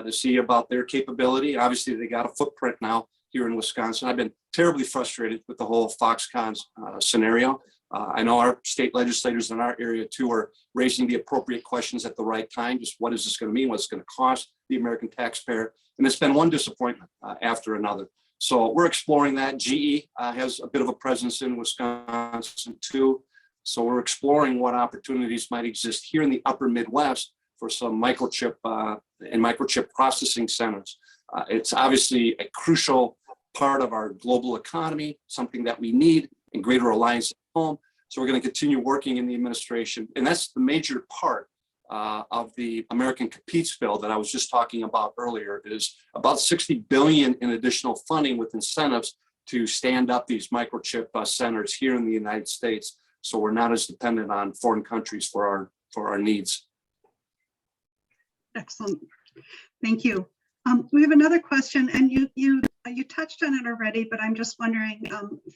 to see about their capability. Obviously, they got a footprint now here in Wisconsin. I've been terribly frustrated with the whole Foxconn scenario. I know our state legislators in our area too are raising the appropriate questions at the right time. Just what is this going to mean? What's it going to cost the American taxpayer? And it's been one disappointment after another. So we're exploring that. GE has a bit of a presence in Wisconsin too. So we're exploring what opportunities might exist here in the upper Midwest for some microchip and microchip processing centers. It's obviously a crucial part of our global economy, something that we need in greater reliance at home. So we're going to continue working in the administration. And that's the major part of the American Competes bill that I was just talking about earlier, is about $60 billion in additional funding with incentives to stand up these microchip centers here in the United States. So we're not as dependent on foreign countries for our needs. Excellent. Thank you. We have another question, and you touched on it already, but I'm just wondering,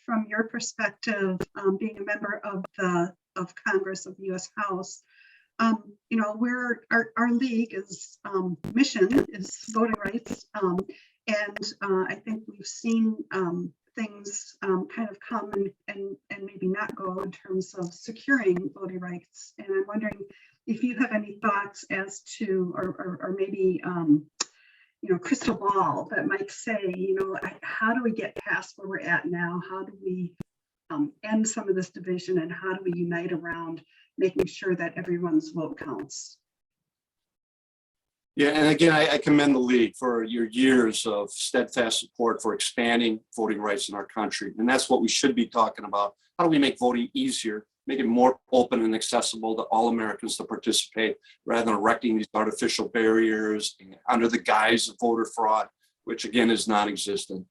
from your perspective, being a member of Congress, of the U.S. House, you know, our league is mission is voting rights, and I think we've seen things kind of come and maybe not go in terms of securing voting rights. And I'm wondering if you have any thoughts as to, or maybe you know, crystal ball that might say, you know, how do we get past where we're at now? How do we end some of this division, and how do we unite around making sure that everyone's vote counts? Yeah, and again, I commend the league for your years of steadfast support for expanding voting rights in our country. And that's what we should be talking about. How do we make voting easier, make it more open and accessible to all Americans to participate, rather than erecting these artificial barriers under the guise of voter fraud, which again is non-existent.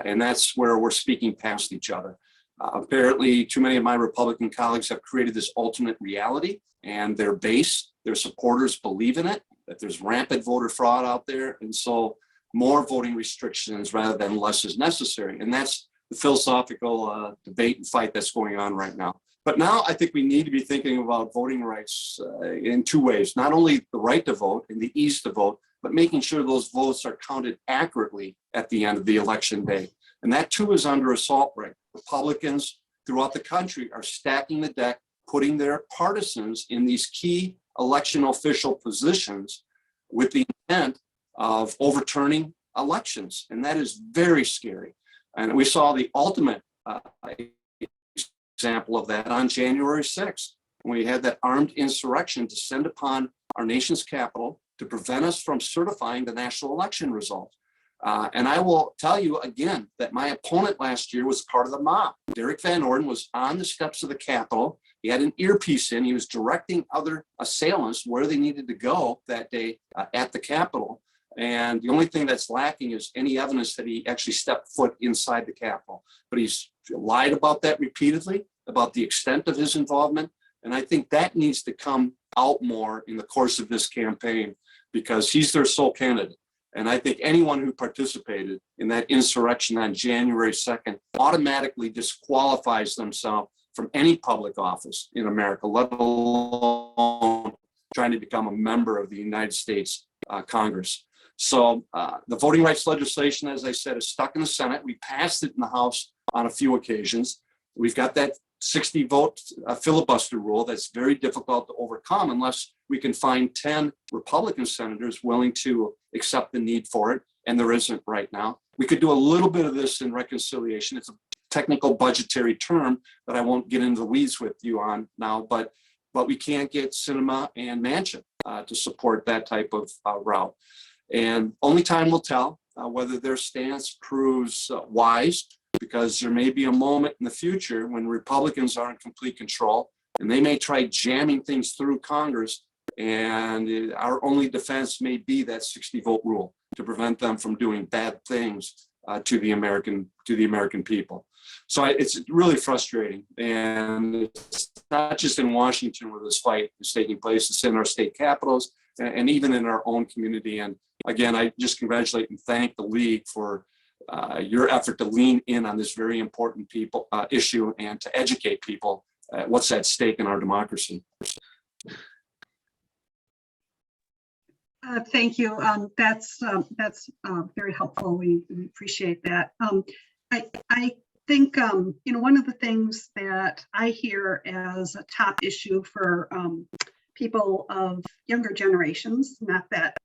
And that's where we're speaking past each other. Apparently, too many of my Republican colleagues have created this alternate reality, and their base, their supporters believe in it, that there's rampant voter fraud out there. And so more voting restrictions rather than less is necessary. And that's the philosophical debate and fight that's going on right now. But now I think we need to be thinking about voting rights in two ways, not only the right to vote and the ease to vote, but making sure those votes are counted accurately at the end of the election day. And that too is under assault right. Republicans throughout the country are stacking the deck, putting their partisans in these key election official positions with the intent of overturning elections. And that is very scary. And we saw the ultimate example of that on January 6th, when we had that armed insurrection descend upon our nation's capital to prevent us from certifying the national election result. And I will tell you again that my opponent last year was part of the mob. Derek Van Orden was on the steps of the Capitol. He had an earpiece in. He was directing other assailants where they needed to go that day at the Capitol. And the only thing that's lacking is any evidence that he actually stepped foot inside the Capitol. But he's lied about that repeatedly, about the extent of his involvement. And I think that needs to come out more in the course of this campaign, because he's their sole candidate. And I think anyone who participated in that insurrection on January 2nd automatically disqualifies themselves from any public office in America, let alone trying to become a member of the United States Congress. So the voting rights legislation, as I said, is stuck in the Senate. We passed it in the House on a few occasions. We've got that 60-vote filibuster rule that's very difficult to overcome unless we can find 10 Republican senators willing to accept the need for it, and there isn't right now. We could do a little bit of this in reconciliation. It's a technical budgetary term that I won't get into the weeds with you on now, but we can't get Sinema and Manchin to support that type of route. And only time will tell whether their stance proves wise, because there may be a moment in the future when Republicans are in complete control and they may try jamming things through Congress, and our only defense may be that 60-vote rule to prevent them from doing bad things to the American people. So it's really frustrating, and it's not just in Washington where this fight is taking place. It's in our state capitals and even in our own community. And again, I just congratulate and thank the league for your effort to lean in on this very important issue and to educate people what's at stake in our democracy. Thank you. That's very helpful. We appreciate that. I think, you know, one of the things that I hear as a top issue for people of younger generations, not that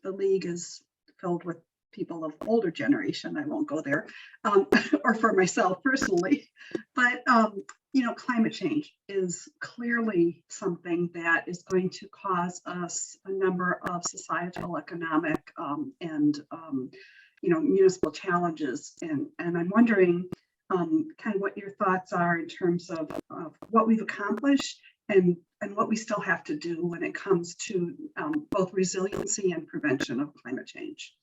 the league is filled with people of older generation, I won't go there, or for myself personally, but you know, climate change is clearly something that is going to cause us a number of societal, economic, and you know, municipal challenges. And I'm wondering kind of what your thoughts are in terms of what we've accomplished and what we still have to do when it comes to both resiliency and prevention of climate change.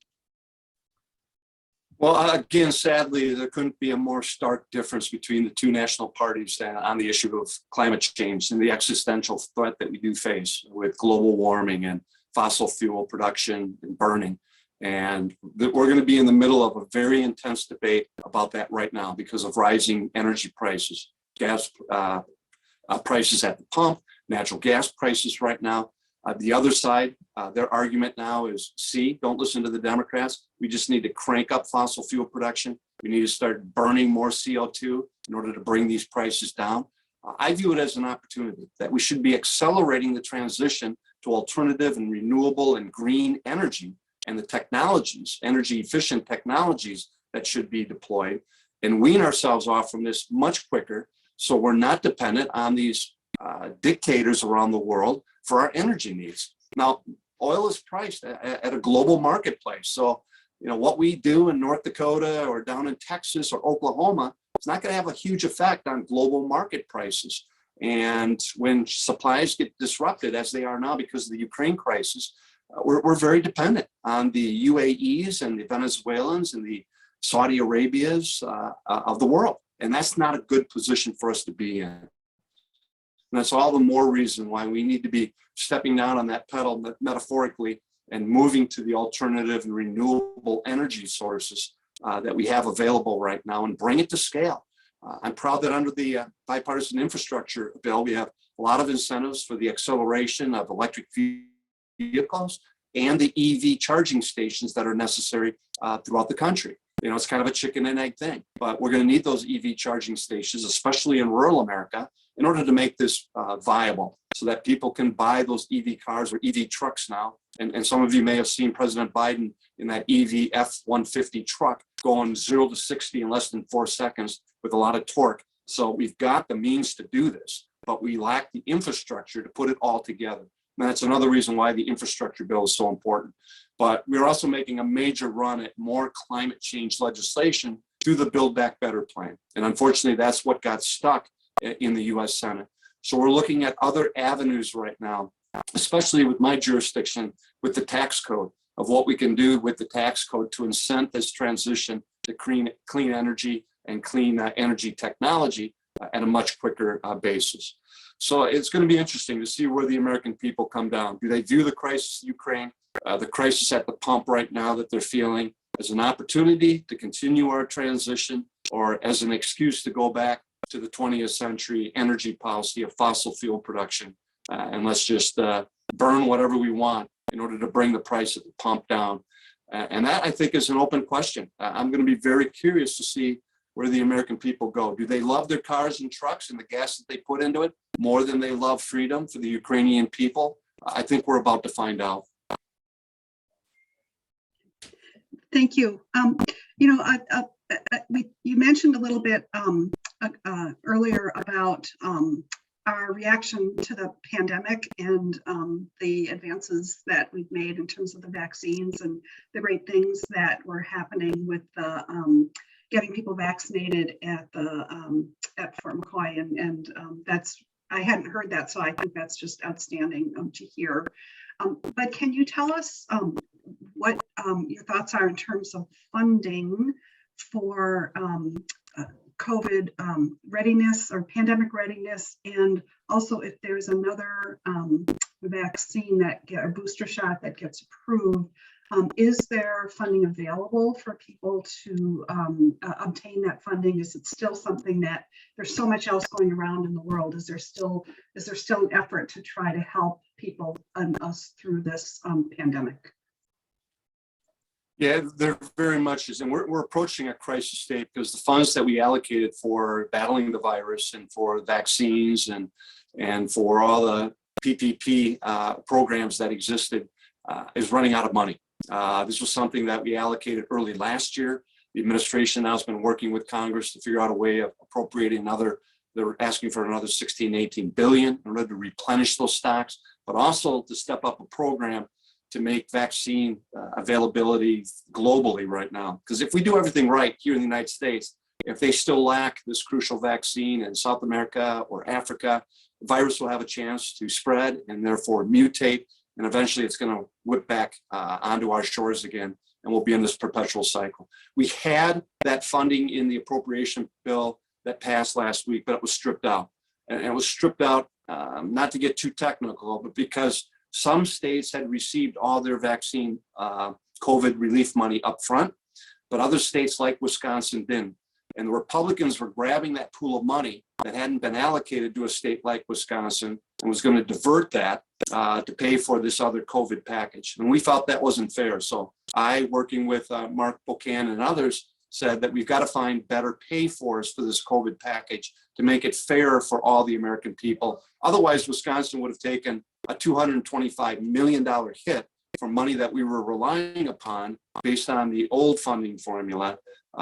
Well, again, sadly, there couldn't be a more stark difference between the two national parties on the issue of climate change and the existential threat that we do face with global warming and fossil fuel production and burning. And that we're going to be in the middle of a very intense debate about that right now because of rising energy prices, gas prices at the pump, natural gas prices right now. The other side, their argument now is, see, don't listen to the Democrats. We just need to crank up fossil fuel production. We need to start burning more CO2 in order to bring these prices down. I view it as an opportunity that we should be accelerating the transition to alternative and renewable and green energy and the technologies, energy efficient technologies that should be deployed, and wean ourselves off from this much quicker so we're not dependent on these dictators around the world for our energy needs. Now, oil is priced at a global marketplace. So, you know, what we do in North Dakota or down in Texas or Oklahoma, it's not going to have a huge effect on global market prices. And when supplies get disrupted, as they are now because of the Ukraine crisis, we're very dependent on the UAEs and the Venezuelans and the Saudi Arabias of the world. And that's not a good position for us to be in. And that's all the more reason why we need to be stepping down on that pedal metaphorically and moving to the alternative and renewable energy sources that we have available right now and bring it to scale. I'm proud that under the bipartisan infrastructure bill, we have a lot of incentives for the acceleration of electric vehicles and the EV charging stations that are necessary throughout the country. You know, it's kind of a chicken and egg thing, but we're going to need those EV charging stations, especially in rural America, in order to make this viable so that people can buy those EV cars or EV trucks now. And some of you may have seen President Biden in that EV F-150 truck going 0 to 60 in less than 4 seconds with a lot of torque. So we've got the means to do this, but we lack the infrastructure to put it all together. And that's another reason why the infrastructure bill is so important. But we're also making a major run at more climate change legislation through the Build Back Better plan. And unfortunately, that's what got stuck in the US Senate. So we're looking at other avenues right now, especially with my jurisdiction, with the tax code, of what we can do with the tax code to incent this transition to clean energy and clean energy technology at a much quicker basis. So it's going to be interesting to see where the American people come down. Do they view the crisis in Ukraine, the crisis at the pump right now that they're feeling, as an opportunity to continue our transition, or as an excuse to go back to the 20th century energy policy of fossil fuel production, and let's just burn whatever we want in order to bring the price at the pump down? And that, I think, is an open question. I'm going to be very curious to see where the American people go. Do they love their cars and trucks and the gas that they put into it more than they love freedom for the Ukrainian people? I think we're about to find out. Thank you. You know, you mentioned a little bit earlier about our reaction to the pandemic and the advances that we've made in terms of the vaccines and the great things that were happening with the getting people vaccinated at Fort McCoy, and that's, I hadn't heard that, so I think that's just outstanding to hear. But can you tell us what your thoughts are in terms of funding for COVID readiness or pandemic readiness, and also if there's another vaccine or booster shot that gets approved, is there funding available for people to obtain that funding? Is it still something that there's so much else going around in the world? Is there still an effort to try to help people and us through this pandemic? Yeah, there very much is. And we're approaching a crisis state because the funds that we allocated for battling the virus and for vaccines and for all the PPP programs that existed is running out of money. This was something that we allocated early last year. The administration now has been working with Congress to figure out a way of appropriating they're asking for another 16, 18 billion in order to replenish those stocks, but also to step up a program to make vaccine availability globally right now. Because if we do everything right here in the United States, if they still lack this crucial vaccine in South America or Africa, the virus will have a chance to spread and therefore mutate. And eventually it's going to whip back onto our shores again. And we'll be in this perpetual cycle. We had that funding in the appropriation bill that passed last week, but it was stripped out. And it was stripped out, not to get too technical, but because some states had received all their vaccine COVID relief money up front, but other states like Wisconsin didn't. And the Republicans were grabbing that pool of money that hadn't been allocated to a state like Wisconsin and was going to divert that to pay for this other COVID package. And we felt that wasn't fair. So I, working with Mark Buchanan and others, said that we've got to find better pay-fors for this COVID package to make it fair for all the American people. Otherwise, Wisconsin would have taken a $225 million hit for money that we were relying upon based on the old funding formula,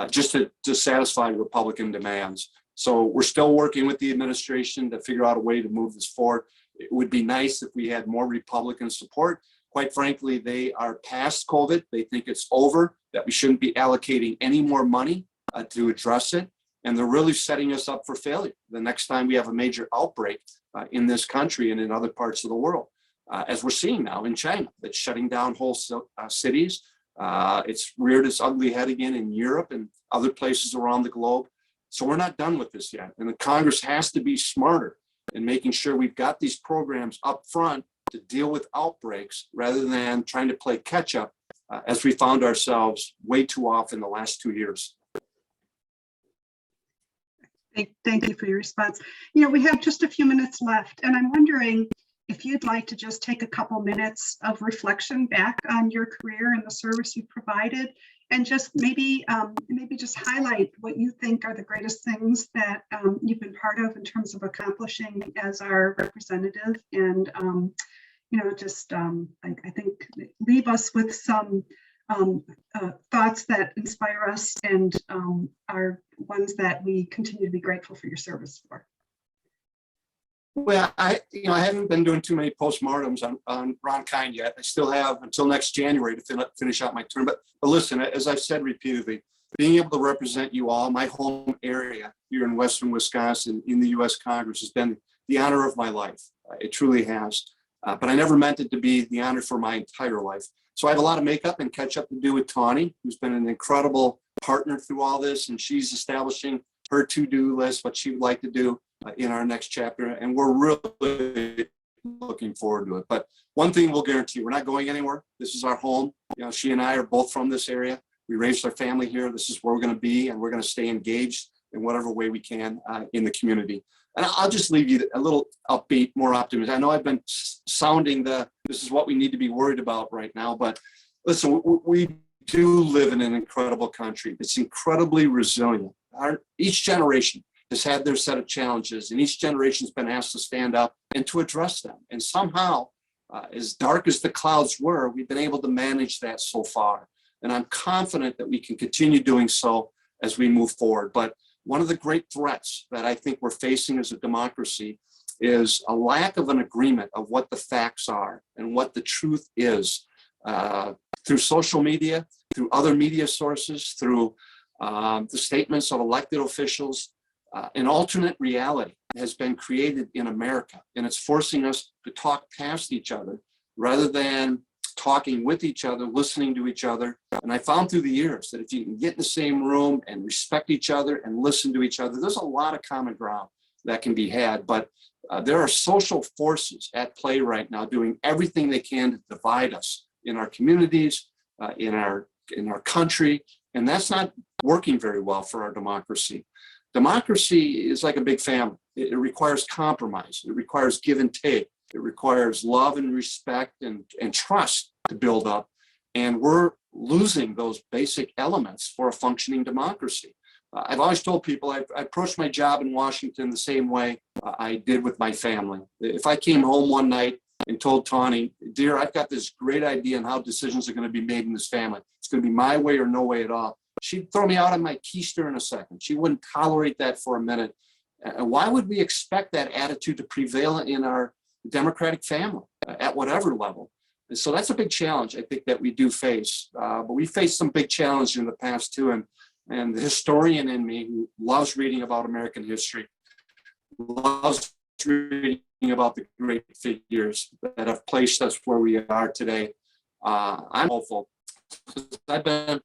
just to satisfy Republican demands. So we're still working with the administration to figure out a way to move this forward. It would be nice if we had more Republican support. Quite frankly, they are past COVID. They think it's over, that we shouldn't be allocating any more money to address it. And they're really setting us up for failure the next time we have a major outbreak in this country and in other parts of the world, as we're seeing now in China, that's shutting down whole cities. It's reared its ugly head again in Europe and other places around the globe. So we're not done with this yet. And the Congress has to be smarter in making sure we've got these programs up front to deal with outbreaks rather than trying to play catch up as we found ourselves way too often the last 2 years. Thank you for your response. You know, we have just a few minutes left, and I'm wondering if you'd like to just take a couple minutes of reflection back on your career and the service you've provided, and just maybe just highlight what you think are the greatest things that you've been part of in terms of accomplishing as our representative, and you know, just I think leave us with some thoughts that inspire us and are ones that we continue to be grateful for your service for. Well, I haven't been doing too many postmortems on Ron Kind yet. I still have until next January to finish out my term. But listen, as I've said repeatedly, being able to represent you all, my home area here in Western Wisconsin in the U.S. Congress has been the honor of my life. It truly has. But I never meant it to be the honor for my entire life. So I have a lot of makeup and catch up to do with Tawny, who's been an incredible partner through all this. And she's establishing her to-do list, what she would like to do in our next chapter. And we're really looking forward to it. But one thing we'll guarantee, we're not going anywhere. This is our home. You know, she and I are both from this area. We raised our family here. This is where we're going to be, and we're going to stay engaged in whatever way we can in the community. And I'll just leave you a little upbeat, more optimistic. I know I've been sounding this is what we need to be worried about right now, but listen, we do live in an incredible country. It's incredibly resilient. Each generation has had their set of challenges, and each generation's been asked to stand up and to address them. And somehow, as dark as the clouds were, we've been able to manage that so far. And I'm confident that we can continue doing so as we move forward. But one of the great threats that I think we're facing as a democracy is a lack of an agreement of what the facts are and what the truth is through social media, through other media sources, through the statements of elected officials. An alternate reality has been created in America, and it's forcing us to talk past each other rather than talking with each other, listening to each other. And I found through the years that if you can get in the same room and respect each other and listen to each other, there's a lot of common ground that can be had. But there are social forces at play right now doing everything they can to divide us in our communities, in our country. And that's not working very well for our democracy. Democracy is like a big family. It requires compromise. It requires give and take. It requires love and respect and trust to build up. And we're losing those basic elements for a functioning democracy. I've always told people I approached my job in Washington the same way I did with my family. If I came home one night and told Tawny, dear, I've got this great idea on how decisions are going to be made in this family. It's going to be my way or no way at all. She'd throw me out on my keister in a second. She wouldn't tolerate that for a minute. Why would we expect that attitude to prevail in our democratic family at whatever level? And so that's a big challenge I think that we do face. But we faced some big challenges in the past too. And the historian in me who loves reading about American history, loves reading about the great figures that have placed us where we are today. I'm hopeful. I've been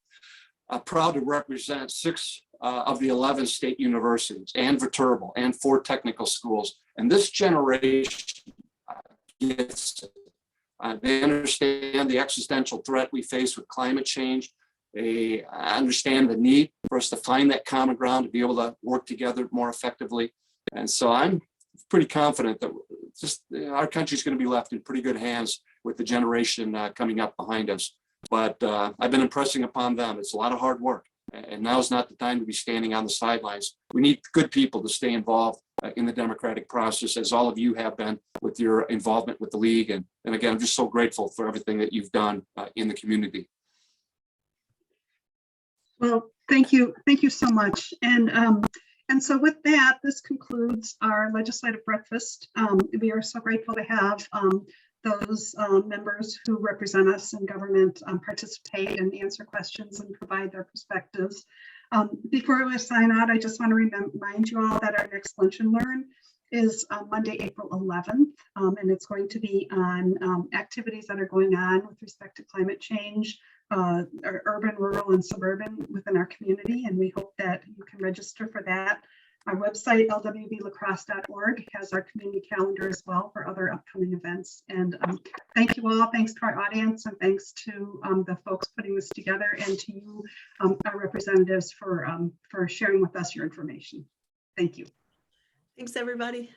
proud to represent 6 of the 11 state universities and Viterbo and 4 technical schools. And this generation gets it. They understand the existential threat we face with climate change. They understand the need for us to find that common ground to be able to work together more effectively. And so I'm pretty confident that our country's going to be left in pretty good hands with the generation coming up behind us. But I've been impressing upon them. It's a lot of hard work. And now is not the time to be standing on the sidelines. We need good people to stay involved in the democratic process, as all of you have been with your involvement with the league. And again, I'm just so grateful for everything that you've done in the community. Well, thank you so much. And so with that, this concludes our legislative breakfast. We are so grateful to have those members who represent us in government participate and answer questions and provide their perspectives. Before we sign out, I just want to remind you all that our next Lunch and Learn is Monday, April 11th, and it's going to be on activities that are going on with respect to climate change, urban, rural, and suburban within our community, and we hope that you can register for that. Our website, lwblacrosse.org, has our community calendar as well for other upcoming events. And thank you all. Thanks to our audience, and thanks to the folks putting this together, and to you, our representatives, for sharing with us your information. Thank you. Thanks, everybody.